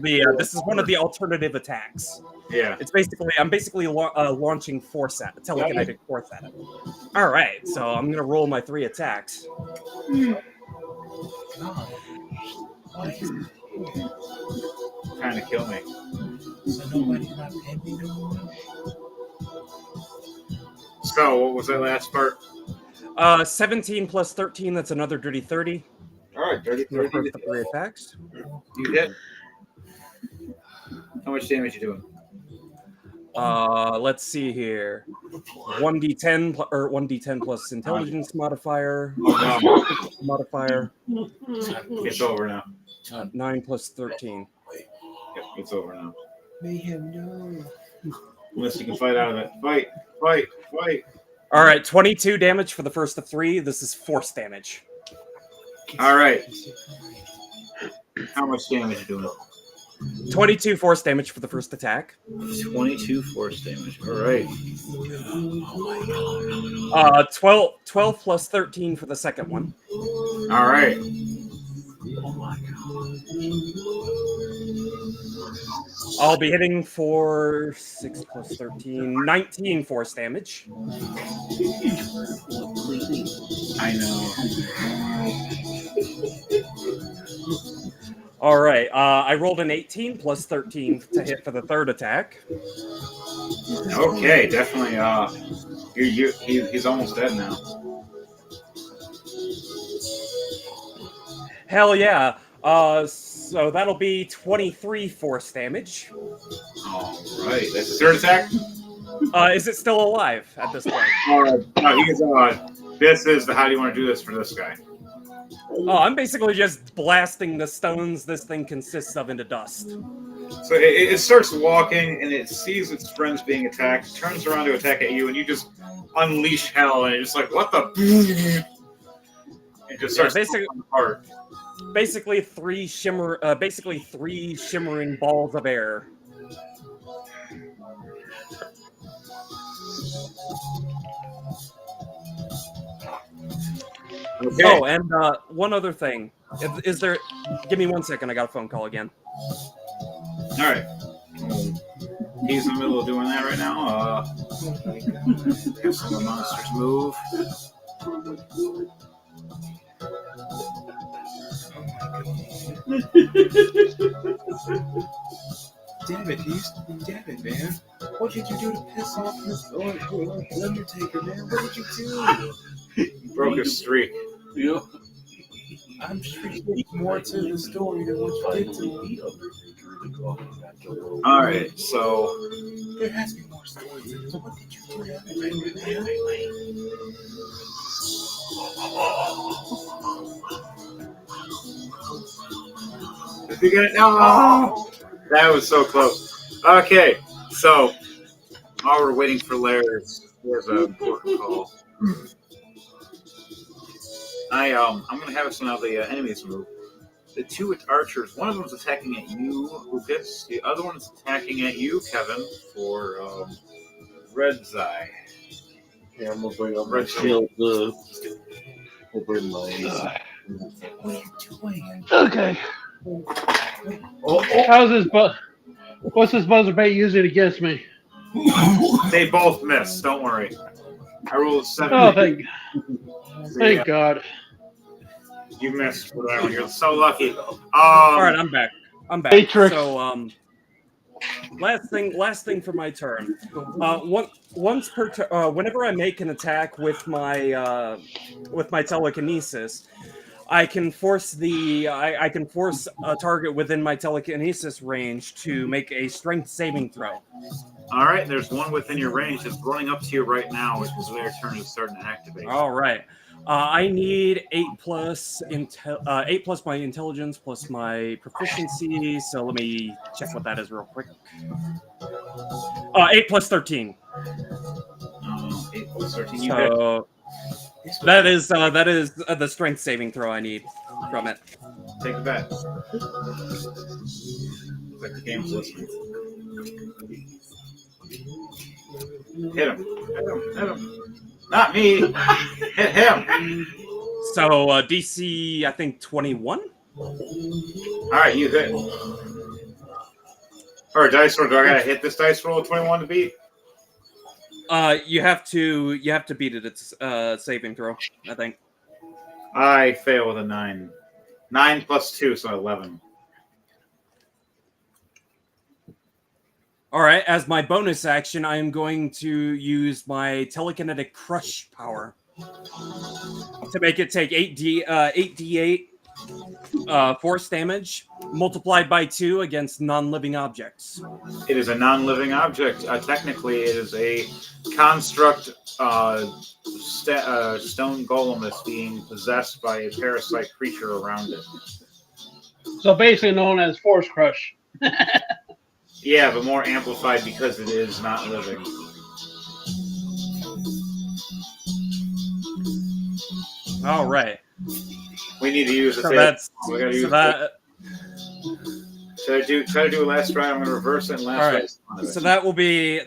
of the alternative attacks. Yeah. I'm basically launching telekinetic force at it. All right, so I'm gonna roll my 3 attacks. Trying to kill me. So nobody's not paying me no more. So, what was that last part? 17 plus 13. That's another dirty 30. All right, 30. For the first 3 attacks. You hit. How much damage you doing? Let's see here. 1d10 plus intelligence modifier. Modifier. It's over now. 9 plus 13. Yep, it's over now. Mayhem, no. Unless you can fight out of it. Fight. All right, 22 damage for the first of 3. This is force damage. All right. How much damage you doing? 22 force damage for the first attack. 22 force damage. All right. 12 plus 13 for the second one. All right. I'll be hitting for 6 plus 13, 19 force damage. I know. All right, I rolled an 18 plus 13 to hit for the third attack. Okay, definitely. He's almost dead now. Hell yeah. So that'll be 23 force damage. All right, that's the third attack. Is it still alive at this point? No, he's this is the how do you want to do this for this guy? Oh, I'm basically just blasting the stones this thing consists of into dust. So it starts walking and it sees its friends being attacked, turns around to attack at you, and you just unleash hell, and it's just like, what the? It just starts falling apart. Basically three shimmering balls of air. Okay. Oh, and one other thing. Is there... Give me 1 second, I got a phone call again. All right. He's in the middle of doing that right now. Have some of the monsters move. Damn it, man. What did you do to piss off this Undertaker, man? What did you do? Broke his streak. Yep. I'm sure there's more to the story than what you did to me. All right, so There has to be more stories. So what did you do to did you get it? No, that was so close. Okay, so while we're waiting for Lairs, here's an important call. I'm gonna have some of the enemies move. The two archers, one of them's attacking at you, Lucas. The other one's attacking at you, Kevin, for Red's Eye. Yeah, I'm gonna bring up my Red shield. We'll bring my. What are you doing? Okay. Oh, How's this? What's this buzzer bait using against me? they both missed. Don't worry. I rolled 7. Oh, thank God. You missed for that one. You're so lucky. All right, I'm back. Matrix. So, last thing for my turn. Once per whenever I make an attack with my telekinesis, I can force a target within my telekinesis range to make a strength saving throw. All right, there's one within your range. It's running up to you right now, which is their turn is starting to activate. All right. I need 8 plus my intelligence plus my proficiency. So let me check what that is real quick. 8 plus 13. 8 plus 13. You So that is the strength saving throw I need from it. take the bet. Like the game's listening. Hit him. Hit him. Not me. Hit him. So DC, I think 21. All right, you hit. Or dice roll. Do I gotta hit this dice roll 21 to beat? You have to beat it. It's saving throw, I think. I fail with a 9. 9 plus 2, so 11. All right. As my bonus action, I am going to use my telekinetic crush power to make it take 8d8 force damage multiplied by 2 against non-living objects. It is a non-living object. Technically, it is a construct stone golem that's being possessed by a parasite creature around it. So basically known as Force Crush. Yeah, but more amplified because it is not living. All right. We need to use So it. that's We gotta use so that. Try to do a last try. I'm going to reverse it and last All right. try. So that will be a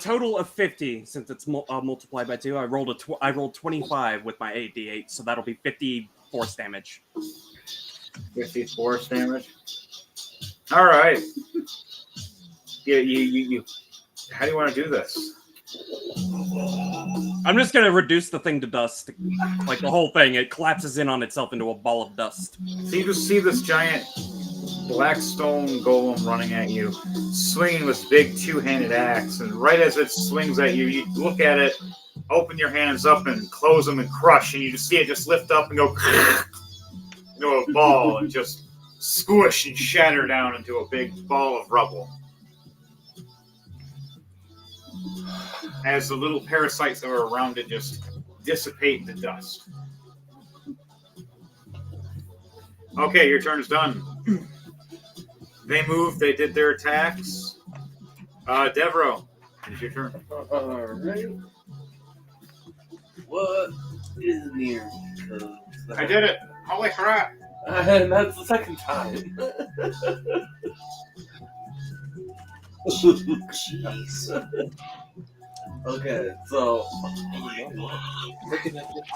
total of 50 since it's multiplied by 2. I rolled 25 with my 8d8, so that'll be 50 force damage. 50 force damage. All right. Yeah, you. How do you want to do this? I'm just gonna reduce the thing to dust, like the whole thing. It collapses in on itself into a ball of dust. So you just see this giant black stone golem running at you, swinging this big two-handed axe, and right as it swings at you, you look at it, open your hands up and close them and crush, and you just see it just lift up and go into a ball and just squish and shatter down into a big ball of rubble. As the little parasites that are around it just dissipate into dust. Okay, your turn's done. They moved, they did their attacks. Devro, it's your turn. Alright. What is near? I did it! Holy crap! And that's the second time. Jeez. Okay, so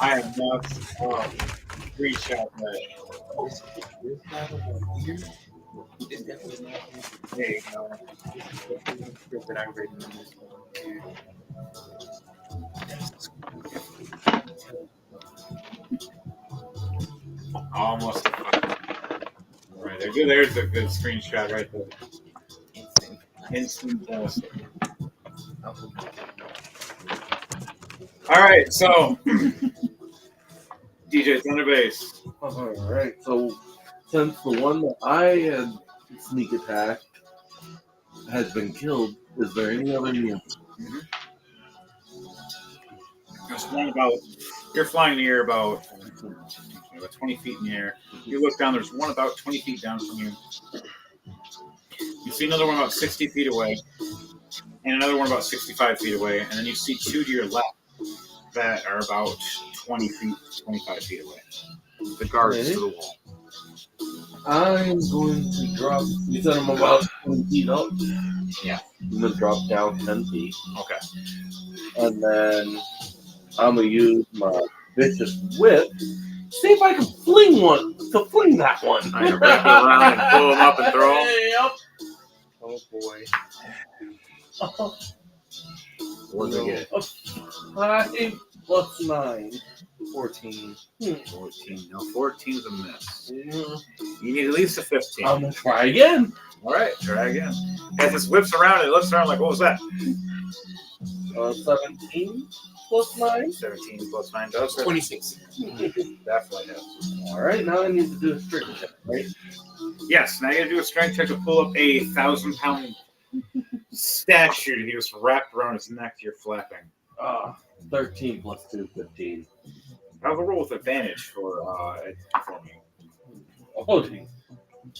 I am not screenshot that. There you go. Almost. Right there. There's a good screenshot right there. Instant bonus. All right, so DJ Thunder Base. Alright, so since the one that I had sneak attacked has been killed, is there any other new? There's one about, you're flying in the air about 20 feet in the air. You look down, there's one about 20 feet down from you. You see another one about 60 feet away, and another one about 65 feet away, and then you see two to your left that are about 20 feet, 25 feet away. The guards to the wall. I'm going to drop. You said I'm about 20 feet up? Yeah. I'm going to drop down 10 feet. Okay. And then I'm going to use my vicious whip. See if I can fling that one. I'm going to wrap it around and pull them up and throw them. Yep. Oh boy. What do they get? 5 plus 9. 14. 14. No, 14 is a miss. Yeah. You need at least a 15. I'm going to try again. All right, try again. As this whips around, it looks around like, what was that? 17 plus 9. 17 plus 9 does it. 26. Definitely does. All right, now I need to do a strength check, right? Yes, now you gotta do a strength check to pull up a 1,000-pound statue that he was wrapped around his neck. You're flapping. 13 plus 2, 15. I'll roll with advantage for me. Oh, geez.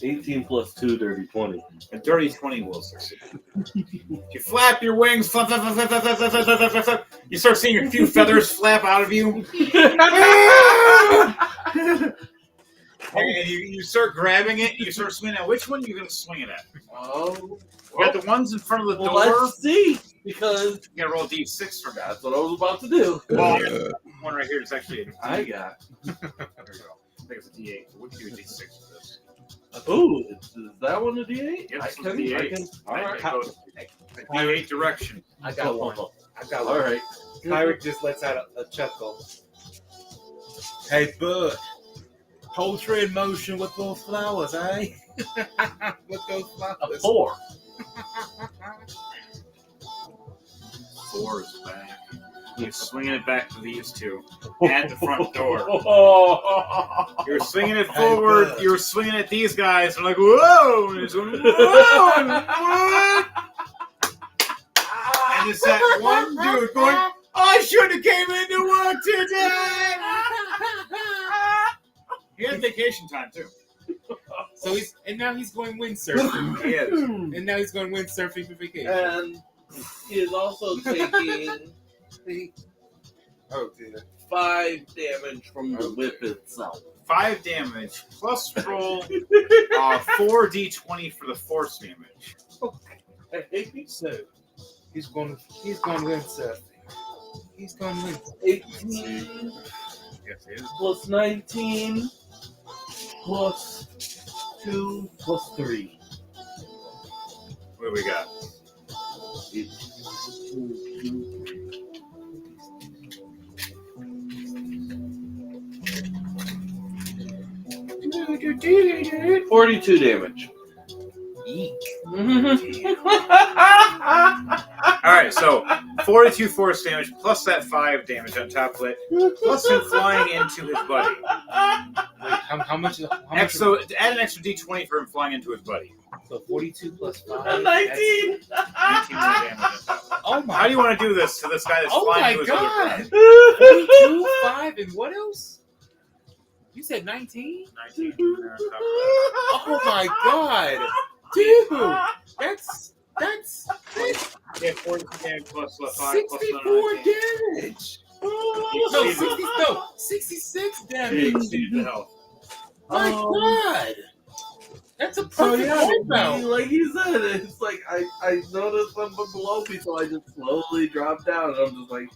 18 plus 2, dirty 20. A dirty 20 will succeed. You flap your wings, flap, flap, flap, flap, flap, flap, flap, flap, flap, flap. You start seeing a few feathers flap out of you. And you start grabbing it, and you start swinging at. Which one are you going to swing it at? Oh. You got the ones in front of the door. Let's see, because You got to roll a d6 for that. that's what I was about to do. Well, one right here is actually a d8. I got. There we go. I think it's a d8. We'll do a d6 for this. Oh, is that one a D8? Yep, I it's a can. d8. All right. It goes a d8 direction. I got one. I got All one. right. Kyrick just lets out a chuckle. Hey, bud. Poultry in motion with those flowers, eh? With those A flowers. 4. 4 is back. You're swinging it back to these two at the front door. You're swinging it forward. You're swinging at these guys. I'm like, whoa! And it's going, whoa! And what? And it's that one dude going, I should have came into work today. He had vacation time too. So now he's going windsurfing. He is. And now he's going windsurfing for vacation. And he is also taking Oh dear. 5 damage from the whip itself. 5 damage plus roll 4d20 for the force damage. So he's going windsurfing. He's going windsurfing. 18 Yes, it is. plus 19 plus 2 plus 3. What do we got? It's 42 damage. Alright, so 42 force damage plus that 5 damage on top of it, plus him flying into his buddy. Wait, how much? So add an extra d20 for him flying into his buddy. So 42 plus 5. 19! 19 more damage on top. Oh my! How do you want to do this to this guy that's Oh flying my into his god! other friend? 42, 5, and what else? You said 19? 19 there on top of that. Oh my god! Dude, that's Yeah, 40 damage plus 5 plus 64 19. damage. No, 66 damage. Exceeded the health. My god! That's a So perfect yeah, wipeout. like you said, it's like I noticed something below me, so I just slowly dropped down, and I'm just like,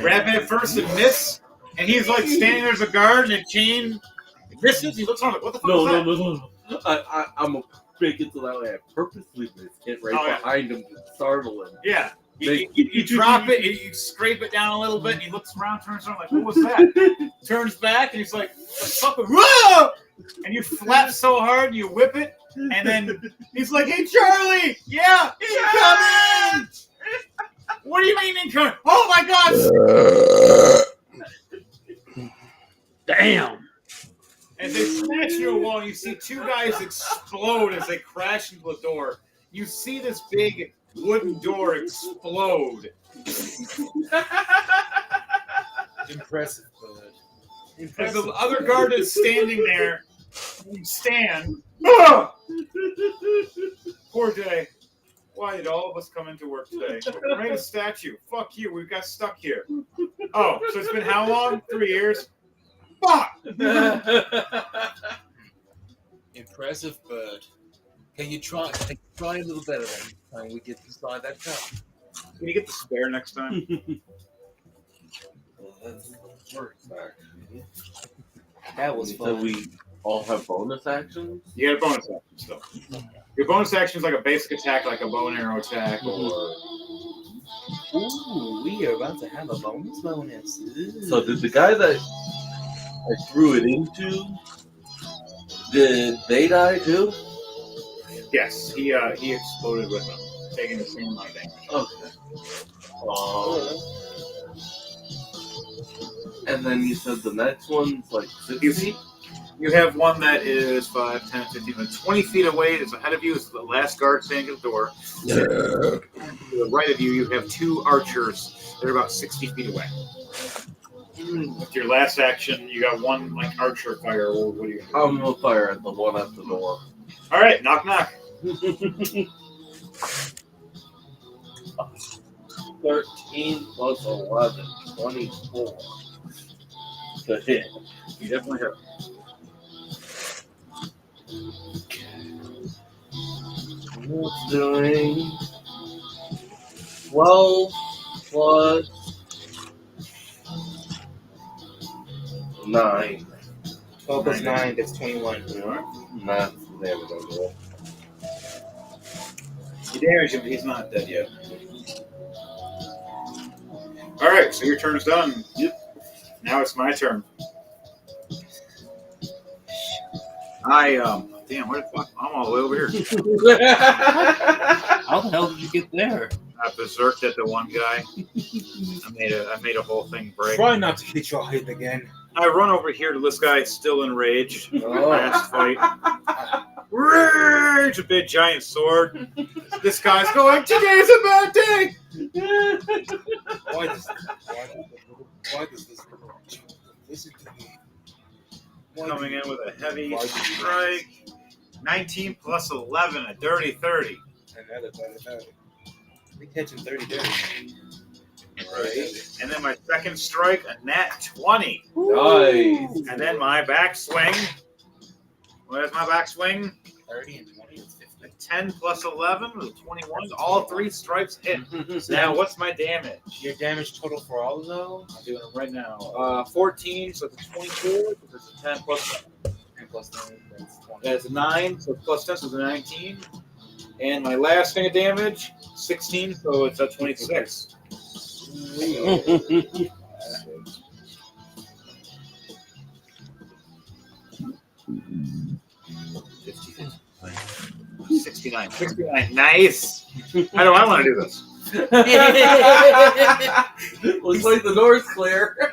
Grabbing it first and miss, and he's like standing there as a guard, and a chain misses. He looks on like, what the fuck is that? no. I'm gonna make it so that way I purposely missed it right Oh, yeah. behind him to startle him. Yeah. They- You drop it, and you scrape it down a little bit, and he looks around, turns around, like, what was that? Turns back, and he's like, fucking, whoa! And you flap so hard, and you whip it, and then he's like, hey, Charlie! Yeah, incoming! What do you mean incoming? Oh, my God! Damn. As they snatch you along, you see two guys explode as they crash into the door. You see this big wooden door explode. Impressive, bud. As the other guard is standing there, you stand. Ah! Poor day. Why did all of us come into work today? We made a statue. Fuck you. We got stuck here. Oh, so it's been how long? 3 years? Fuck! Impressive, bud. Can you try a little better then? Time we get inside that car. Can you get the spare next time? Well, that's works, actually. That was So fun. we all have bonus actions? You get a bonus action still. Your bonus action is like a basic attack, like a bow and arrow attack, or Ooh, we are about to have a bonus. Ooh. So did the guy that I threw it into, did they die too? yes, he exploded with them, taking the same amount of damage. Okay. And then you said the next one's like 60? You have one that is 5, 10, 15, 20 feet away. It's ahead of you. It's the last guard standing at the door. Yeah. To the right of you, you have two archers. They're about 60 feet away. With your last action, you got one like archer fire. Or what do you do? I'm gonna fire at the one at the door. All right, knock knock. 13 plus 11, 24. To hit. You definitely hit. What's doing 12 plus 9. 12 plus 9, that's 21. Nah, there we go. You damage him, but he's not dead yet. All right, so your turn's done. Yep. Now it's my turn. Damn, where the fuck? I'm all the way over here. How the hell did you get there? I berserked at the one guy. I made a whole thing break. Try not to hit your head again. I run over here to this guy still enraged. Oh. Last fight. Rage! A big giant sword. This guy's going, today's a bad day! Why does this listen to me? Coming in with a heavy strike. 19 plus 11, a dirty 30. Another. We catching 30 dirty. Right. And then my second strike, a nat 20. Nice. And then my backswing. Where's my backswing? 30 and 20 is 50. A 10 plus 11 was 21. All 3 strikes hit. Now, what's my damage? Your damage total for all of those? I'm doing it right now. 14, so it's 24. So it's a 10 plus 10. 10 plus 9, that's 20. That's 9, so plus 10, so it's a 19. And my last thing of damage, 16, so it's a 26. $69. 69. Nice. How do I want to do this? Looks like the door's clear.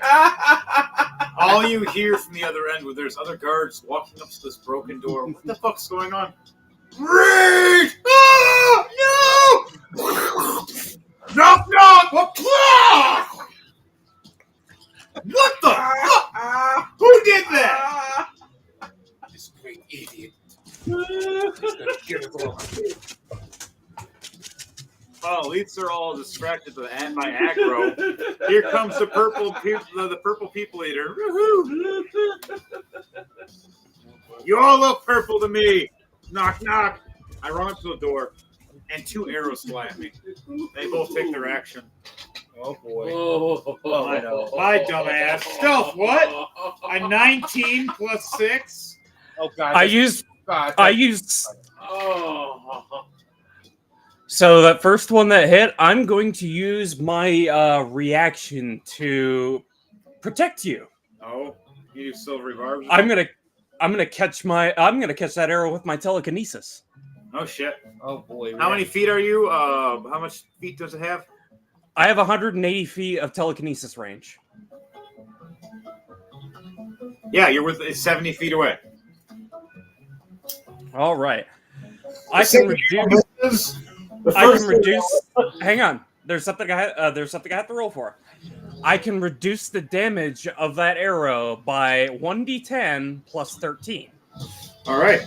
All you hear from the other end, where there's other guards walking up to this broken door. What the fuck's going on? Rage! Ah! No! Knock, knock! What the fuck? Who did that? This great idiot. Oh, elites are all distracted by aggro. Here comes the purple people eater. Woohoo! You all look purple to me. Knock, knock. I run up to the door, and 2 arrows fly at me. They both take their action. Oh boy. Oh, I know. My dumbass. Stealth, what? A 19 plus 6? Oh god. I used. God. Oh. So that first one that hit, I'm going to use my reaction to protect you. Oh, you use silvery barbs? I'm gonna catch that arrow with my telekinesis. Oh shit. Oh boy. How many feet are you? How much feet does it have? I have 180 feet of telekinesis range. Yeah, you're with 70 feet away. All right. I can reduce. Hang on. There's something I have to roll for. I can reduce the damage of that arrow by 1d10 plus 13. All right.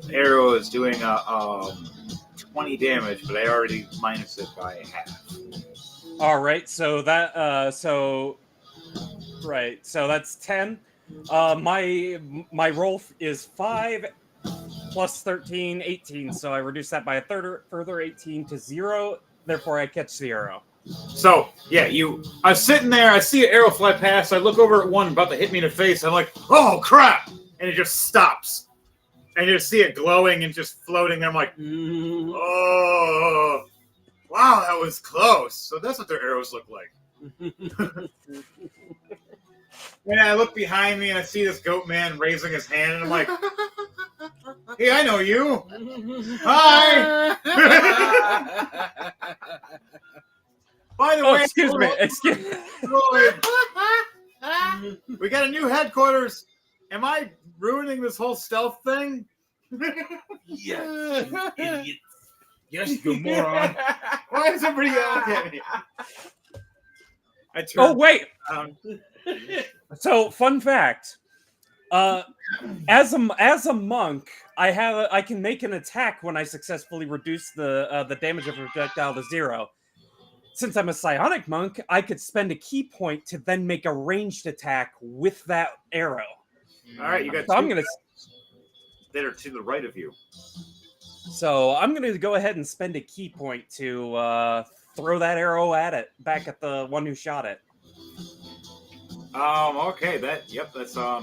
The arrow is doing 20 damage, but I already minus it by half. All right, so that so that's 10. My roll is 5 plus 13, 18. So I reduce that by a further 18 to 0. Therefore, I catch the arrow. So yeah, I was sitting there. I see an arrow fly past. I look over at one about to hit me in the face. I'm like, oh crap! And it just stops. And you just see it glowing and just floating. I'm like, oh, wow, that was close. So that's what their arrows look like. And I look behind me and I see this goat man raising his hand, and I'm like, hey, I know you. Hi. By the way, excuse me. We got a new headquarters. Am I ruining this whole stealth thing? Yes, you idiot. Yes, you moron. Why is everybody yelling at me? Oh, wait. So, fun fact. As a monk, I can make an attack when I successfully reduce the damage of a projectile to 0. Since I'm a psionic monk, I could spend a key point to then make a ranged attack with that arrow. All right, you got so two I'm gonna that are to the right of you. So I'm gonna go ahead and spend a key point to throw that arrow back at the one who shot it. Okay, that's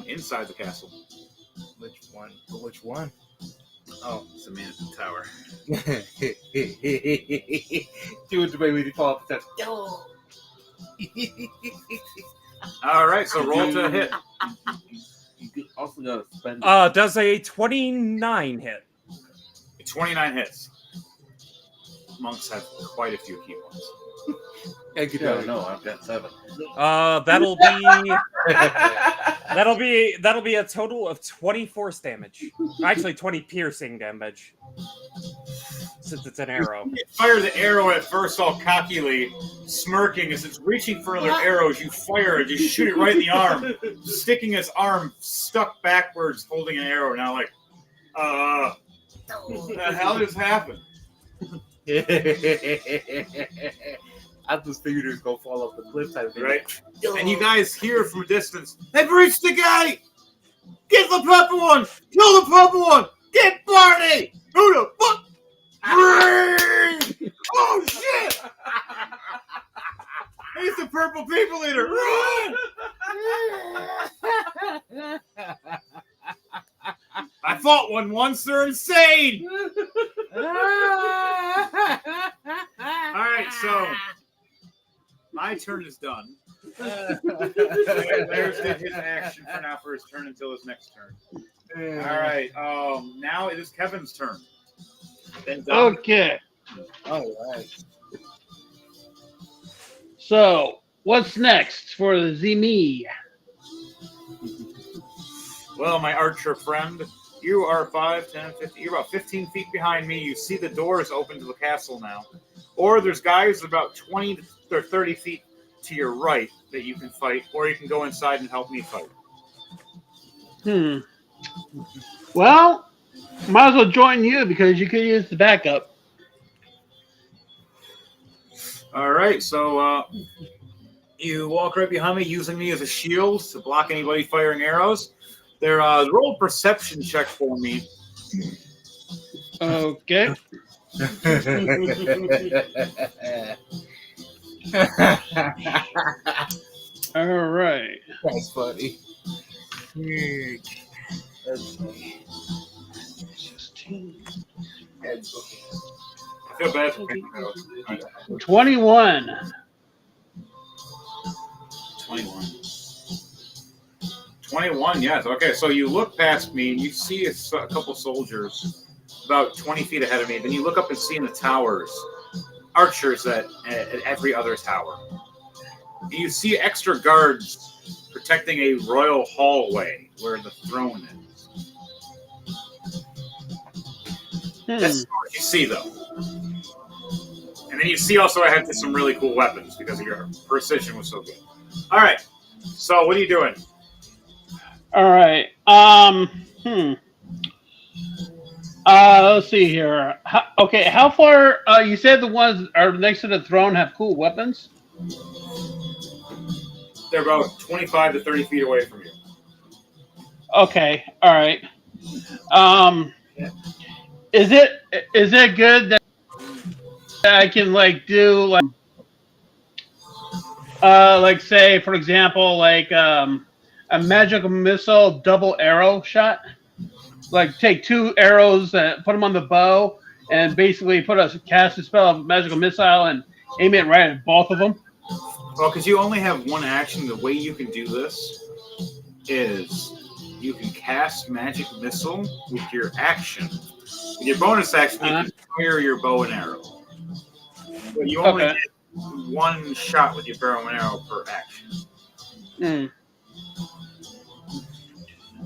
inside the castle. Which one? Oh, it's the man at the tower. Do it the way we fall off the All right, so roll to hit. You also got to spend. Does a 29 hit? 29 hits. Monks have quite a few key points. No, I've got 7. That'll be a total of 20 force damage. Actually, 20 piercing damage. Since it's an arrow. You fire the arrow at first all cockily, smirking as it's reaching for other arrows. You fire it, you shoot it right in the arm, sticking his arm stuck backwards, holding an arrow. Now, like, what the hell just happened? I just figured it was going to fall off the cliff type thing. Right? And you guys hear from a distance, they've reached the gate! Get the purple one! Kill the purple one! Get Barney! Who the fuck? Oh, shit! He's the purple people eater! Run! I fought one once, they're insane! Alright, so my turn is done. There's his action for now for his turn until his next turn. Alright, now it is Kevin's turn. Okay. All right. So, what's next for the Zimi? Well, my archer friend, you are 5, 10, 15, you're about 15 feet behind me. You see the doors open to the castle now. Or there's guys about 20 or 30 feet to your right that you can fight, or you can go inside and help me fight. Well, might as well join you because you could use the backup. All right, so you walk right behind me, using me as a shield to block anybody firing arrows. Roll a perception check for me. Okay. All right. That's funny. I feel bad for picking arrows. 21. 21, yes. Okay, so you look past me and you see a couple soldiers about 20 feet ahead of me. Then you look up and see in the towers. archers at every other tower. You see extra guards protecting a royal hallway where the throne is. That's what you see, though. And then you see also I have some really cool weapons because your precision was so good. All right. So what are you doing? All right. Let's see here. How far? You said the ones are next to the throne have cool weapons. They're about 25 to 30 feet away from you. Okay. All right. Is it good that I can do say for example a magical missile double arrow shot? Like take 2 arrows and put them on the bow and basically cast a spell of magical missile and aim it right at both of them? Well, because you only have one action, the way you can do this is you can cast magic missile with your action. With your bonus action, you can fire your bow and arrow. But you only get 1 shot with your bow and arrow per action.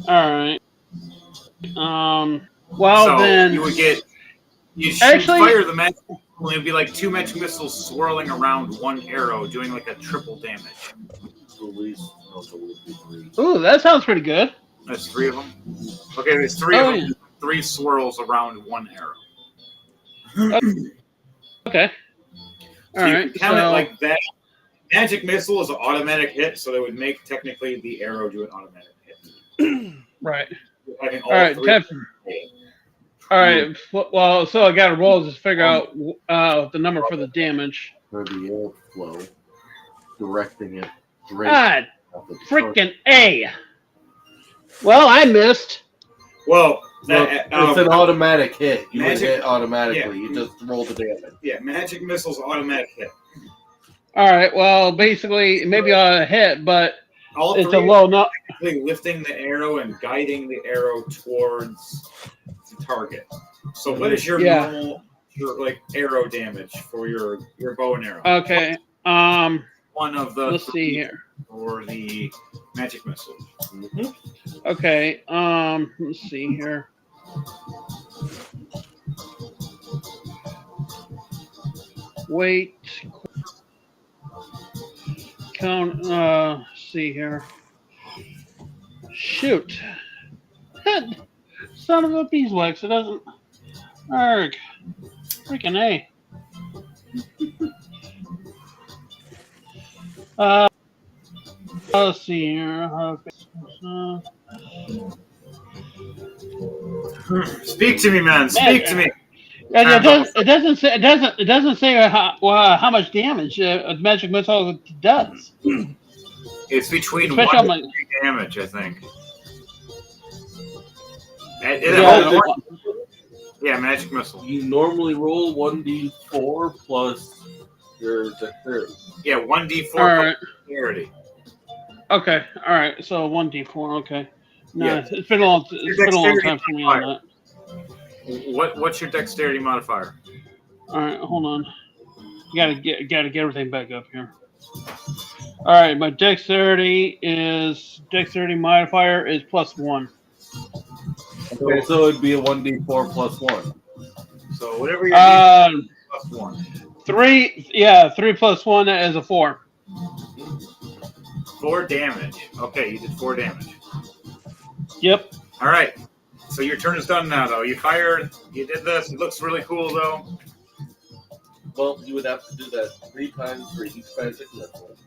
All right. Well, so then you would get fire the magic missile, and it'd be like 2 magic missiles swirling around 1 arrow, doing like a triple damage. Ooh, that sounds pretty good. There's 3 of them. Okay, there's 3 of them. Yeah. 3 swirls around 1 arrow. Okay. All right. Count it like that. Magic missile is an automatic hit, so that would make technically the arrow do an automatic hit. Right. All right. All right. Well, so I got to roll to figure out the number for the damage. For the airflow, directing it. God, freaking A! Well, I missed. Well, it's an automatic hit. You hit automatically. Yeah. You just roll the damage. Yeah, magic missile's automatic hit. All right. Well, basically, maybe a hit, but it's a low number. Lifting the arrow and guiding the arrow towards the target. So, what is your normal arrow damage for your bow and arrow? Okay. One of the. Let's see here. For the magic missile. Okay. Let's see here. Wait. Count. See here. Shoot. Son of a beeswax. It doesn't. Arg. Freaking A. Let's see here. Speak to me, man. Speak to me. It doesn't say how much damage a magic missile does. It's between 1 and 3 damage, I think. Yeah, magic missile. You normally roll 1d4 plus your dexterity. Yeah, 1d4 plus dexterity. Okay, all right. So 1d4. Okay. No, it's been a long time for me on that. What's your dexterity modifier? All right, hold on. Gotta get everything back up here. All right, my dexterity modifier is +1. Okay, so it'd be a 1d4 plus 1. So whatever you're doing, +1. 3. Yeah, 3 plus 1 is a 4. 4 damage. Okay, you did 4 damage. Yep. All right. So your turn is done now, though. You fired. You did this. It looks really cool, though. Well, you would have to do that 3 times for each magic missile.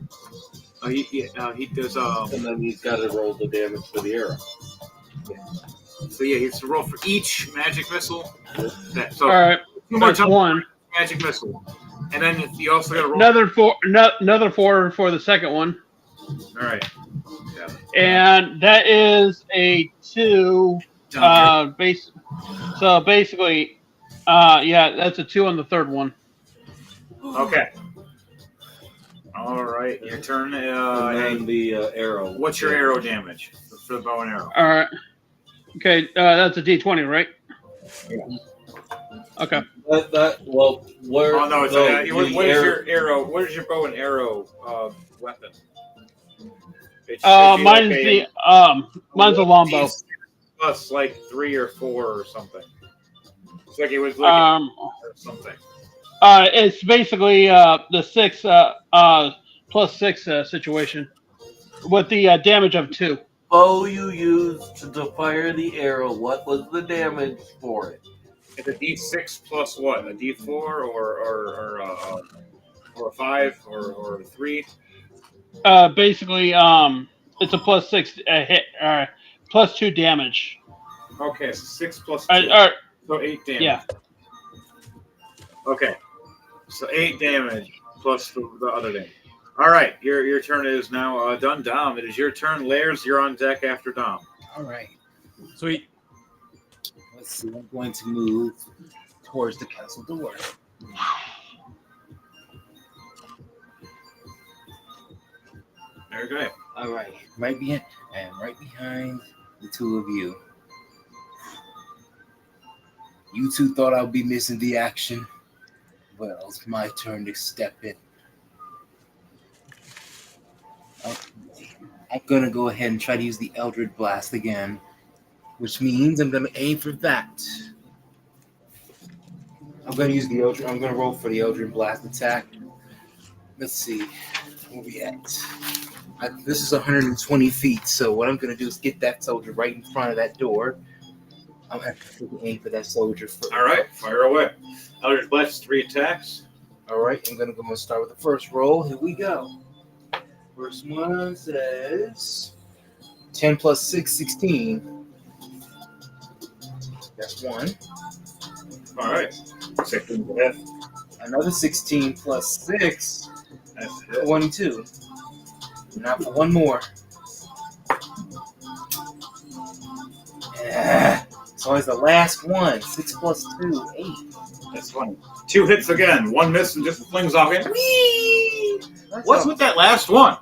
Oh, he does. And then he's got to roll the damage for the arrow. Yeah. So he has to roll for each magic missile. So all right. That's 1 magic missile, and then you also got to roll another 4 for the second one. All right. Yeah. And that is a 2. So basically, that's a 2 on the third one. Okay. All right, your turn. And then the arrow. What's your arrow damage for the bow and arrow? All right. Okay, that's a D20, right? Yeah. Okay. Well, where? Oh no, it's no, what is your arrow? What is your bow and arrow weapon? It should be Mine's like the mine's a longbow. plus like 3 or 4 or something. It's like it was like or something. It's basically the 6 plus 6 situation with the damage of 2. Bow you used to fire the arrow. What was the damage for it? It's a D6 plus what? A D4 or a 5 or 3? Basically, it's a plus 6 hit, plus 2 damage. Okay, so 6 plus 2. So 8 damage. Yeah. Okay. So 8 damage plus the other damage. All right, your turn is now done, Dom. It is your turn. Lairs, you're on deck after Dom. All right. Sweet. Let's see. I'm going to move towards the castle door. There you go. All right. Right behind the two of you. You two thought I'd be missing the action. Well, it's my turn to step in. I'm gonna go ahead and try to use the Eldritch Blast again, which means I'm gonna aim for that. I'm gonna roll for the Eldritch Blast attack. Let's see, where we at? This is 120 feet, so what I'm gonna do is get that soldier right in front of that door. I'm actually going to aim for that soldier first. All right, fire away. Eldritch Blast, 3 attacks. All right, I'm going to go and start with the first roll. Here we go. First one says 10 plus 6, 16. That's 1. All right. 16 to hit. Another 16 plus 6, That's a hit. 22. Now for one more. Yeah. So it's the last one. 6 plus 2, 8. That's funny. 2 hits again. 1 miss and just flings off in. Whee! What's with that last one?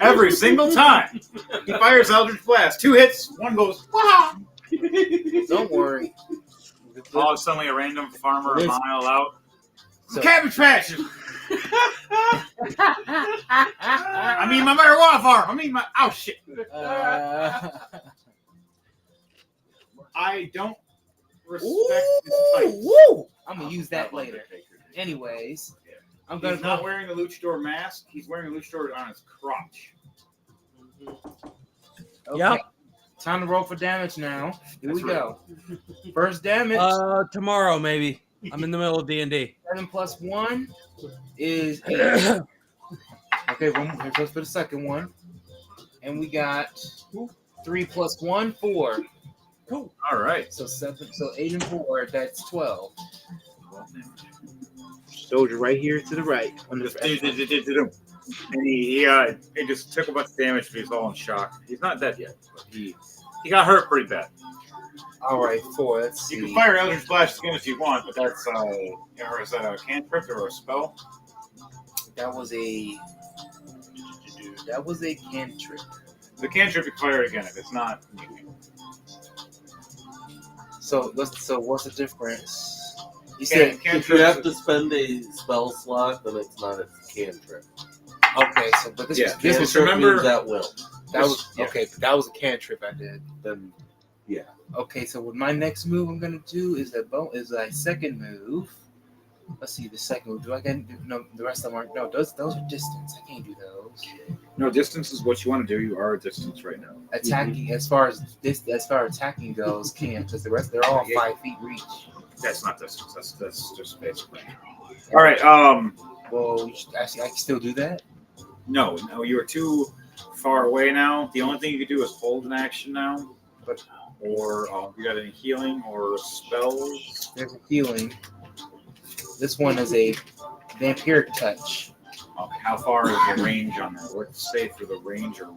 Every single time. He fires Eldritch Blast. 2 hits. 1 goes, wow. Don't worry. Oh, suddenly a random farmer a mile out. So- Cabbage patches. I mean my marijuana farm. I mean my... Oh, shit. I don't respect his tights. Woo! I'm going to use that later. Anyways, I'm going He's to not wearing a luchador mask. He's wearing a luchador on his crotch. Okay. Yep. Time to roll for damage now. Here That's we go. First damage. Tomorrow maybe. I'm in the middle of D&D. 7 plus 1 is 8. Okay, here goes for the second one. And we got 3 plus 1, 4. Cool. All right. So 8 and 4, that's 12. Soldier right here to the right. And he just took a bunch of damage, but he's all in shock. He's not dead yet, but he got hurt pretty bad. All right, 4. Let's see. You can fire Eldritch Blast again if you want, but that's or is that a cantrip or a spell? That was a cantrip. The cantrip you fire again if it's not. So what's the difference? You Can- said If you have to spend a spell slot, then it's not a cantrip. okay. So but this Yeah, was just remember- means at will. that was yeah. okay. But that was a cantrip I did. Then yeah. Okay, so what my next move I'm gonna do is a second move. Let's see the second move. Do I get no? The rest of them aren't. No, those are distance. I can't do those. No, distance is what you want to do. You are at distance right now. Attacking as far as attacking goes, can't because the rest they're all 5 feet reach. That's not distance. That's just basically. All right. Well, I can still do that. No, you are too far away now. The only thing you can do is hold an action now. Or you got any healing or spells? There's a healing. This one is a vampiric touch. Okay, how far is the range on that? Let's say for the range or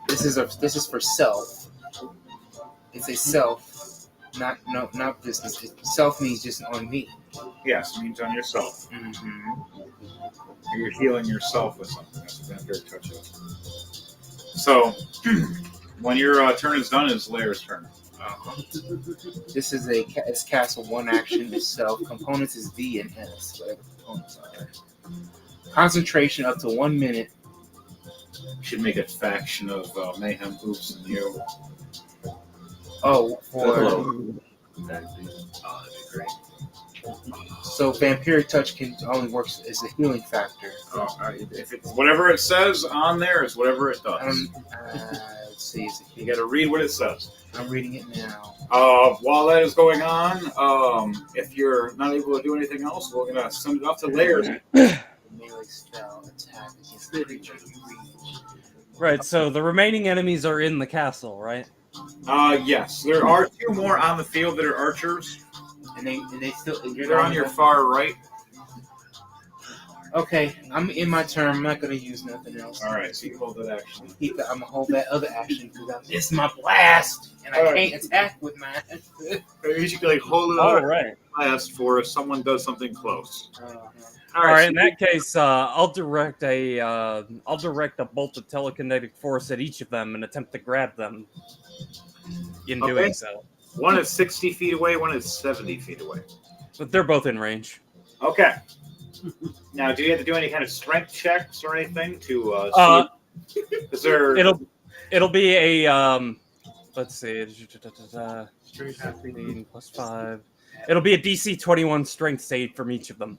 This is for self. It's a self, not business. Self means just on me. yes, it means on yourself. Mm-hmm. You're healing yourself with something. That's what vampiric touch is. So when your turn is done, it's Lair's turn. This is it's cast with one action itself. Components is D and S, whatever components are. Concentration up to 1 minute. Should make a faction of Mayhem Hoops and you. Oh, for Hello. That'd be great. so vampiric touch can only works as a healing factor. If it's whatever it says on there, is whatever it does. Let's see. You got to read what it says. I'm reading it now. While that is going on, if you're not able to do anything else, we're gonna send it off to layers. Melee spell attack against the creature you reach. Right, so the remaining enemies are in the castle, right? Yes, there are 2 more on the field that are archers. And they still. They're on your far right. Okay, I'm in my turn. I'm not gonna use nothing else. All right, so you hold that action. I'm gonna hold that other action because it's my blast, and I can't attack with my. You should like hold it All up right. blast for if someone does something close. All right. In that case, I'll direct a bolt of telekinetic force at each of them and attempt to grab them. In doing so, one is 60 feet away, one is 70 feet away. But they're both in range. Okay. Now, do you have to do any kind of strength checks or anything to? See? Is there? It'll be a let's see, 15 plus 5. It'll be a DC 21 strength save from each of them,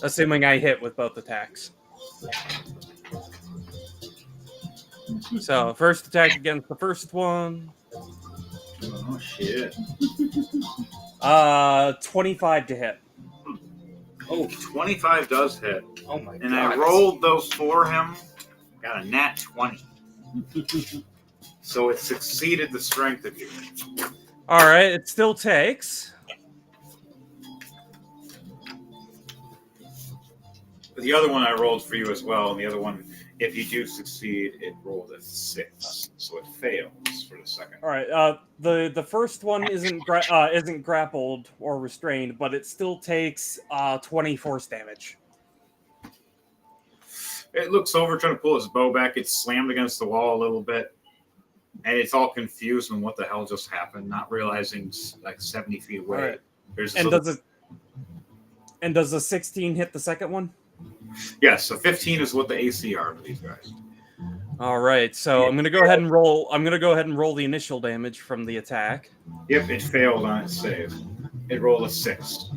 assuming I hit with both attacks. So, first attack against the first one. Oh shit. 25 to hit. Oh, 25 does hit. Oh my god. And I rolled those for him. Got a nat 20. So it succeeded the strength of you. All right, it still takes. The other one I rolled for you as well, and the other one, if you do succeed, it rolled a 6, so it fails for the second. All right, the first one isn't grappled or restrained, but it still takes 20 force damage. It looks over, trying to pull his bow back. It's slammed against the wall a little bit, and it's all confused on what the hell just happened, not realizing like 70 feet away. Right. There's does a 16 hit the second one? Yes, so 15 is what the AC are for these guys. All right, so I'm gonna go ahead and roll. I'm gonna go ahead and roll the initial damage from the attack. Yep, it failed on its save. It rolled a 6.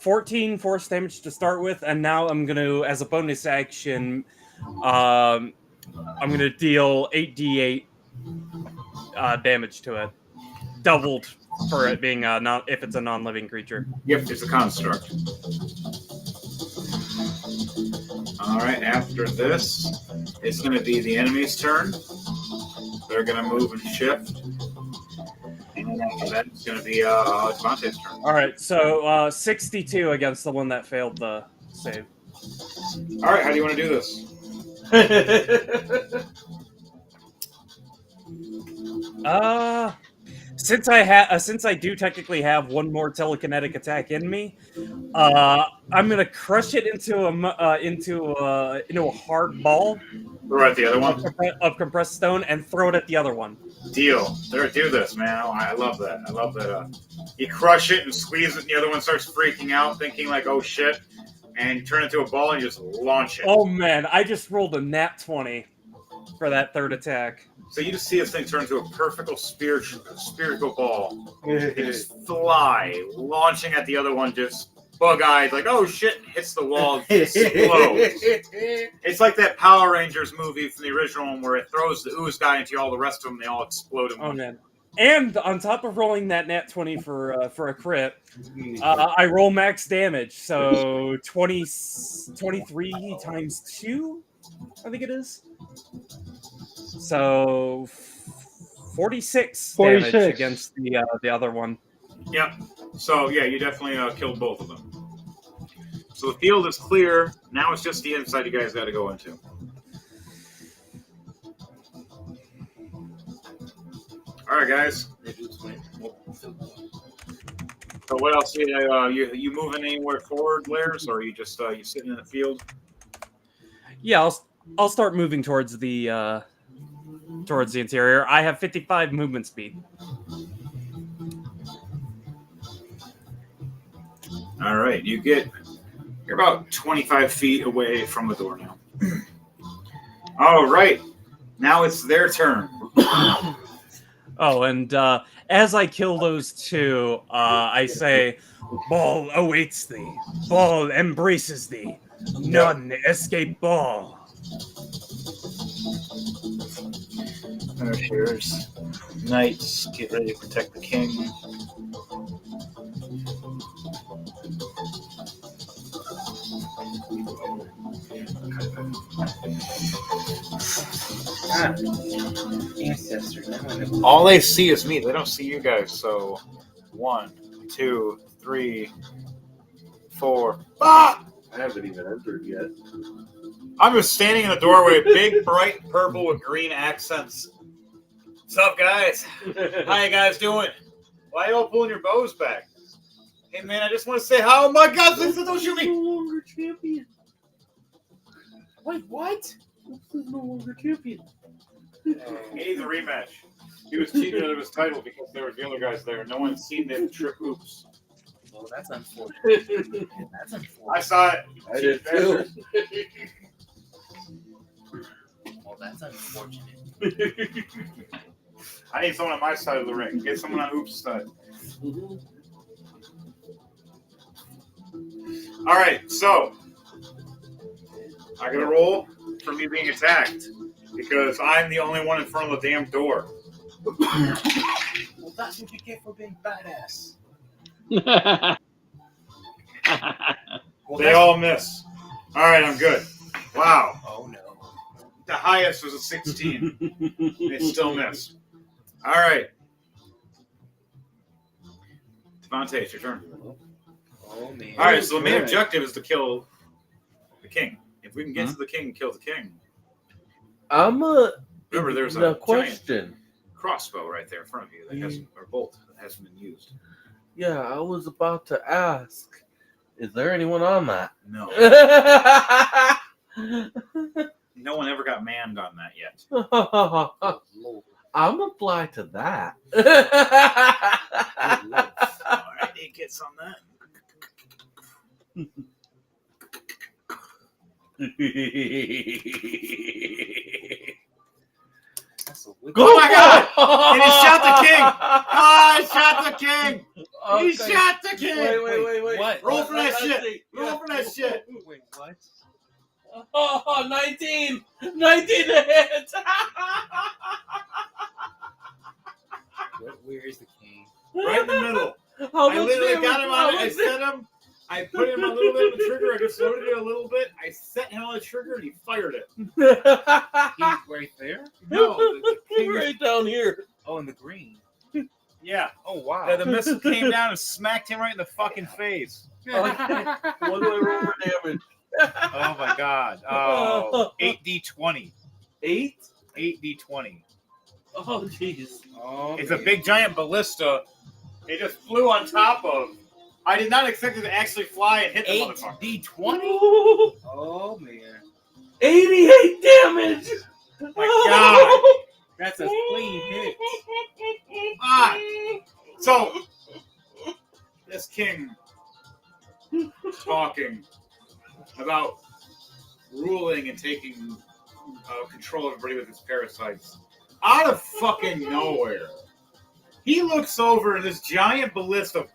14 force damage to start with, and now I'm gonna, as a bonus action, I'm gonna deal 8d8 damage to it, doubled for it being if it's a non-living creature. Yep, it's a construct. All right, after this, it's going to be the enemy's turn. They're going to move and shift. And then after that, it's going to be Devontae's turn. All right, so 62 against the one that failed the save. All right, how do you want to do this? Since I do technically have one more telekinetic attack in me, I'm gonna crush it into a hard ball. Throw at the other one? Of compressed stone and throw it at the other one. Deal. There, do this, man. I love that. I love that. You crush it and squeeze it, and the other one starts freaking out, thinking like, "Oh shit!" And you turn it into a ball and you just launch it. Oh man, I just rolled a nat 20 for that third attack. So you just see this thing turn into a perfect spherical ball. It just fly, launching at the other one, just bug-eyed, like, oh shit, hits the wall, explodes. It's like that Power Rangers movie from the original one where it throws the ooze guy into all the rest of them, they all explode in one. Man. And on top of rolling that nat 20 for a crit, I roll max damage. So 23 times 2, I think it is. So 46 damage against the other one. Yep. So yeah, you definitely killed both of them. So the field is clear. Now it's just the inside you guys got to go into. All right, guys. So what else? You moving anywhere forward, Lairs, or are you just you sitting in the field? Yeah, I'll start moving towards the towards the interior. I have 55 movement speed. All right, you're about 25 feet away from the door now. All right, now it's their turn. Oh, and as I kill those two, I say, Ball awaits thee. Ball embraces thee. None escape Ball. Here's knights. Get ready to protect the king. Ancestor. All they see is me. They don't see you guys. So, 1, 2, 3, 4. Ah! I haven't even entered yet. I'm just standing in the doorway, big, bright purple with green accents. What's up, guys? How you guys doing? Why you all pulling your bows back? Hey, man, I just want to say how. Oh my God, please don't shoot me! No longer champion. Wait, what? This is no longer champion. He needs a rematch. He was cheated out of his title because there were the other guys there. No one's seen them trip hoops. Well, that's unfortunate. That's unfortunate. I saw it. I did too. Well, that's unfortunate. I need someone on my side of the ring. Get someone on Hoops' side. All right, so I got to roll for me being attacked because I'm the only one in front of the damn door. Well, that's what you get for being badass. Well, They all miss. All right, I'm good. Wow. Oh no. The highest was a 16. They still miss. All right. Devontae, it's your turn. Oh man. All right, so the main objective is to kill the king. If we can get to the king, kill the king. Remember, there's the a question. Crossbow right there in front of you that hasn't, or bolt that hasn't been used. Yeah, I was about to ask. Is there anyone on that? No. No one ever got manned on that yet. I'm gonna fly to that. All right, it gets on that. That's a wicked. Oh my God! And he shot the king! Oh, he shot the king! He shot the king! Wait. What? Roll for that Let's shit! see. Roll for that shit! Wait, what? Oh, 19! 19 to hit! Where is the king? Right in the middle. How I much literally damage? got him on it. I set him. I put him a little bit on the trigger. I just loaded it a little bit. I set him on the trigger and he fired it. He's right there? No, the king is, right down here. Oh, in the green. yeah. Oh, wow. The missile came down and smacked him right in the fucking face. What do I roll for damage? Oh my God. Oh, 8d20. 8? 8d20. Oh, jeez. Oh, It's a big giant ballista. It just flew on top of. I did not expect it to actually fly and hit the motherfucker. 8d20? Oh, Oh, man. 88 damage! My God. That's a clean hit. Ah. So, this king talking about ruling and taking control of everybody with his parasites. Out of fucking nowhere, he looks over and this giant ballista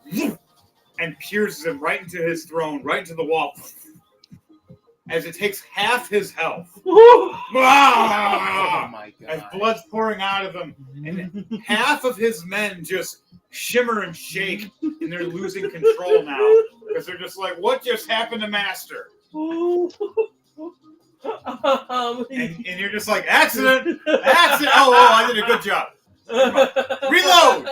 and pierces him right into his throne, right into the wall, as it takes half his health. Oh, Ah! my As God. blood's pouring out of him, and half of his men just shimmer and shake, and they're losing control now because they're just like, "What just happened to Master?" And you're just like, "Accident, accident." Oh, I did a good job. Reload.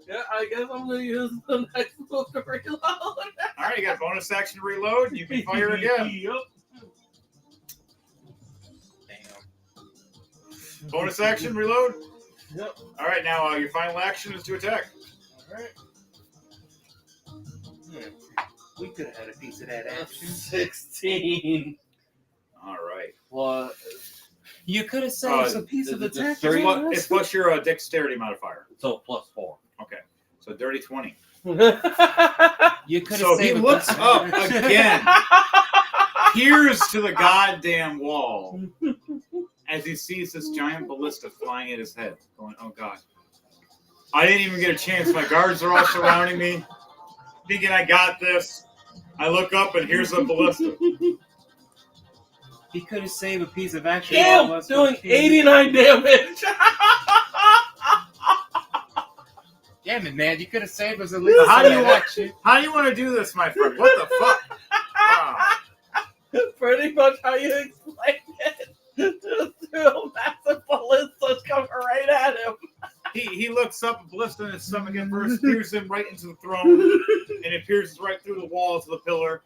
Yeah, I guess I'm gonna use the next move to reload. All right, you got bonus action to reload, and you can fire again. Yep. Damn. Bonus action, reload. Yep. All right, now your final action is to attack. All right. We could have had a piece of that action. 16. All right. Plus You could have saved a piece of is it just attack. three? It's plus your dexterity modifier. So +4. Okay. So dirty 20. You could have So he saved. looks up again, peers to the goddamn wall as he sees this giant ballista flying at his head. Going, oh god. I didn't even get a chance. My guards are all surrounding me, thinking I got this. I look up and here's a ballista. He could have saved a piece of action. Damn, doing 89 damage. Damn it, man! You could have saved us at least How do you want? action. How do you want to do this, my friend? What the fuck? Wow. Pretty much how you explained it. Just two massive ballistas coming right at him. He looks up, a ballista in his stomach at first, spears him right into the throne, and it pierces right through the wall to the pillar.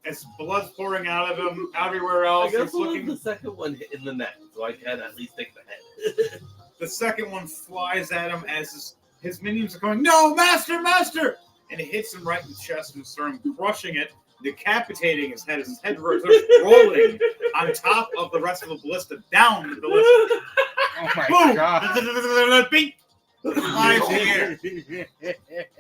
As blood's pouring out of him, everywhere I else. guess He's looking. the second one hit in the neck, so I can at least take the head. The second one flies at him as his minions are going, "No, master, master!" And it hits him right in the chest and sternum, crushing it, decapitating his head. His head starts rolling on top of the rest of the ballista, down the ballista. Oh my Boom! god! Beat! Flies in the air.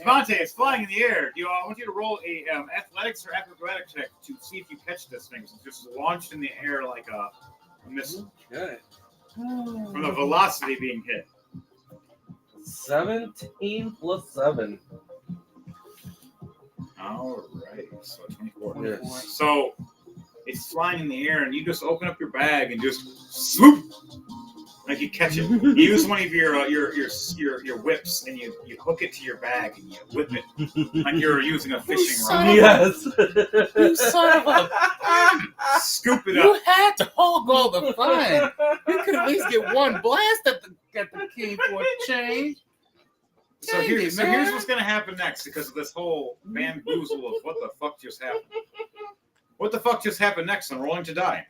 Devontae, it's flying in the air. I want you to roll a athletics or acrobatic check to see if you catch this thing. It's just launched in the air like a missile. Okay. From the velocity being hit. 17 plus 7. All right, so 24. Yes. So it's flying in the air, and you just open up your bag and just swoop, like you catch it. You use one of your whips, and you hook it to your bag, and you whip it like you're using a fishing rod. Yes. You son of a! Scoop it You up. had to hog all the fun. You could at least get one blast at the king for a change. So Dang here's it, man. what's gonna happen next because of this whole bamboozle of what the fuck just happened. What the fuck just happened next? I'm rolling to die.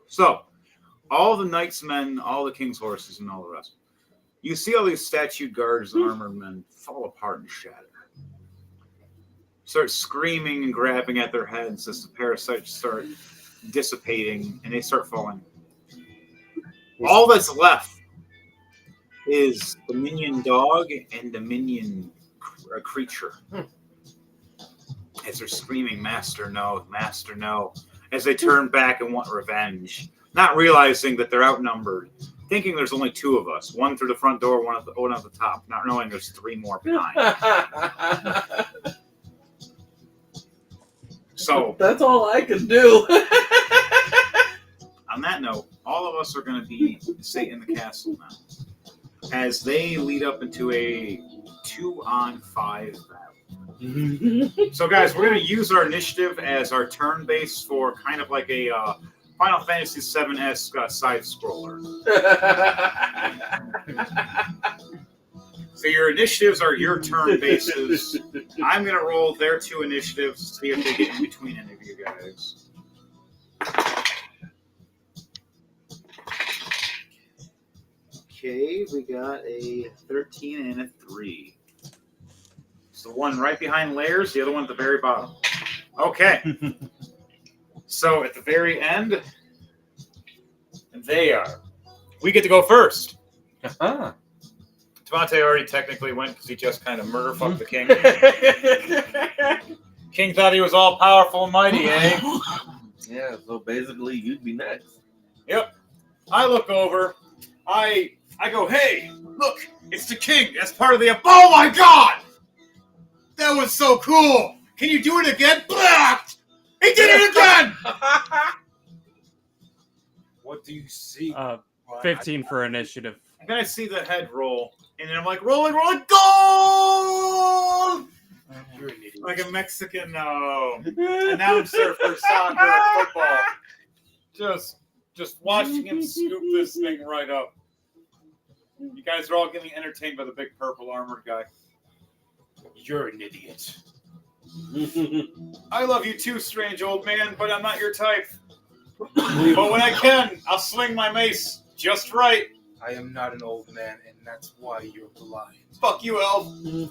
So, all the knights' men, all the king's horses, and all the rest. You see all these statued guards, armored men fall apart and shatter. Start screaming and grabbing at their heads as the parasites start dissipating and they start falling. All that's left is the minion dog and the minion creature. As they're screaming, "Master, no, master, no," as they turn back and want revenge, not realizing that they're outnumbered, thinking there's only two of us, one through the front door, one at the top, not knowing there's three more behind. So that's all I can do. on that note, all of us are going to be stay in the castle now, as they lead up into a 2-on-5 battle. So, guys, we're going to use our initiative as our turn base for kind of like a Final Fantasy VII-esque side scroller. So your initiatives are your turn bases. I'm going to roll their 2 initiatives to see if they get in between any of you guys. Okay, we got a 13 and a 3. So the one right behind layers, the other one at the very bottom. Okay. So at the very end, they are. We get to go first. Uh-huh. Devontae already technically went because he just kind of murder fucked the king. King thought he was all powerful and mighty, eh? Yeah, so basically you'd be next. Yep. I look over. I go, "Hey, look, it's the king. That's part of the... Oh my god! That was so cool! Can you do it again?" Blah! He did it again! What do you see? 15 for initiative. And then I see the head roll, and then I'm like, rolling, goal! You're an idiot. Like a Mexican announcer for soccer or football. Just watching him scoop this thing right up. You guys are all getting entertained by the big purple armored guy. You're an idiot. I love you too, strange old man, but I'm not your type. But when I can, I'll swing my mace just right. I am not an old man, and that's why you're blind. Fuck you, elf. He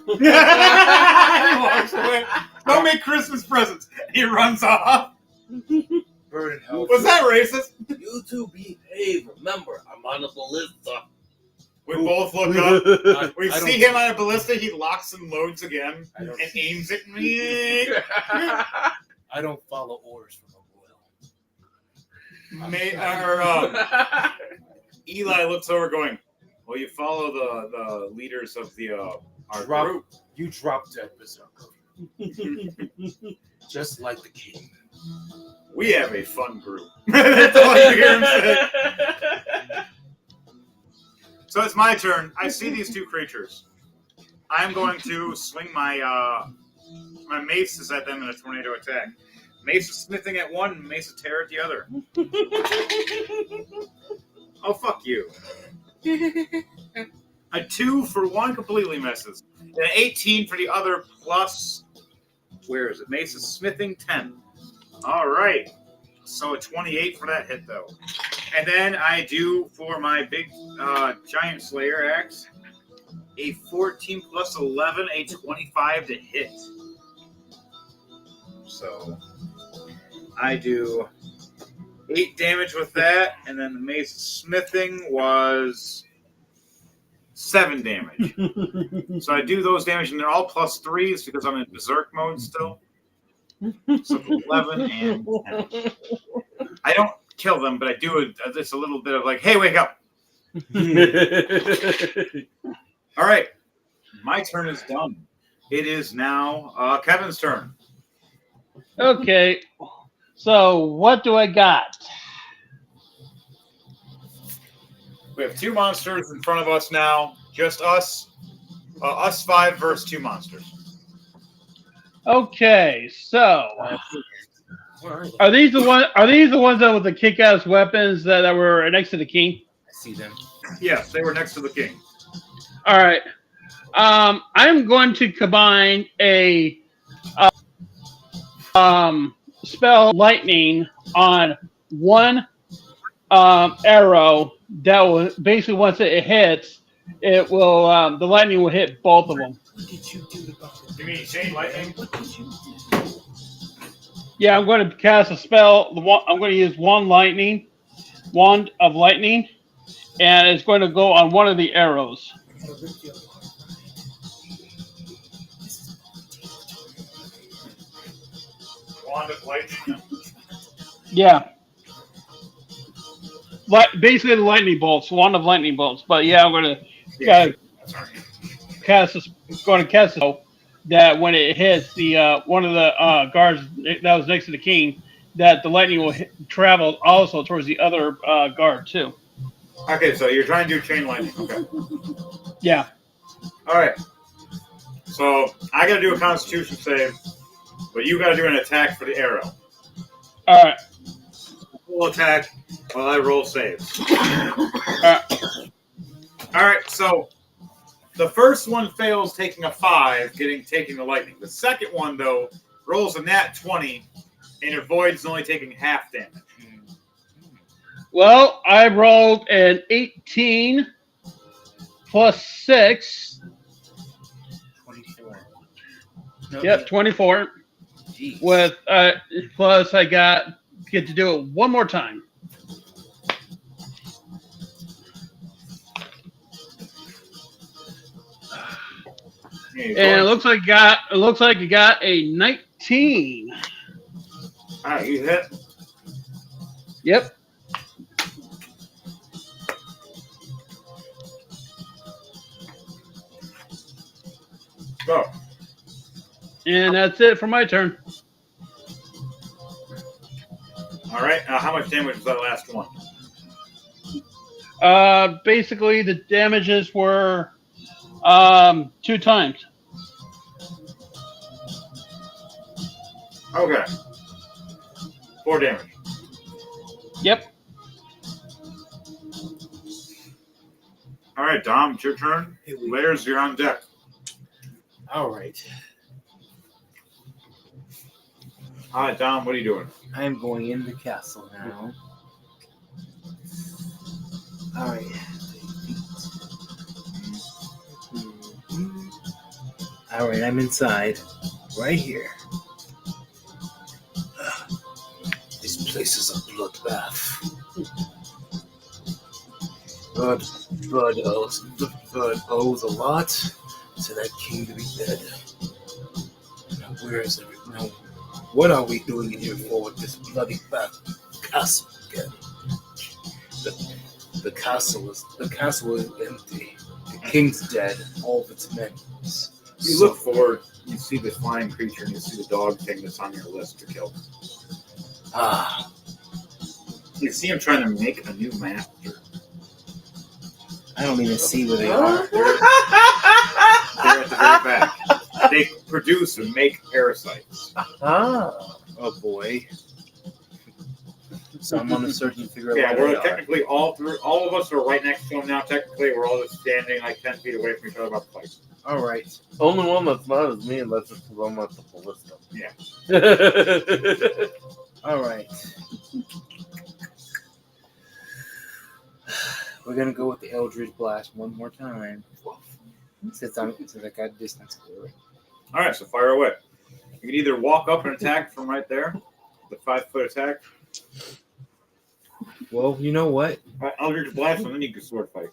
walks away. Don't make Christmas presents. He runs off. Burn in hell. Was that racist? You two behave. Remember, I'm on a ballista. We both look up. We I see him on a ballista. He locks and loads again I don't, and aims at me. I don't follow orders from a will. Eli looks over, going, "Well, you follow the leaders of the our Drop. group." You drop dead, Berserker. Just like the king. We have a fun group. That's all you hear him say. So it's my turn. I see these two creatures. I'm going to swing my my maces at them in a tornado attack. Mace is smithing at one, mace is tear at the other. Oh, fuck you. A 2 for one completely misses. And an 18 for the other plus, where is it? Mace is smithing 10. All right. So a 28 for that hit, though. And then I do, for my big giant slayer axe, a 14 plus 11, a 25 to hit. So I do 8 damage with that, and then the mace smithing was 7 damage. So I do those damage, and they're all plus 3s because I'm in berserk mode still. So 11 and 10. I don't kill them, but I do just a little bit of like, hey, wake up. All right. My turn is done. It is now Kevin's turn. Okay. So what do I got? We have 2 monsters in front of us now. Just us. Us 5 versus 2 monsters. Okay. So Where are they? are these the ones that with the kick-ass weapons that were next to the king? I see them. Yes, they were next to the king. All right. I'm going to combine a spell lightning on one arrow that will basically once it hits, it will the lightning will hit both of them. What did you do about it? You mean chain lightning? What did you do? Yeah, I'm going to cast a spell. I'm going to use wand of lightning, and it's going to go on one of the arrows. I gotta rip you apart, right? This is Wand of lightning. Yeah. Basically the lightning bolts, wand of lightning bolts. But yeah, I'm going to cast this. Going to cast it so that when it hits the one of the guards that was next to the king, that the lightning will travel also towards the other guard too. Okay, so you're trying to do chain lightning. Okay. Yeah. All right. So I got to do a Constitution save, but you got to do an attack for the arrow. All right. Full attack while I roll saves. All right. So the first one fails, taking a 5, taking the lightning. The second one though rolls a nat 20 and avoids only taking half damage. Well, I rolled an 18 plus 6. 24. No, Yep, 24. Jeez. With plus I get to do it one more time. And it looks like you got a 19. All right, you hit. Yep. Go. And that's it for my turn. All right. How much damage was that last one? Basically the damages were 2 times. Okay. 4 damage. Yep. All right, Dom, it's your turn. Layers, you're on deck. All right. All right, Dom, what are you doing? I'm going in the castle now. All right. All right, I'm inside, right here. place is a bloodbath. Blood owes a lot to that king to be dead. Now, where is everyone? Now, what are we doing in here for with this bloody castle again? The castle is empty. The king's dead. All of its men. You look forward, you see the flying creature, and you see the dog thing that's on your list to kill. Ah, You see him trying to make a new master. I don't even see where they are. They're at the very back. They produce and make parasites. Ah, oh boy. So I'm on the search and figure out Yeah, where we're they are. technically all of us are right next to him now. Technically, we're all just standing like 10 feet away from each other about to fight. All right. Only one that's not is me, unless it's because I'm at the ballista. Yeah. All right. We're gonna go with the Eldritch Blast one more time. Since I got distance clear. All right, so fire away. You can either walk up and attack from right there, the 5-foot attack. Well, you know what? Eldritch Blast, and then you can sword fight.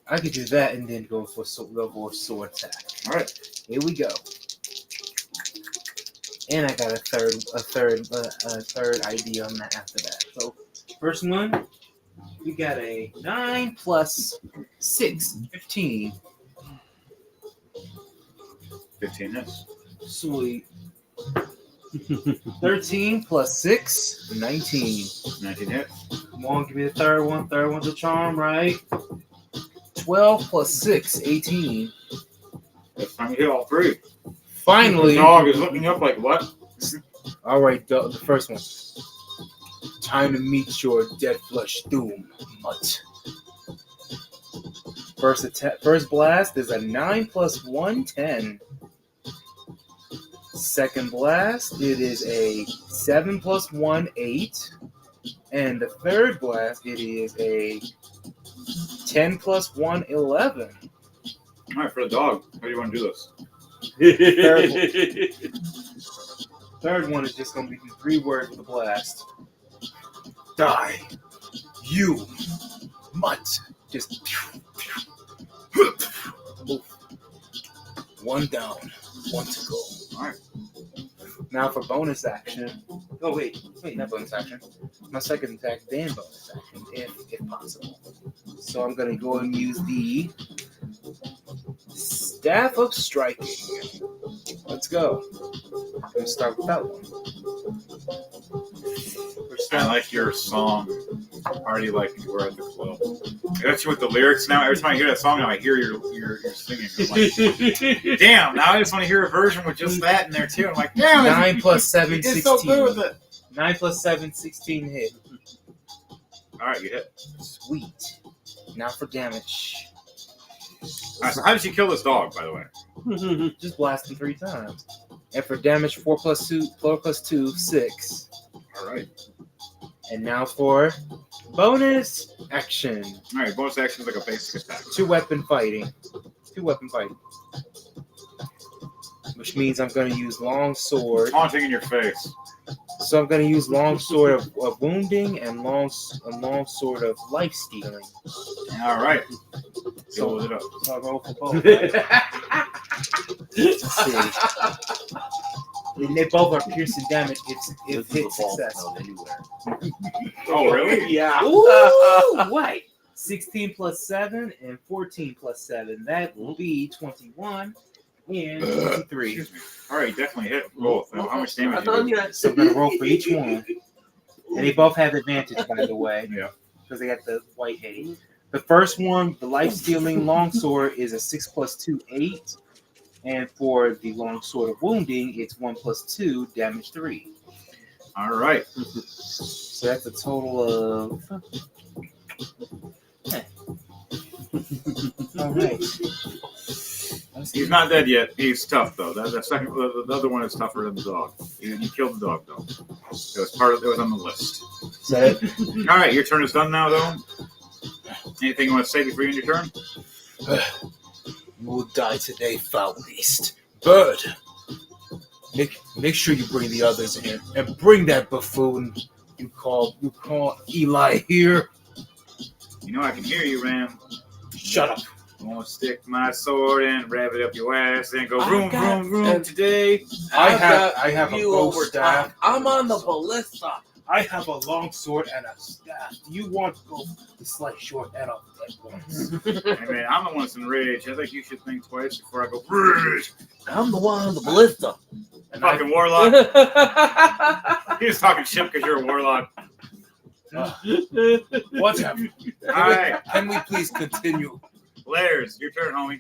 I could do that and then go for sword attack. All right. Here we go. And I got a third idea on that after that. So first one, we got a 9 plus 6, 15. 15 hits. Sweet. 13 plus 6, 19. 19 hits. Come on, give me the third one. Third one's a charm, right? 12 plus 6, 18. This time you hit all three. Finally. The dog is looking up like, what? All right, the first one. Time to meet your dead flesh doom, mutt. First blast is a 9 plus 1, 10. Second blast, it is a 7 plus 1, 8. And the third blast, it is a 10 plus 1, 11. All right, for the dog, how do you want to do this? Third one is just going to be 3 words with a blast. Die, you mutt. Just one down, one to go. All right. Now for bonus action. Oh wait, not bonus action. My second attack, then bonus action, if possible. So I'm gonna go and use the Staff of Striking. Let's go. I'm gonna start with that one. I like your song. Party like you were at the club. I got you with the lyrics now. Every time I hear that song now, I hear your singing. I'm like, damn, now I just want to hear a version with just that in there too. I'm like, damn, 9 plus 7, you did 16. so good with it. 9 plus 7, 16 hit. All right, you hit. Sweet. Now for damage. All right, so how did you kill this dog, by the way? Just blast him 3 times. And for damage, 4 plus 2, 6. All right. And now for bonus action. All right, bonus action is like a basic attack. 2 weapon fighting. Which means I'm going to use long sword. Taunting in your face. So I'm going to use long sword of wounding and long sword of life stealing. All right. So, Build it up. so I roll for both. Right? Let's see. And they both are piercing damage if hit successful. Oh, really? Yeah. Ooh, what? 16 plus 7 and 14 plus 7. That will be 21 and 23. Excuse me. All right, definitely hit both. Now, how much damage do you do? So I'm going to roll for each one. And they both have advantage, by the way. Yeah. Because they got the white hay. The first one, the life-stealing longsword, is a 6 plus 2, 8. And for the longsword of wounding, it's 1 plus 2, damage 3. All right. So that's a total of... All right. He's not dead yet. He's tough though. The other one is tougher than the dog. You killed the dog though. It was on the list. So, All right, your turn is done now though. Anything you want to say before you end your turn? you will die today, foul beast. Bird, Make sure you bring the others in here, and bring that buffoon you call Eli here. You know I can hear you, Ram. Shut up. I'm gonna stick my sword and rev it up your ass and go I've vroom, got- vroom, vroom today. I have a you bow over staff. time. I'm on the ballista. I have a long sword and a staff. Do you want to go to slice your head off at once? Hey man, I'm the one that's enraged. I think you should think twice before I go. Rage. I'm the one on the ballista. And I, Fucking warlock. He was talking shit because you're a warlock. whatever. All right, Can we please continue? Lairs, your turn, homie.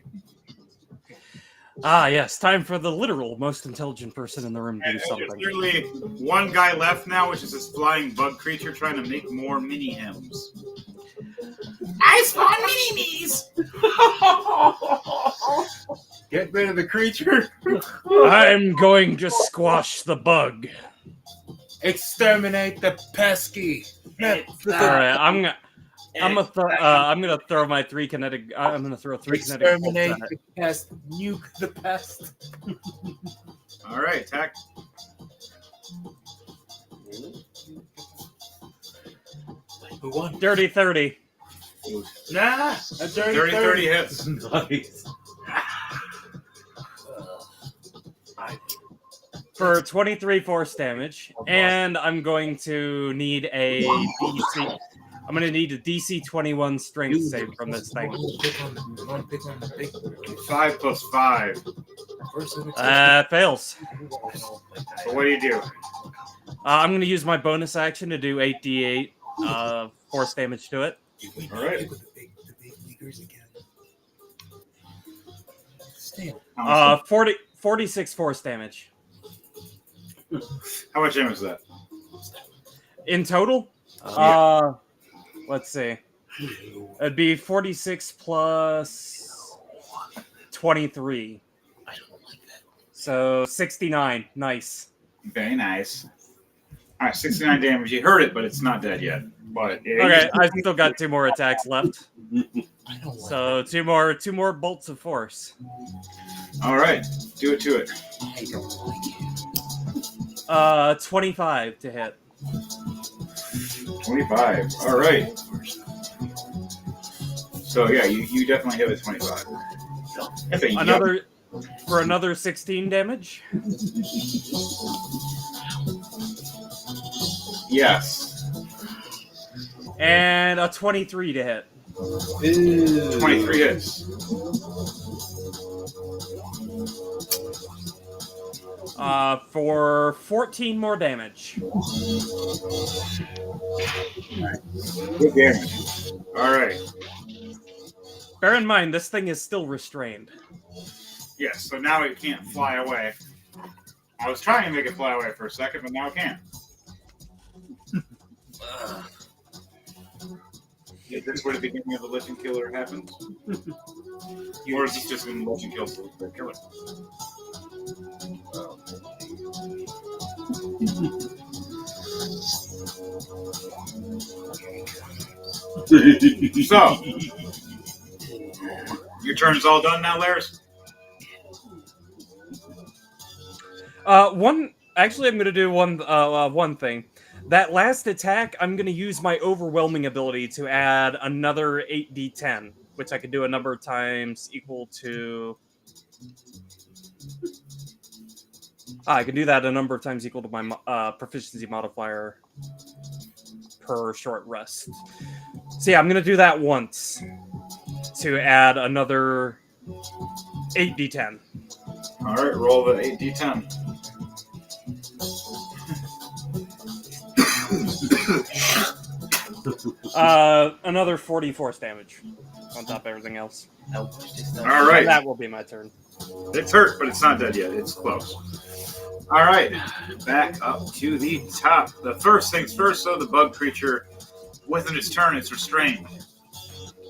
Ah, yes. Time for the literal most intelligent person in the room to do And there's something. literally one guy left now, which is this flying bug creature trying to make more mini hems. I spawn mini me's. Get rid of the creature. I'm going to squash the bug. Exterminate the pesky. All right, I'm gonna throw my 3 kinetic. I'm gonna throw 3 kinetic bolts Exterminate at it. the pest. Nuke the pest. All right, attack. Who won? Dirty 30 Nah, a dirty 30 hits. Nice. for 23 force damage, and I'm going to need a DC. I'm going to need a DC 21 strength save from this thing. 5 plus 5. Fails. So what do you do? I'm going to use my bonus action to do 8d8 force damage to it. All right. 46 force damage. How much damage is that? In total? Let's see. It'd be 46 plus 23. So 69. Nice. Very nice. All right, 69 damage. You heard it, but it's not dead yet. But Okay, I've still got 2 more attacks left. So two more bolts of force. All right, do it to it. 25 to hit. 25. All right. So yeah, you definitely hit a 25. That's a For another 16 damage. Yes. And a 23 to hit. 23 hits. For 14 more damage. Good damage. All right. Bear in mind, this thing is still restrained. Yes, so now it can't fly away. I was trying to make it fly away for a second, but now it can't. Is this where the beginning of the Legend Killer happens? Or is this just when Legend kills the killer? So, your turn's all done now, Lairs? Actually, I'm gonna do one thing. That last attack, I'm gonna use my overwhelming ability to add another 8d10, which I could do a number of times equal to. I can do that a number of times equal to my proficiency modifier per short rest. So yeah, I'm gonna do that once to add another 8d10. All right, roll the 8d10. Another 40 force damage on top of everything else. All right. That will be my turn. It's hurt, but it's not dead yet. It's close. All right, back up to the top. The first things first, so the bug creature, within its turn, it's restrained.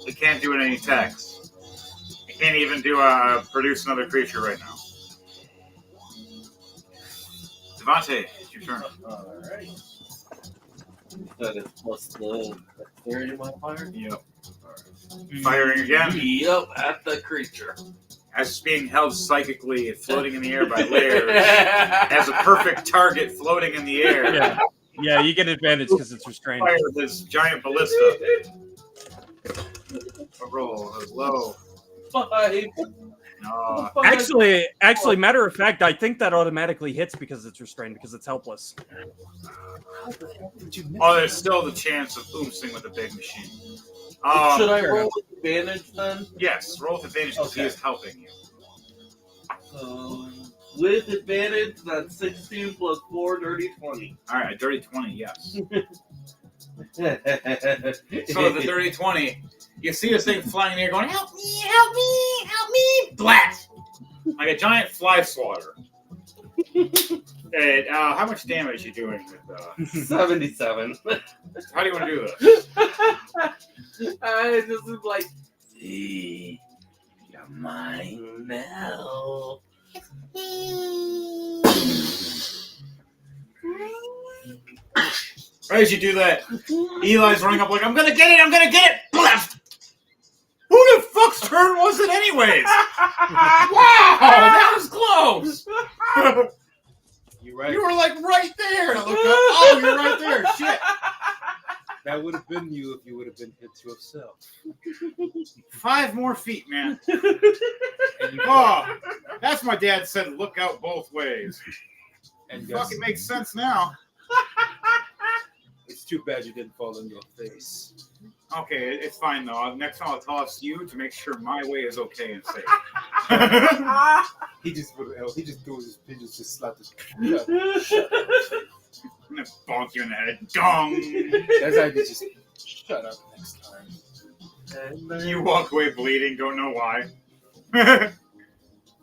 It can't do any attacks. It can't even do produce another creature right now. Devante, it's your turn. Alright. That is plus the 30 modifier? Yep. Firing again Yep, at the creature. as it's being held psychically and floating in the air by layers, as a perfect target floating in the air. Yeah, you get advantage because it's restrained. Fire this giant ballista. A roll is low. 5. No. Actually, matter of fact, I think that automatically hits because it's restrained because it's helpless. Oh, there's still the chance of oomsing with a big machine. Should I roll with advantage then? Yes, roll with advantage because he is helping you. With advantage, that's 16 plus 4, dirty 20. All right, a dirty 20, yes. So the dirty 20, you see this thing flying in the air going, help me, help me, help me, blat! Like a giant fly swatter. And, how much damage are you doing with 77. How do you want to do this? This is like, see, you're mine now. Right as you do that, Eli's running up like, I'm gonna get it! Blast! Who the fuck's turn was it anyways? Wow, that was close! You're right. You were like right there! I looked up, oh, you're right there, shit! That would have been you if you would have been hit yourself. 5 more feet, man. And you Oh, that's my dad said look out both ways. and Fucking makes sense now. It's too bad you didn't fall in your face. Okay, it's fine though. Next time I'll toss you to make sure my way is okay and safe. He just threw his fingers, just slapped his. I'm gonna bonk you in the head. Dong! That's how you just shut up next time. You walk away bleeding, don't know why.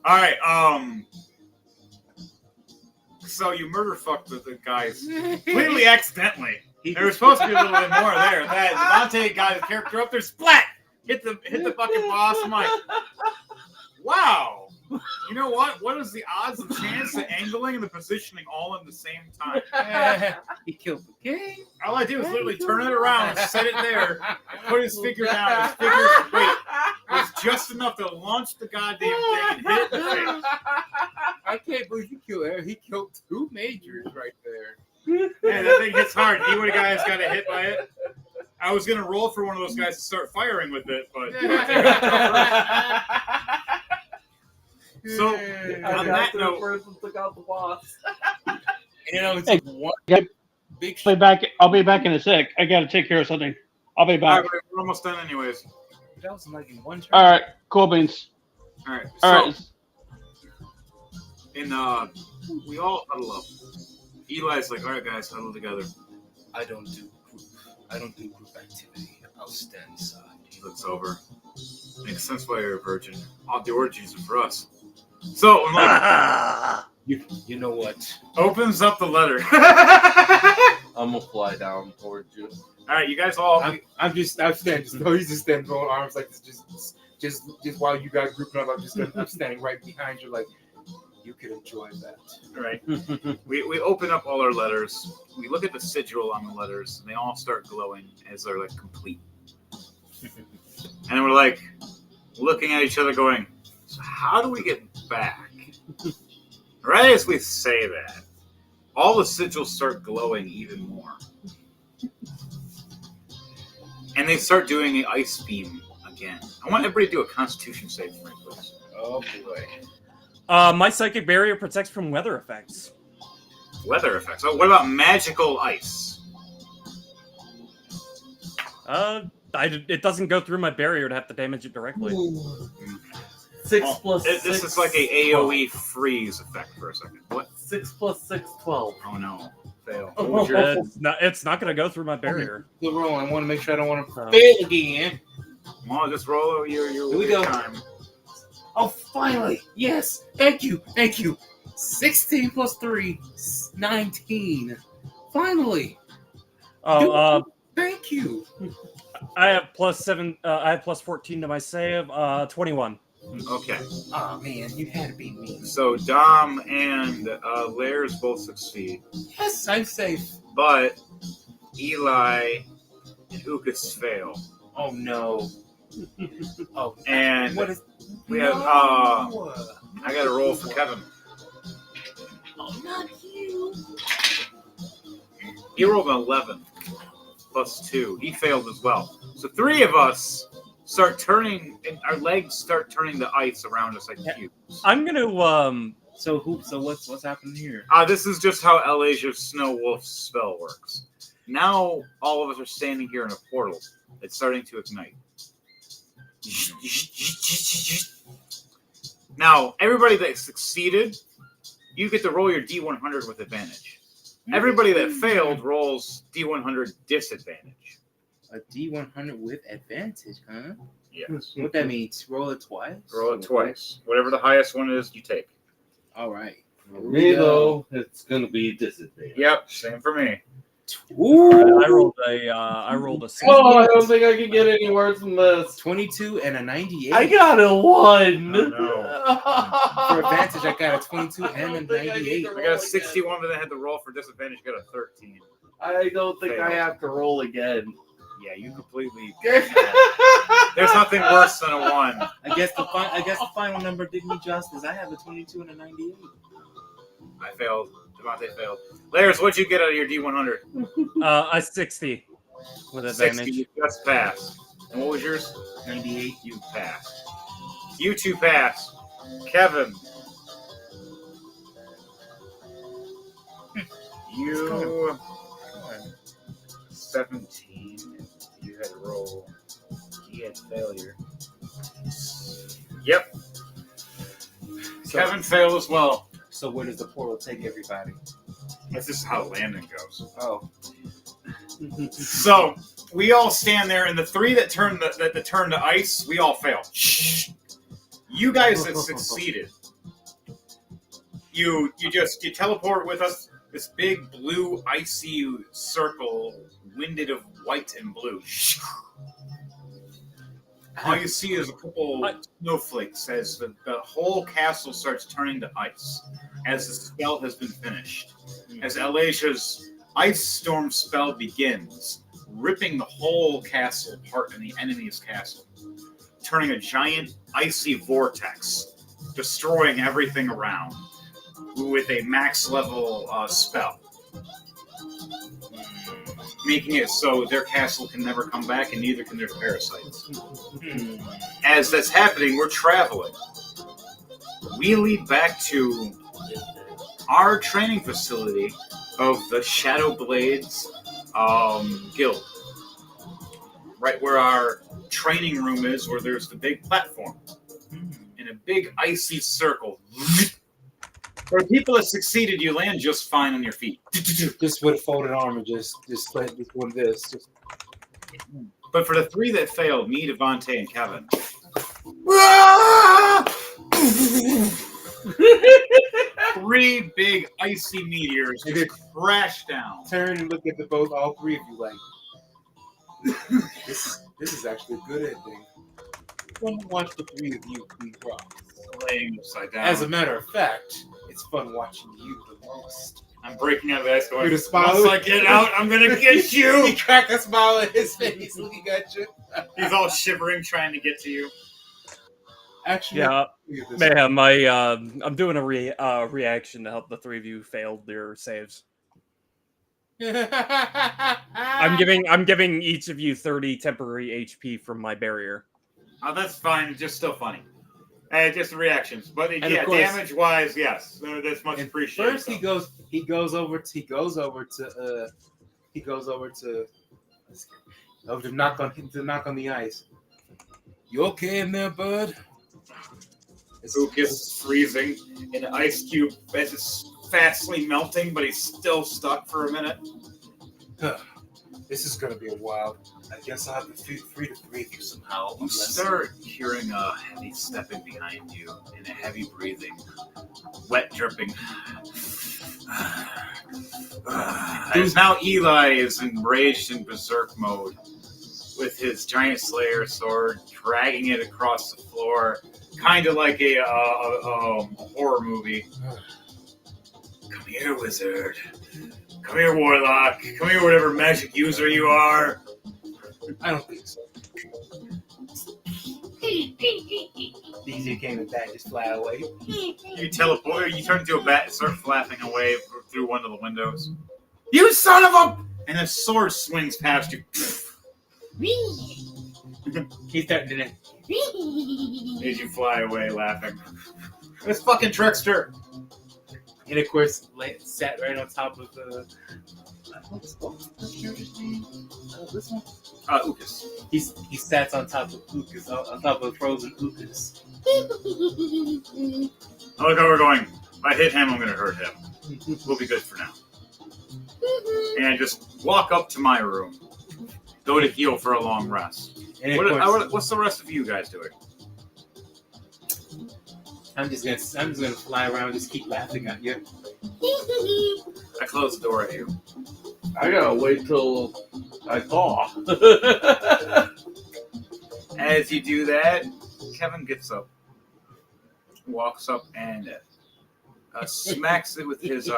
Alright, so you murder fucked with the guys completely accidentally. There was supposed to be a little bit more there. That Devontae got his character up there, splat! Hit the fucking boss. I'm like, wow. You know what? What is the odds and chance, the angling and the positioning all in the same time? He killed the king. All I do is literally turn it around and set it there, put his figure down. His figure's weight was just enough to launch the goddamn thing and hit it in the face. I can't believe you killed her. He killed 2 majors right there. Man, that thing hits hard. You would have guys got hit by it. I was gonna roll for one of those guys to start firing with it, but so on that note, person took out the boss. You know, it's Hey, one big I'll be back in a sec. I gotta take care of something. I'll be all back. right, we're almost done anyways. That was like in one turn. All right, cool beans. All right, All right. we all huddle up. Eli's like, all right, guys, huddle together. I don't do group activity. I'll stand aside. He looks over. Makes sense why you're a virgin. All the orgies are for us. So I'm like, You know what? opens up the letter. I'm gonna fly down towards you. All right, you guys all. I'm standing. No, he's just standing, throwing arms like this, just while you guys grouping up. I'm standing right behind you, like you can enjoy that. Right. we open up all our letters. We look at the sigil on the letters, and they all start glowing as they're like complete. And then we're like looking at each other, going, "So how do we get back?" Right as we say that, all the sigils start glowing even more, and they start doing the ice beam again. I want everybody to do a Constitution save for me, please. Oh boy. My psychic barrier protects from weather effects. Weather effects. Oh, what about magical ice? It doesn't go through my barrier to have to damage it directly. 6 plus This 6. is like a AOE freeze effect for a second. What? 6 plus 6, 12. Oh no. Fail. It's not going to go through my barrier. Good roll. I want to make sure I don't want to Oh. fail again. Well, just roll your Here we go. time. Oh, finally! Yes! Thank you! 16 plus 3, 19. Finally! Thank you! I have +7. I have +14 to my save. 21. Okay. Oh man, you had to be me. So Dom and Lairs both succeed, Yes, I'm safe. but Eli and Ukas fail. Oh no. Oh, And what is? we have No. I got to roll for Kevin. Oh, not you. He rolled an 11 plus 2. He failed as well. So 3 of us start turning, and our legs start turning the ice around us like cubes. I'm gonna So what's happening here? This is just how Elasia's Snow Wolf's spell works. Now all of us are standing here in a portal. It's starting to ignite. Now, everybody that succeeded, you get to roll your D100 with advantage. Everybody that failed rolls D100 disadvantage. A D100 with advantage, huh? Yes. What that means? Roll it twice. Roll it twice. Whatever the highest one is, you take. All right. For me, though, it's going to be disadvantage. Yep, same for me. Ooh. I rolled a 60. Oh, I don't think I can get any worse than this. 22 and a 98. I got a 1. Oh, no. For advantage, I got a 22 and a 98. I got a 61, but then I had to roll for disadvantage. I got a 13. I don't think I have to roll again. Yeah, you completely. There's nothing worse than a 1. I guess the final number did me justice. I have a 22 and a 98. I failed. Devontae failed. Lairs, what'd you get out of your D100? A 60 with advantage. 60. You just passed. And what was yours? 98. You passed. You two passed. Kevin. You. 17. You had to roll. He had failure. Yep. Kevin failed as well. So where does the portal take everybody? This is how landing goes. Oh. So we all stand there, and the 3 that turn that turn to ice, we all fail. You guys that succeeded, you teleport with us. This big blue icy circle, winded of white and blue. All you see is a couple snowflakes as the whole castle starts turning to ice as the spell has been finished. As Elasia's ice storm spell begins, ripping the whole castle apart in the enemy's castle, turning a giant icy vortex, destroying everything around with a max level spell. Making it so their castle can never come back, and neither can their parasites. As that's happening, we're traveling. We lead back to our training facility of the Shadow Blades Guild. Right where our training room is, where there's the big platform. In a big icy circle. For people that succeeded, you land just fine on your feet. Just with a folded arm and just let this one this. Just... But for the 3 that failed, me, Devontae, and Kevin. 3 big icy meteors just crash down. Turn and look at all 3 of you like, this is actually a good ending. Fun to watch the 3 of you clean rocks. Laying upside down. As a matter of fact, it's fun watching you the most. I'm breaking out of the ice going, You're the smile. once I get out, I'm going to get you. He cracked a smile on his face looking at you. He's all shivering trying to get to you. Actually, Yeah, mayhem. I'm doing a reaction to help the 3 of you failed their saves. I'm giving each of you 30 temporary HP from my barrier. Oh, that's fine. It's just still funny. Just the reactions, but And yeah, of course- damage-wise, yes, that's much appreciated. First, he goes over to knock on the ice. You okay in there, bud? Ook is freezing, and the ice cube is fastly melting, but he's still stuck for a minute. This is gonna be a while. I guess I'll have to free to breathe you somehow. You start hearing a heavy stepping behind you and a heavy breathing, wet dripping. As now Eli is enraged in berserk mode with his giant slayer sword, dragging it across the floor, kind of like a horror movie. Come here, wizard. Come here, warlock. Come here, whatever magic user you are. I don't think so. DJ came and bat just fly away. You teleport. You turn into a bat and start flapping away through one of the windows. You son of a! And a sword swings past you. He started to As you fly away laughing. This fucking trickster. and of course sat right on top of the what's the character's name? This one? Ukas. He sat on top of Ukas, on top of frozen Ukas. I like how we're going. If I hit him, I'm gonna hurt him. We'll be good for now. And I just walk up to my room. Go to heal for a long rest. And of course, What's the rest of you guys doing? I'm just gonna fly around and just keep laughing at you. I close the door at you. I gotta wait till I thaw. As you do that, Kevin gets up, walks up, and smacks it with his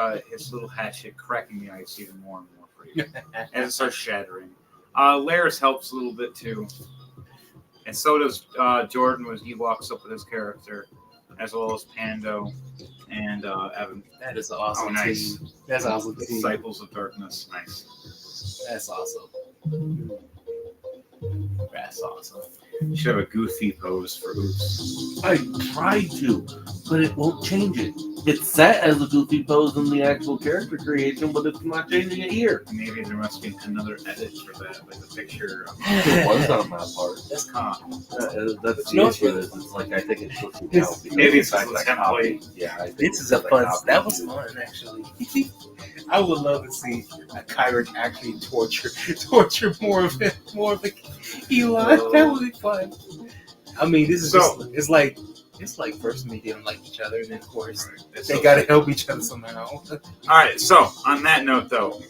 little hatchet, cracking the ice even more and more for you. As it starts shattering. Laris helps a little bit too. And so does Jordan when he walks up with his character, as well as Pando and Evan. That is awesome. Oh, nice. Team. That's awesome. Team. Disciples of Darkness. Nice. That's awesome. That's awesome. You should have a goofy pose for Oops. I tried to, but it won't change it. It's set as a goofy pose in the actual character creation, but it's not changing it here. Maybe there must be another edit for that, like a picture of It was on my part. this That's the issue. It's like I think it's supposed to count. because Maybe it's like a a template. copy. Yeah, I think This is it's a like fun. copy. That was fun, actually. I would love to see a Kyron actually torture more of Eli. That would be fun. I mean, this is it's like first when they didn't like each other, and then of course they gotta help each other somehow. Alright, so on that note though,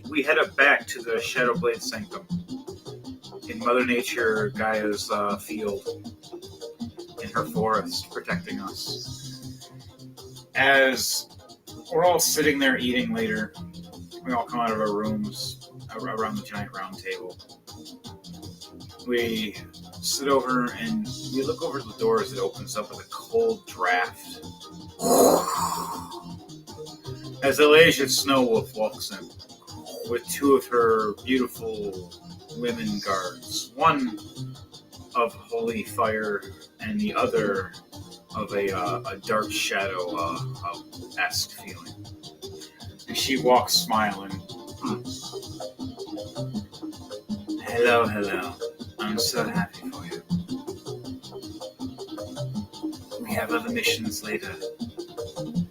we head up back to the Shadowblade Sanctum in Mother Nature Gaia's field in her forest, protecting us. As we're all sitting there eating later, we all come out of our rooms around the giant round table. We sit over and we look over the door as it opens up with a cold draft. As Elijah Snowwolf walks in with two of her beautiful women guards, one of holy fire and the other of a dark shadow esque feeling. And she walks smiling. Hello, hello. I'm so happy for you. We have other missions later.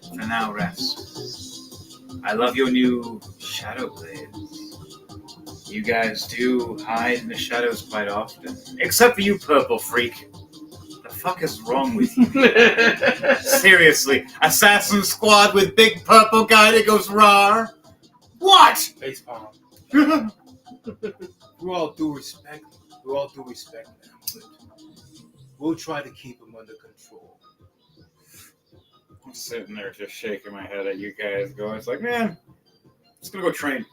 For now, rest. I love your new shadow blades. You guys do hide in the shadows quite often. Except for you, purple freak. The fuck is wrong with you? Seriously, assassin squad with big purple guy that goes rawr? What? Facepalm. We all do respect them, but we'll try to keep them under control. I'm sitting there just shaking my head at you guys going, it's like, man, just gonna go train.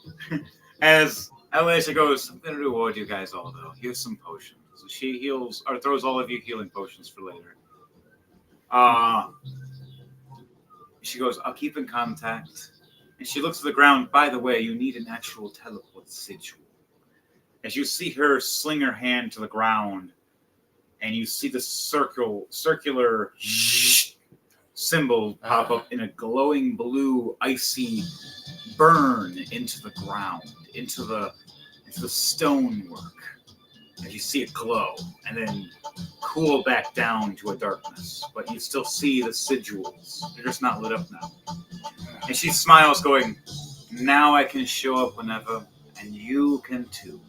As Alicia goes, I'm gonna reward you guys all though. Here's some potions. She heals or throws all of you healing potions for later. She goes, I'll keep in contact. And she looks at the ground. By the way, you need an actual teleport sigil. As you see her sling her hand to the ground, and you see the circular symbol pop up in a glowing blue, icy burn into the ground, into the stonework. As you see it glow, and then cool back down to a darkness. But you still see the sigils. They're just not lit up now. And she smiles, going, now I can show up whenever, and you can too.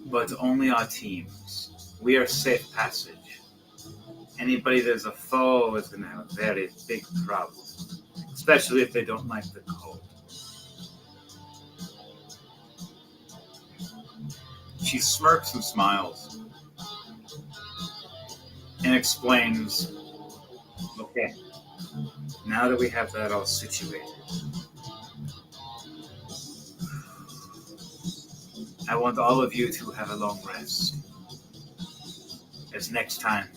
But only our teams. We are safe passage. Anybody that's a foe is going to have a very big problem. Especially if they don't like the cold. She smirks and smiles. And explains, okay, now that we have that all situated, I want all of you to have a long rest. is next time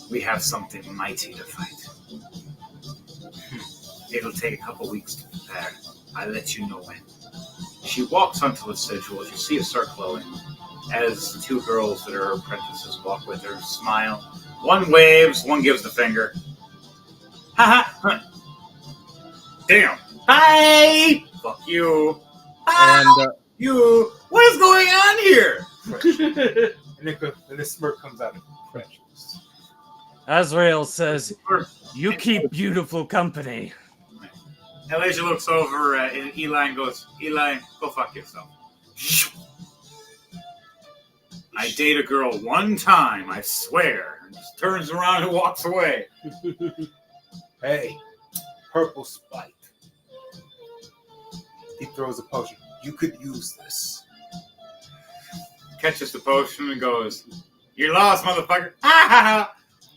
we have something mighty to fight. It'll take a couple weeks to prepare. I'll let you know when. She walks onto the sigil. You see it start glowing as the two girls that are her apprentices walk with her, smile. One waves, one gives the finger. Ha ha! Damn! Hi! Fuck you! Hi! And You! What is going on here? and the smirk comes out of fresh. Azrael says, "You keep beautiful company." Elijah looks over at Eli and goes, Eli, go fuck yourself. I date a girl one time, I swear. And just turns around and walks away. Hey, purple spike. He throws a potion. You could use this. Catches the potion and goes, you're lost, motherfucker. Ha ha ha.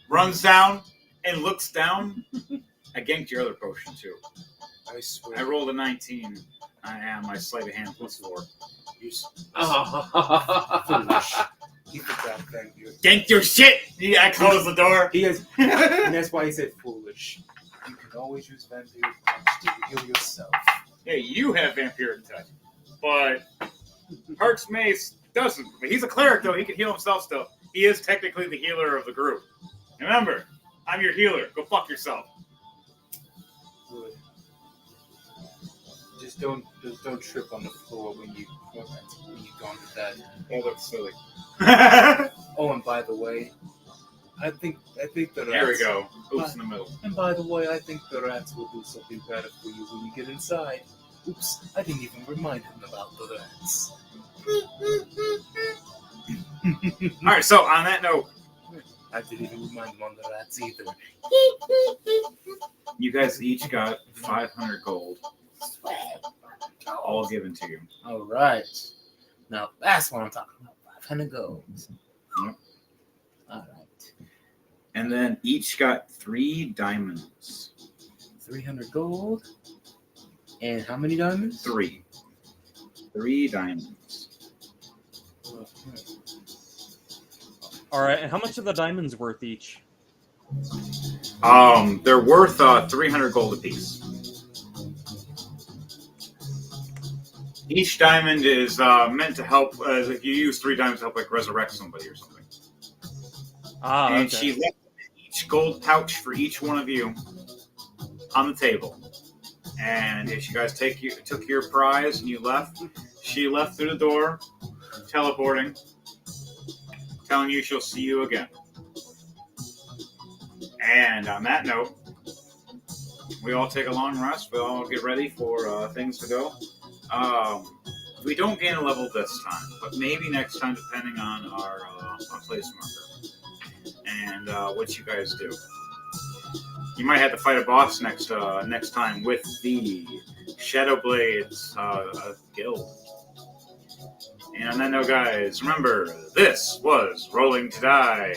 Runs down and looks down. I ganked your other potion too. I swear. I rolled a 19. I sleight of hand +4. Foolish. Oh. He forgot that you. Ganked your shit! Yeah, I closed the door. He is, and that's why he said foolish. You can always use vampire touch to heal yourself. Hey, you have vampire touch. But Parks Mace doesn't. He's a cleric, though. He can heal himself still. He is technically the healer of the group. Remember, I'm your healer. Go fuck yourself. Good. Just don't trip on the floor when you go into that. That looks silly. Oh, and by the way, I think the rats. There we go. Oops in the middle. And by the way, I think the rats will do something better for you when you get inside. Oops, I didn't even remind him about the rats. Alright, so on that note, I didn't even remind him on the rats either. you guys each got 500 gold. All given to you. All right. Now that's what I'm talking about. 500 gold. Yep. All right. And then each got 3 diamonds. 300 gold. And how many diamonds? 3. 3 diamonds. All right, and how much are the diamonds worth each? They're worth 300 gold apiece. Each diamond is meant to help. If you use 3 diamonds to help, like resurrect somebody or something. And Okay. she left each gold pouch for each one of you on the table. And if you guys took your prize and you left, she left through the door, teleporting, telling you she'll see you again. And on that note, we all take a long rest. We all get ready for things to go. We don't gain a level this time, but maybe next time, depending on our place marker and what you guys do. You might have to fight a boss next time with the Shadow Blades guild. And on that note, guys, remember, this was Rolling to Die,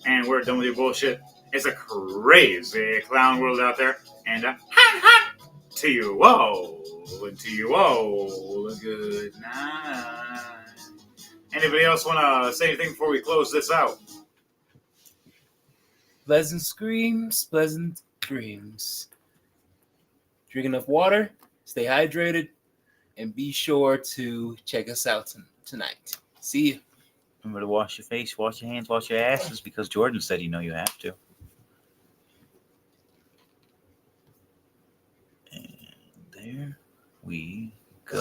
and we're done with your bullshit. It's a crazy clown world out there, and to you all, and to you all, good night. Anybody else want to say anything before we close this out? Pleasant screams, pleasant dreams. Drink enough water, stay hydrated, and be sure to check us out tonight. See you. Remember to wash your face, wash your hands, wash your asses, because Jordan said you have to. And there we go.